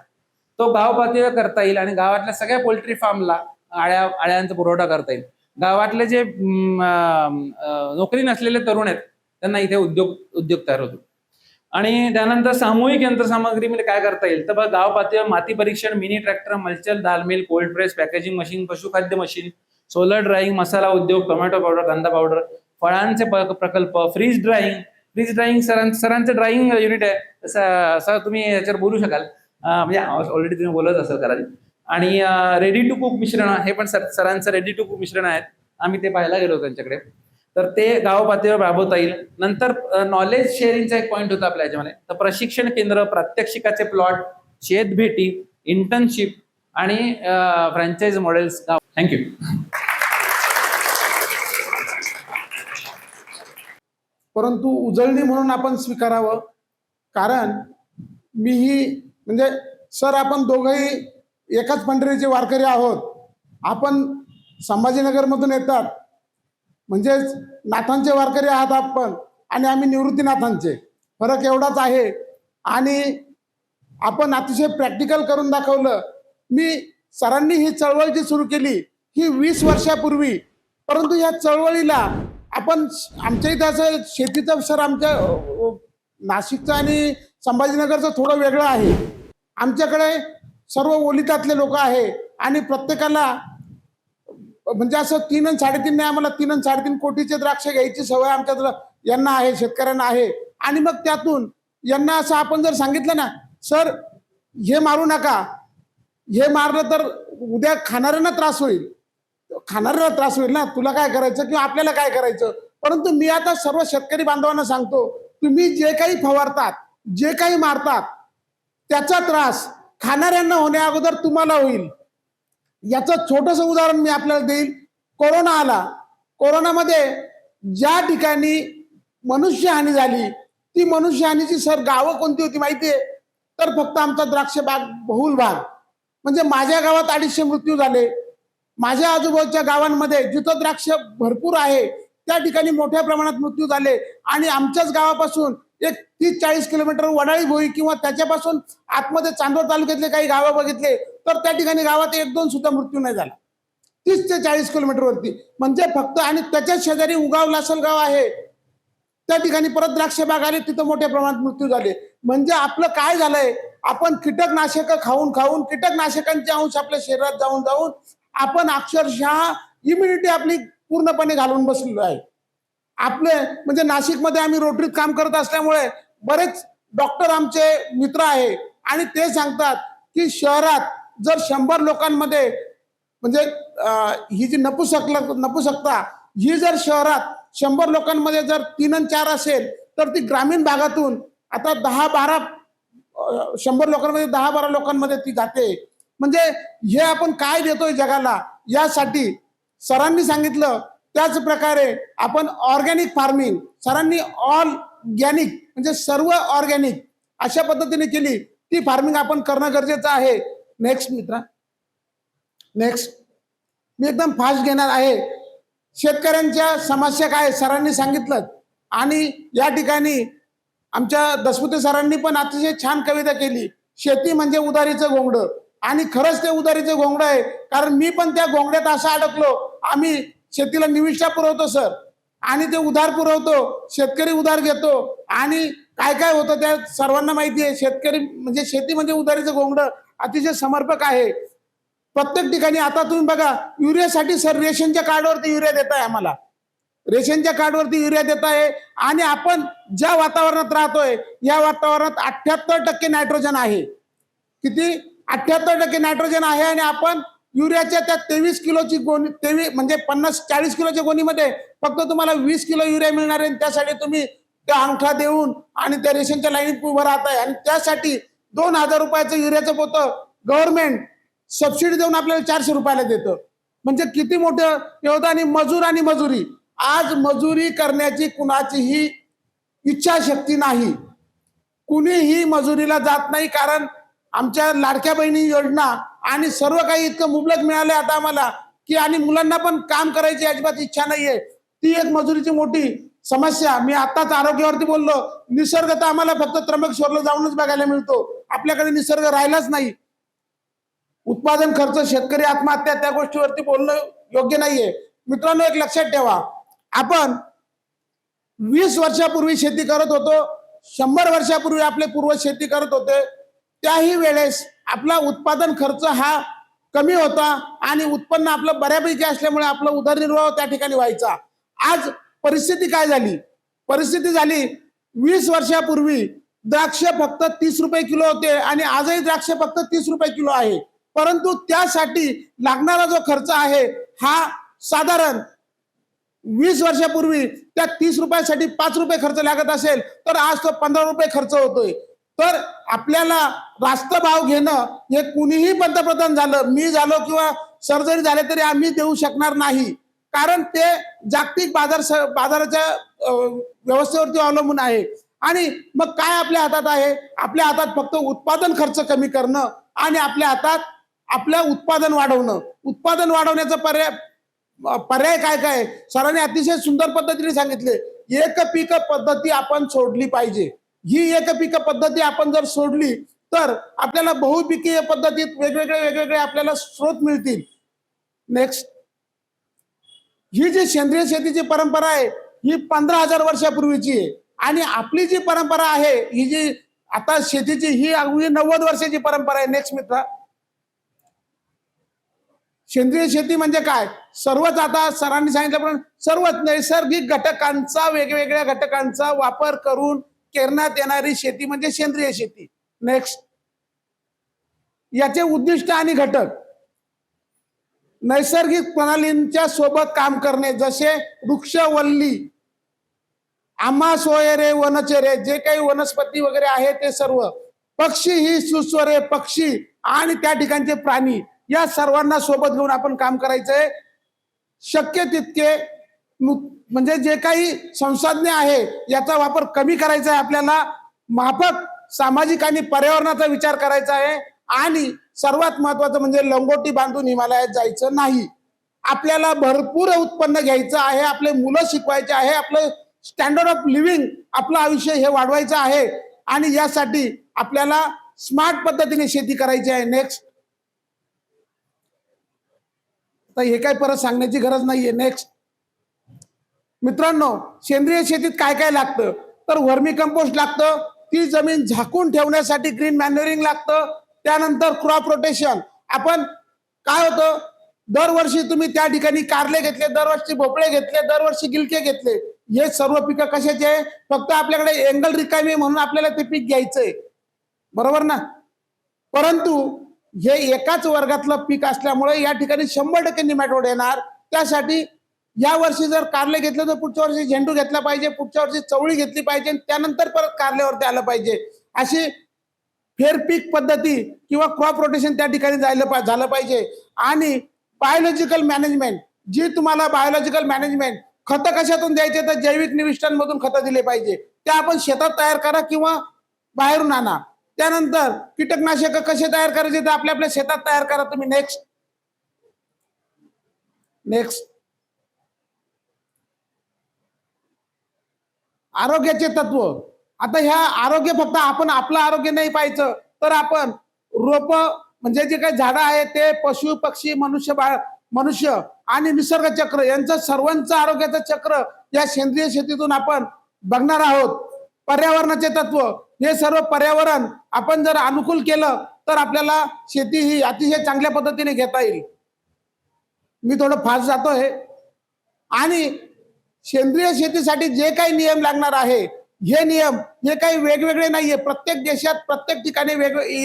तो गाव पातळीवर करता येईल आणि गावातल्या सगळ्या पोल्ट्री फार्मला अळ्यांचा पुरवठा करता येईल. गावातले जे नोकरी नसलेले तरुण आहेत त्यांना इथे उद्योग तयार होतो. आणि त्यानंतर सामूहिक यंत्रसामग्री मध्ये काय करता येईल तर बघा, गाव पातळीवर माती परीक्षण, मिनी ट्रॅक्टर, मल्चर, दाल mill, cold press, packaging machine, पशुखाद्य मशीन, सोलर ड्राईंग, मसाला उद्योग, टोमॅटो पावडर, कांदा पावडर, फळांचे प्रकल्प, फ्रीज ड्राईंग सरांचं ड्राईंग युनिट आहे. सर तुम्ही याच्यावर बोलू शकाल, म्हणजे ऑलरेडी तुम्ही बोलत असाल कदाचित. आणि रेडी टू कुक मिश्रण, हे पण सरांचं रेडी टू कुक मिश्रण आहेत, आम्ही ते पाहायला गेलो त्यांच्याकडे. तर ते गाव पातळीवर राबवता येईल. नंतर नॉलेज शेअरिंगचा एक पॉईंट होता आपल्या याच्यामध्ये, तर प्रशिक्षण केंद्र, प्रात्यक्षिकाचे प्लॉट, शेत भेटी, इंटर्नशिप आणि फ्रँचाईज मॉडेल्स. थँक्यू. परंतु उजळणी म्हणून आपण स्वीकारावं, कारण मीही म्हणजे सर आपण दोघंही एकाच पंढरीचे वारकरी आहोत. आपण संभाजीनगरमधून येतात, म्हणजेच नाथांचे वारकरी आहात आपण, आणि आम्ही निवृत्तीनाथांचे. फरक एवढाच आहे. आणि आपण अतिशय प्रॅक्टिकल करून दाखवलं. सरांनी ही चळवळ जी सुरू केली ही 20 वर्षापूर्वी, परंतु या चळवळीला आपण आमच्या इथं असं शेतीचं, सर आमच्या नाशिकचं आणि संभाजीनगरचं थोडं वेगळं आहे. आमच्याकडे सर्व ओलितातले लोक आहे आणि प्रत्येकाला म्हणजे असं 3 आणि 3.5 नाही, आम्हाला 3 आणि 3.5 कोटीचे द्राक्ष घ्यायची सवय आमच्या यांना आहे, शेतकऱ्यांना आहे. आणि मग त्यातून यांना असं आपण जर सांगितलं ना, सर हे मारू नका, हे मारलं तर उद्या खाणाऱ्यांना त्रास होईल, ना, तुला काय करायचं किंवा आपल्याला काय करायचं. परंतु मी आता सर्व शेतकरी बांधवांना सांगतो, तुम्ही जे काही फवारतात, जे काही मारतात, त्याचा त्रास खाणाऱ्यांना होण्या अगोदर तुम्हाला होईल. याचं छोटंसं उदाहरण मी आपल्याला देईल. कोरोना आला. कोरोनामध्ये ज्या ठिकाणी मनुष्यहानी झाली, ती मनुष्यहानीची सर गावं कोणती होती माहितीये? तर फक्त आमचा द्राक्ष बाग, बहुल भाग. म्हणजे माझ्या गावात 250 मृत्यू झाले. माझ्या आजूबाजूच्या गावांमध्ये जिथं द्राक्ष भरपूर आहे त्या ठिकाणी मोठ्या प्रमाणात मृत्यू झाले. आणि आमच्याच गावापासून एक 30-40 किलोमीटर वडाळी भोई किंवा त्याच्यापासून आतमध्ये चांदवड तालुक्यातले काही गावं बघितले तर त्या ठिकाणी गावात 1-2 सुद्धा मृत्यू नाही झाला. 30 ते 40 किलोमीटर वरती म्हणजे फक्त. आणि त्याच्या शेजारी उगाव लासलगाव आहे, त्या ठिकाणी परत द्राक्ष बाग आले, तिथं मोठ्या प्रमाणात मृत्यू झाले. म्हणजे आपलं काय झालंय, आपण कीटकनाशक खाऊन खाऊन, कीटकनाशकांचे अंश आपल्या शरीरात जाऊन जाऊन आपण अक्षरशः इम्युनिटी आपली पूर्णपणे घालून बसलेलो आहे. आपले म्हणजे नाशिकमध्ये आम्ही रोटरीत काम करत असल्यामुळे बरेच डॉक्टर आमचे मित्र आहे आणि ते सांगतात की शहरात जर 100 लोकांमध्ये म्हणजे ही जी नपुसकता ही जर शहरात 100 लोकांमध्ये जर 3 आणि 4 असेल तर ती ग्रामीण भागातून आता 10-12 100 लोकांमध्ये 10-12 लोकांमध्ये ती जाते. म्हणजे हे आपण काय देतोय जगाला, यासाठी सरांनी सांगितलं. त्याच प्रकारे आपण ऑर्गॅनिक फार्मिंग, सरांनी ऑर्गॅनिक म्हणजे सर्व ऑर्गॅनिक अशा पद्धतीने केली, ती फार्मिंग आपण करणं गरजेचं आहे. नेक्स्ट मित्रा, नेक्स्ट मी एकदम फास्ट घेणार आहे. शेतकऱ्यांच्या समस्या काय सरांनी सांगितलं. आणि या ठिकाणी आमच्या दसपुते सरांनी पण अतिशय छान कविता केली, शेती म्हणजे उधारीचं घोंगडं. आणि खरंच ते उधारीचं घोंगडं आहे, कारण मी पण त्या घोंगड्यात असं अडकलो. आम्ही शेतीला निविष्ठा पुरवतो सर, आणि ते उधार पुरवतो, शेतकरी उधार घेतो, आणि काय काय होतं त्या सर्वांना माहिती आहे. शेतकरी म्हणजे शेती म्हणजे उधारीचं घोंगडं अतिशय समर्पक आहे प्रत्येक ठिकाणी. आता तुम्ही बघा, युरियासाठी सर रेशनच्या कार्डवरती युरिया देत आहे आम्हाला, रेशनच्या कार्डवरती युरिया देत आहे. आणि आपण ज्या वातावरणात राहतोय या वातावरणात 78% नायट्रोजन आहे. किती? 78% नायट्रोजन आहे. आणि आपण युरियाच्या त्या 23 किलोची गोणी, 23 म्हणजे 50-40 किलोच्या गोणीमध्ये फक्त तुम्हाला 20 किलो युरिया मिळणार आहे. त्यासाठी तुम्ही त्या अंगठा देऊन आणि त्या रेशनच्या लाईनीत उभं राहत आहे. आणि त्यासाठी 2000 रुपयाचं युरियाचं पोतं गव्हर्नमेंट सबसिडी देऊन आपल्याला 400 रुपयाला देतं. म्हणजे किती मोठं योगदान. आणि मजूर आणि मजुरी, आज मजुरी करण्याची कुणाचीही इच्छाशक्ती नाही, कुणीही मजुरीला जात नाही. कारण आमच्या लाडक्या बहिणी योजना आणि सर्व काही इतकं मुबलक मिळाले आता आम्हाला की, आणि मुलांना पण काम करायची अजिबात इच्छा नाहीये. ती एक मजुरीची मोठी. समस्या, मी आताच आरोग्यावरती बोललो, निसर्ग तर आम्हाला फक्त त्र्यंबकेश्वरला जाऊनच बघायला मिळतो, आपल्याकडे निसर्ग राहिलाच नाही. उत्पादन खर्च, शेतकरी आत्महत्या, त्या गोष्टीवरती बोलणं योग्य नाहीये. मित्रांनो, एक लक्षात ठेवा, आपण 20 वर्षापूर्वी शेती करत होतो, 100 वर्षापूर्वी आपले पूर्वज शेती करत होते, त्याही वेळेस आपला उत्पादन खर्च हा कमी होता आणि उत्पन्न आपलं बऱ्यापैकी असल्यामुळे आपला उदरनिर्वाह त्या ठिकाणी व्हायचा. आज परिस्थिती काय झाली? परिस्थिती झाली, 20 वर्षापूर्वी द्राक्ष फक्त 30 रुपये किलो होते आणि आजही द्राक्ष फक्त 30 रुपये किलो आहे. परंतु त्यासाठी लागणारा जो खर्च आहे हा साधारण 20 वर्षापूर्वी त्या 30 रुपयासाठी 5 रुपये खर्च लागत असेल तर आज तो 15 रुपये खर्च होतोय. तर आपल्याला रास्त भाव घेणं हे कुणीही पंतप्रधान झालं, मी झालो किंवा सर जरी झाले तरी आम्ही देऊ शकणार नाही, कारण ते जागतिक बाजाराच्या व्यवस्थेवरती अवलंबून आहे. आणि मग काय आपल्या हातात आहे? आपल्या हातात फक्त उत्पादन खर्च कमी करणं आणि आपल्या हातात आपलं उत्पादन वाढवणं. उत्पादन वाढवण्याचा पर्याय काय काय? सरांनी अतिशय सुंदर पद्धतीने सांगितले, एक पीक पद्धती आपण सोडली पाहिजे. ही एक पीक पद्धती आपण जर सोडली तर आपल्याला बहुपिकीय पद्धतीत वेगवेगळे आपल्याला स्रोत मिळतील. नेक्स्ट, ही जी सेंद्रिय शेतीची परंपरा आहे ही 15,000 वर्षापूर्वीची आहे आणि आपली जी परंपरा आहे ही जी आता शेतीची ही अगदी 90 वर्षाची परंपरा आहे. नेक्स्ट मित्र, सेंद्रिय शेती म्हणजे काय? सर्वच आता सरांनी सांगितल्याप्रमाणे सर्वच नैसर्गिक घटकांचा, वेगवेगळ्या घटकांचा वापर करून करण्यात येणारी शेती म्हणजे सेंद्रिय शेती. नेक्स्ट, याचे उद्दिष्ट आणि घटक, नैसर्गिक प्रणालींच्या सोबत काम करणे, जसे वृक्षवल्ली, आम्हा सोयरे वनचरे, जे काही वनस्पती वगैरे आहे ते सर्व, पक्षी ही सुस्वरे पक्षी आणि त्या ठिकाणचे प्राणी, या सर्वांना सोबत घेऊन आपण काम करायचंय. शक्य तितके म्हणजे जे काही संसाधने आहे याचा वापर कमी करायचा आहे आपल्याला. माफक सामाजिक आणि पर्यावरणाचा विचार करायचा आहे आणि सर्वात महत्वाचं म्हणजे लंगोटी बांधून हिमालयात जायचं नाही. आपल्याला भरपूर उत्पन्न घ्यायचं आहे, आपले मुलं शिकवायचे आहे, आपलं स्टँडर्ड ऑफ लिव्हिंग, आपलं आयुष्य हे वाढवायचं आहे आणि यासाठी आपल्याला स्मार्ट पद्धतीने शेती करायची आहे. नेक्स्ट, आता हे काय परत सांगण्याची गरज नाहीये. नेक्स्ट मित्रांनो, सेंद्रिय शेतीत काय काय लागतं? तर वर्मी कंपोस्ट लागतं, ती जमीन झाकून ठेवण्यासाठी ग्रीन मॅन्युरिंग लागतं. त्यानंतर क्रॉप रोटेशन, आपण काय होतं, दरवर्षी तुम्ही त्या ठिकाणी कारले घेतले, दरवर्षी भोपळे घेतले, दरवर्षी गिलके घेतले, हे सर्व पिकं कशाचे आहे? फक्त आपल्याकडे एंगल रिकामी म्हणून आपल्याला ते पीक घ्यायचंय, बरोबर ना? परंतु हे एकाच वर्गातलं पीक असल्यामुळे या ठिकाणी 100% निमॅटोड येणार. त्यासाठी या वर्षी जर कारले घेतलं तर पुढच्या वर्षी झेंडू घेतला पाहिजे, पुढच्या वर्षी चवळी घेतली पाहिजे, त्यानंतर परत कारल्यावरती आलं पाहिजे. अशी फेरपीक पद्धती किंवा क्रॉप रोटेशन त्या ठिकाणी झालं पाहिजे. आणि बायोलॉजिकल मॅनेजमेंट, जी तुम्हाला बायोलॉजिकल मॅनेजमेंट, खतं कशातून द्यायचे तर जैविक निविष्ठांमधून खतं दिले पाहिजे, ते आपण शेतात तयार करा किंवा बाहेरून आणा. त्यानंतर कीटकनाशक कसे तयार करायचे तर आपल्या शेतात तयार करा तुम्ही. नेक्स्ट, आरोग्याचे तत्व. आता ह्या आरोग्य फक्त आपण आपलं आरोग्य नाही पाहायचं तर आपण रोप म्हणजे जे काही झाडं आहे ते, पशु पक्षी, मनुष्य आणि निसर्ग चक्र यांचं सर्वांचं आरोग्याचं चक्र या सेंद्रिय शेतीतून आपण बघणार आहोत. पर्यावरणाचे तत्व, हे सर्व पर्यावरण आपण जर अनुकूल केलं तर आपल्याला शेती ही अतिशय चांगल्या पद्धतीने घेता येईल. मी थोडं फास्ट जातोय. आणि सेंद्रिय शेतीसाठी जे काही नियम लागणार आहे, हे नियम हे काही वेगवेगळे नाहीये, प्रत्येक देशात प्रत्येक ठिकाणी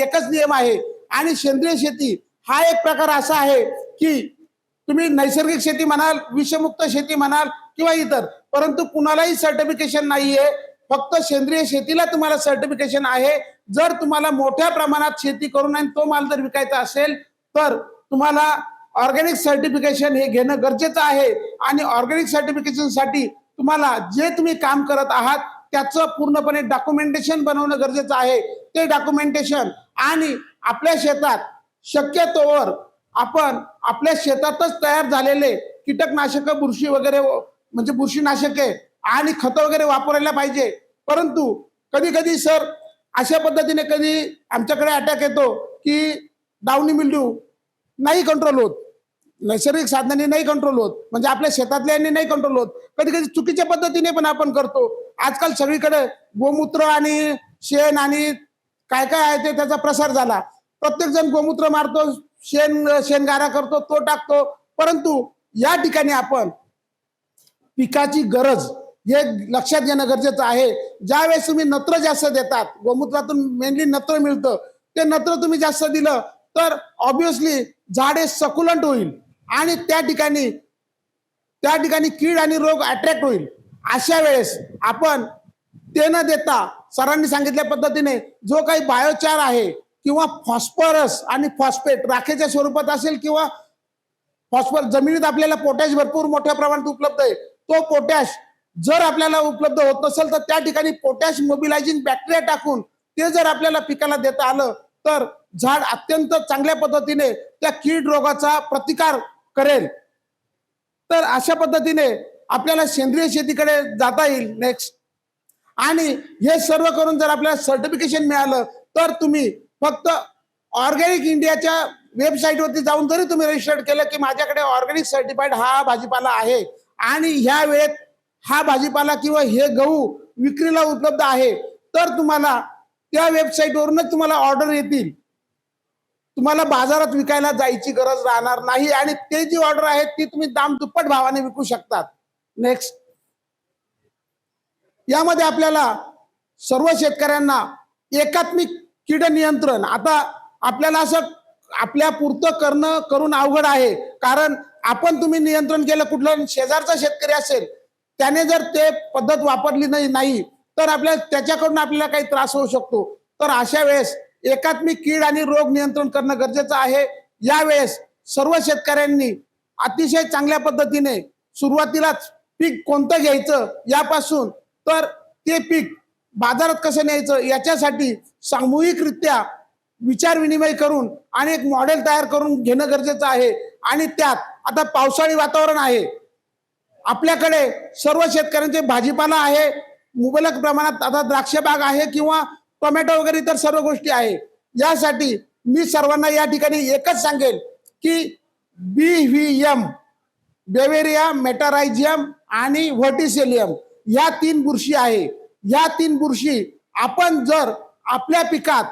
एकच नियम आहे. आणि सेंद्रिय शेती हा एक प्रकार असा आहे की तुम्ही नैसर्गिक शेती म्हणाल, विषमुक्त शेती म्हणाल किंवा इतर, परंतु कुणालाही सर्टिफिकेशन नाहीये, फक्त सेंद्रिय शेतीला तुम्हाला सर्टिफिकेशन आहे. जर तुम्हाला मोठ्या प्रमाणात शेती करून आणि तो माल जर विकायचा असेल तर तुम्हाला ऑर्गॅनिक सर्टिफिकेशन हे घेणं गरजेचं आहे. आणि ऑर्गॅनिक सर्टिफिकेशन साठी तुम्हाला जे तुम्ही काम करत आहात त्याचं पूर्णपणे डॉक्युमेंटेशन बनवणं गरजेचं आहे. ते डॉक्युमेंटेशन आणि आपल्या शेतात शक्यतोवर आपण आपल्या शेतातच तयार झालेले कीटकनाशक, बुरशी वगैरे म्हणजे बुरशीनाशके आणि खतं वगैरे वापरायला पाहिजे. परंतु कधी कधी सर अशा पद्धतीने कधी आमच्याकडे अटॅक येतो की डाउनी मिल्ड्यू नाही कंट्रोल होत, नैसर्गिक साधनांनी नाही कंट्रोल होत, म्हणजे आपल्या शेतातल्यांनी नाही कंट्रोल होत. कधी कधी चुकीच्या पद्धतीने पण आपण करतो. आजकाल सगळीकडे गोमूत्र आणि शेण आणि काय काय आहे ते त्याचा प्रसार झाला. प्रत्येक जण गोमूत्र मारतो, शेणगारा करतो, तो टाकतो. परंतु या ठिकाणी आपण पिकाची गरज हे लक्षात घेणं गरजेचं आहे. ज्यावेळेस तुम्ही नत्र जास्त देतात, गोमूत्रातून मेनली नत्र मिळतं, ते नत्र तुम्ही जास्त दिलं तर ऑब्विसली झाड हे सकुलंट होईल आणि त्या ठिकाणी कीड आणि रोग अट्रॅक्ट होईल. अशा वेळेस आपण ते न देता सरांनी सांगितल्या पद्धतीने जो काही बायोचार आहे किंवा फॉस्फरस आणि फॉस्फेट राखेच्या स्वरूपात असेल किंवा फॉस्फरस जमिनीत आपल्याला पोटॅश भरपूर मोठ्या प्रमाणात उपलब्ध आहे, तो पोटॅश जर आपल्याला उपलब्ध होत नसेल तर त्या ठिकाणी पोटॅश मोबिलायझिंग बॅक्टेरिया टाकून ते जर आपल्याला पिकाला देता आलं तर झाड अत्यंत चांगल्या पद्धतीने त्या कीड रोगाचा प्रतिकार करेल. तर अशा पद्धतीने आपल्याला सेंद्रिय शेतीकडे जाता येईल. नेक्स्ट. आणि हे सर्व करून जर आपल्याला सर्टिफिकेशन मिळालं तर तुम्ही फक्त ऑर्गॅनिक इंडियाच्या वेबसाईटवरती जाऊन जरी तुम्ही रजिस्टर्ड केलं की माझ्याकडे ऑर्गॅनिक सर्टिफाईड हा भाजीपाला आहे आणि ह्या वेळेत हा भाजीपाला किंवा हे गहू विक्रीला उपलब्ध आहे, तर तुम्हाला त्या वेबसाईटवरूनच तुम्हाला ऑर्डर येतील. तुम्हाला बाजारात विकायला जायची गरज राहणार नाही आणि ते जी ऑर्डर आहे ती तुम्ही दाम दुप्पट भावाने विकू शकतात. नेक्स्ट. यामध्ये आपल्याला सर्व शेतकऱ्यांना एकात्मिक कीड नियंत्रण, आता आपल्याला असं आपल्या पुरतं करून अवघड आहे, कारण आपण तुम्ही नियंत्रण केलं, कुठलं शेजारचा शेतकरी असेल त्याने जर ते पद्धत वापरली नाही तर त्याच्याकडून आपल्याला काही त्रास होऊ शकतो. तर अशा वेळेस एकात्मिक कीड आणि रोग नियंत्रण करणं गरजेचं आहे. यावेळेस सर्व शेतकऱ्यांनी अतिशय चांगल्या पद्धतीने सुरुवातीलाच पीक कोणतं घ्यायचं यापासून तर ते पीक बाजारात कसं न्यायचं याच्यासाठी सामूहिकरित्या विचार विनिमय करून आणि एक मॉडेल तयार करून घेणं गरजेचं आहे. आणि त्यात आता पावसाळी वातावरण आहे, आपल्याकडे सर्व शेतकऱ्यांचे भाजीपाला आहे, मुबलक प्रमाणात आता द्राक्ष बाग आहे किंवा टोमॅटो वगैरे इतर सर्व गोष्टी आहे. यासाठी मी सर्वांना या ठिकाणी एकच सांगेल की BVM, बेवेरिया, मेटारायझियम आणि व्हर्टिसेलियम या 3 बुरशी आहे. या 3 बुरशी आपण जर आपल्या पिकात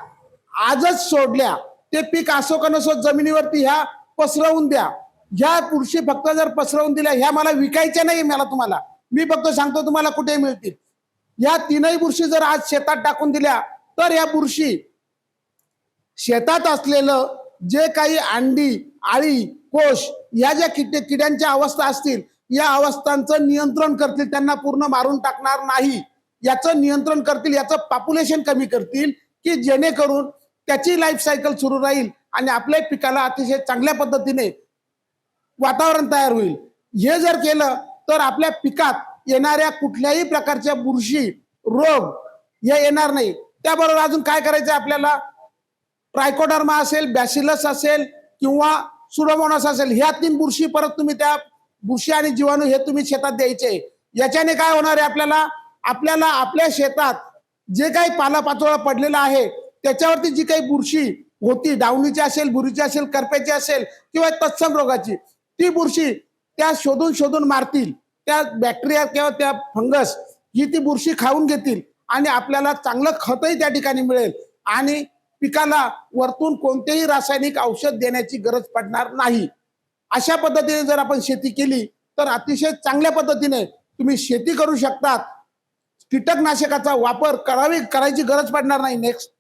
आजच सोडल्या, ते पीक असो का नसो जमिनीवरती ह्या पसरवून द्या. ह्या बुरशी फक्त जर पसरवून दिल्या, ह्या मला विकायच्या नाही, तुम्हाला मी फक्त सांगतो तुम्हाला कुठे मिळतील. या 3ही बुरशी जर आज शेतात टाकून दिल्या तर या बुरशी शेतात असलेलं जे काही अंडी, आळी, कोश या ज्या किड्यांच्या अवस्था असतील या अवस्थांचं नियंत्रण करतील, त्यांना पूर्ण मारून टाकणार नाही, याचं नियंत्रण करतील, याचं पॉप्युलेशन कमी करतील की जेणेकरून त्याची लाईफ सायकल सुरू राहील आणि आपल्या पिकाला अतिशय चांगल्या पद्धतीने वातावरण तयार होईल. हे जर केलं तर आपल्या पिकात येणाऱ्या कुठल्याही प्रकारच्या बुरशी, रोग हे येणार नाही. त्याबरोबर अजून काय करायचं आपल्याला, ट्रायकोडर्मा असेल, बॅसिलस असेल किंवा सुडोमोनास असेल, ह्या 3 बुरशी परत तुम्ही त्या बुरशी आणि जीवाणू हे तुम्ही शेतात द्यायचे. याच्याने काय होणार आहे, आपल्याला आपल्या शेतात जे काही पालापाचोळा पडलेला आहे त्याच्यावरती जी काही बुरशी होती, डावणीची असेल, बुरीची असेल, करप्याची असेल किंवा तत्सम रोगाची, ती बुरशी त्या शोधून मारतील. त्या बॅक्टेरिया किंवा त्या फंगस ही ती बुरशी खाऊन घेतील आणि आपल्याला चांगलं खतही त्या ठिकाणी मिळेल आणि पिकाला वरतून कोणतेही रासायनिक औषध देण्याची गरज पडणार नाही. अशा पद्धतीने जर आपण शेती केली तर अतिशय चांगल्या पद्धतीने तुम्ही शेती करू शकतात. कीटकनाशकाचा वापर करायची गरज पडणार नाही. नेक्स्ट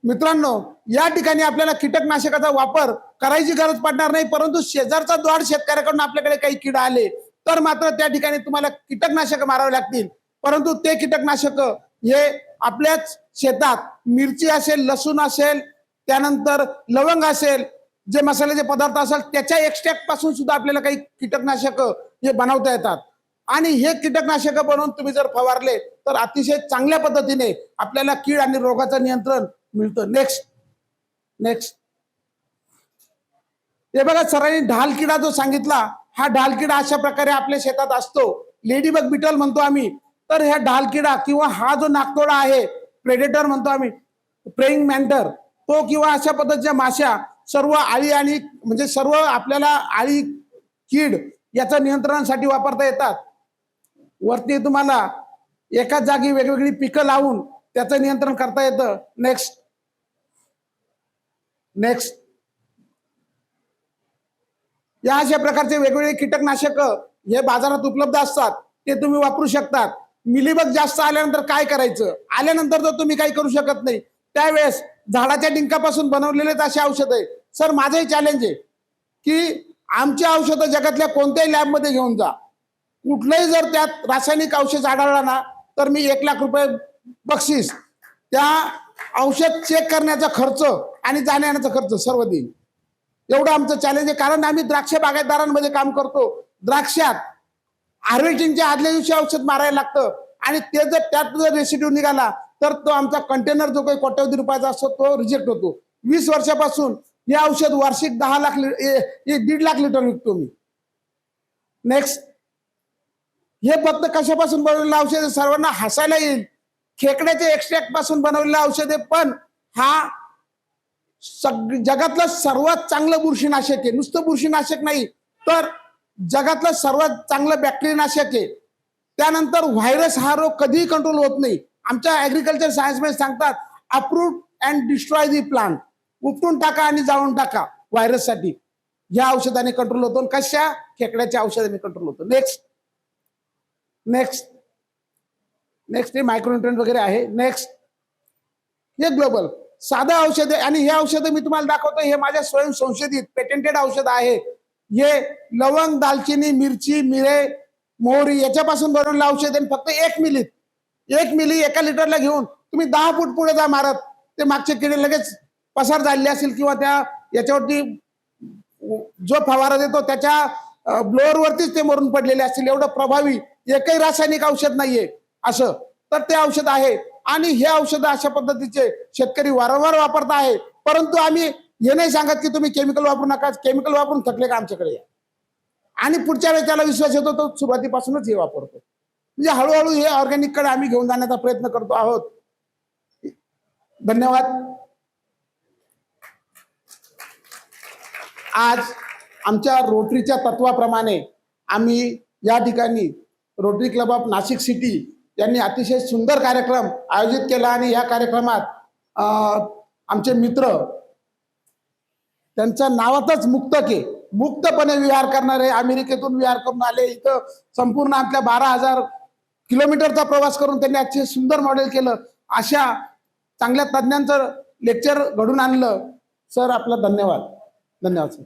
मित्रांनो, या ठिकाणी आपल्याला कीटकनाशकाचा वापर करायची गरज पडणार नाही, परंतु शेजारचा द्वाड शेतकऱ्याकडून आपल्याकडे काही कीड आले तर मात्र त्या ठिकाणी तुम्हाला कीटकनाशक मारावे लागतील. परंतु ते कीटकनाशक हे आपल्याच शेतात मिरची असेल, लसूण असेल, त्यानंतर लवंग असेल, जे मसाल्याचे पदार्थ असेल त्याच्या एक्स्ट्रॅक्ट पासून सुद्धा आपल्याला काही कीटकनाशक हे बनवता येतात आणि हे कीटकनाशक बनवून तुम्ही जर फवारले तर अतिशय चांगल्या पद्धतीने आपल्याला कीड आणि रोगाचं नियंत्रण मिळतं. नेक्स्ट हे बघा, सरांनी ढाल किडा जो सांगितला हा ढालकिडा अशा प्रकारे आपल्या शेतात असतो, लेडीबग बिटल म्हणतो आम्ही. तर ह्या ढालकिडा किंवा हा जो नाकतोडा आहे, प्रेडेटर म्हणतो आम्ही, प्रेइंग मॅन्टर, तो किंवा अशा पद्धतीच्या माश्या सर्व आळी आणि म्हणजे सर्व आपल्याला आळी कीड याच्या नियंत्रणासाठी वापरता येतात. वरती तुम्हाला एकाच जागी वेगवेगळी पिकं लावून त्याचं नियंत्रण करता येतं. नेक्स्ट नेक्स्ट या अशा प्रकारचे वेगवेगळे कीटकनाशक हे बाजारात उपलब्ध असतात, ते तुम्ही वापरू शकतात. मिलीबग जास्त आल्यानंतर काय करायचं? आल्यानंतर तर तुम्ही काही करू शकत नाही, त्यावेळेस झाडाच्या डिंकापासून बनवलेलेच असे औषध आहे. सर, माझंही चॅलेंज आहे की आमची औषधं जगातल्या कोणत्याही लॅबमध्ये घेऊन जा, कुठलंही जर त्यात रासायनिक औषध आढळला ना तर मी 1,00,000 रुपये बक्षीस, त्या औषध चेक करण्याचा खर्च आणि जाण्याचा खर्च सर्व देईल. एवढं आमचं चॅलेंज आहे. कारण आम्ही द्राक्ष बागायतदारांमध्ये काम करतो. द्राक्षात हार्वेस्टिंगच्या आदल्या दिवशी औषध मारायला लागतं आणि ते जर त्यात जर रेसिड्यू निघाला तर तो आमचा कंटेनर जो काही कोट्यवधी रुपयाचा असतो तो रिजेक्ट होतो. 20 वर्षापासून हे औषध वार्षिक 1.5 लाख लिटर विकतो मी. नेक्स्ट, हे फक्त कशापासून बनवलेलं औषध आहे? सर्वांना हसायला येईल. खेकड्याचे एक्स्ट्रॅक्ट पासून बनवलेलं औषध आहे, पण हा जगातलं सर्वात चांगलं बुरशीनाशक आहे. नुसतं बुरशीनाशक नाही तर जगातलं सर्वात चांगलं बॅक्टेरियानाशक आहे. त्यानंतर व्हायरस हा रोग कधीही कंट्रोल होत नाही. आमच्या ऍग्रिकल्चर सायन्समध्ये सांगतात, अप्रूट अँड डिस्ट्रॉय दी प्लांट, उपटून टाका आणि जाळून टाका व्हायरससाठी. या औषधाने कंट्रोल होतो. कशा? खेकड्याच्या औषधाने कंट्रोल होतो. नेक्स्ट नेक्स्ट नेक्स्ट हे मायक्रोन्युट्रिएंट वगैरे आहे. नेक्स्ट, हे ग्लोबल साधं औषध आहे आणि हे औषध मी तुम्हाला दाखवतो. हे माझ्या स्वयं संशोधित पेटेंटेड औषध आहे. हे लवंग, दालचिनी, मिरची, मिरे, मोहरी याच्यापासून बनवलेलं औषध आहे. फक्त 1 मिली 1 लिटरला घेऊन तुम्ही 10 फूट पुढे जा मारत, ते मागचे किडे लगेच पसार झालेले असतील किंवा त्या याच्यावरती जो फवारा देतो त्याच्या ब्लोअरवरतीच ते मरून पडलेले असतील. एवढं प्रभावी एकही रासायनिक औषध नाहीये असं तर ते औषध आहे. आणि हे औषध अशा पद्धतीचे शेतकरी वारंवार वापरत आहे. परंतु आम्ही हे नाही सांगत की तुम्ही केमिकल वापरू नका. केमिकल वापरून थकले का आमच्याकडे या, आणि पुढच्या वेळेस त्याला विश्वास येतो तो सुरुवातीपासूनच हे वापरतो. म्हणजे हळूहळू हे ऑर्गॅनिक कडे आम्ही घेऊन जाण्याचा प्रयत्न करतो आहोत. धन्यवाद. आज आमच्या रोटरीच्या तत्वाप्रमाणे आम्ही या ठिकाणी rotary club of Nashik city यांनी अतिशय सुंदर कार्यक्रम आयोजित केला आणि या कार्यक्रमात आमचे मित्र, त्यांच्या नावातच मुक्तके, मुक्तपणे विहार करणारे, अमेरिकेतून विहार करून आले, इथं संपूर्ण आपल्या 12,000 किलोमीटरचा प्रवास करून त्यांनी अतिशय सुंदर मॉडेल केलं. अशा चांगल्या तज्ञांचं लेक्चर घडून आणलं. सर, आपला धन्यवाद. धन्यवाद सर.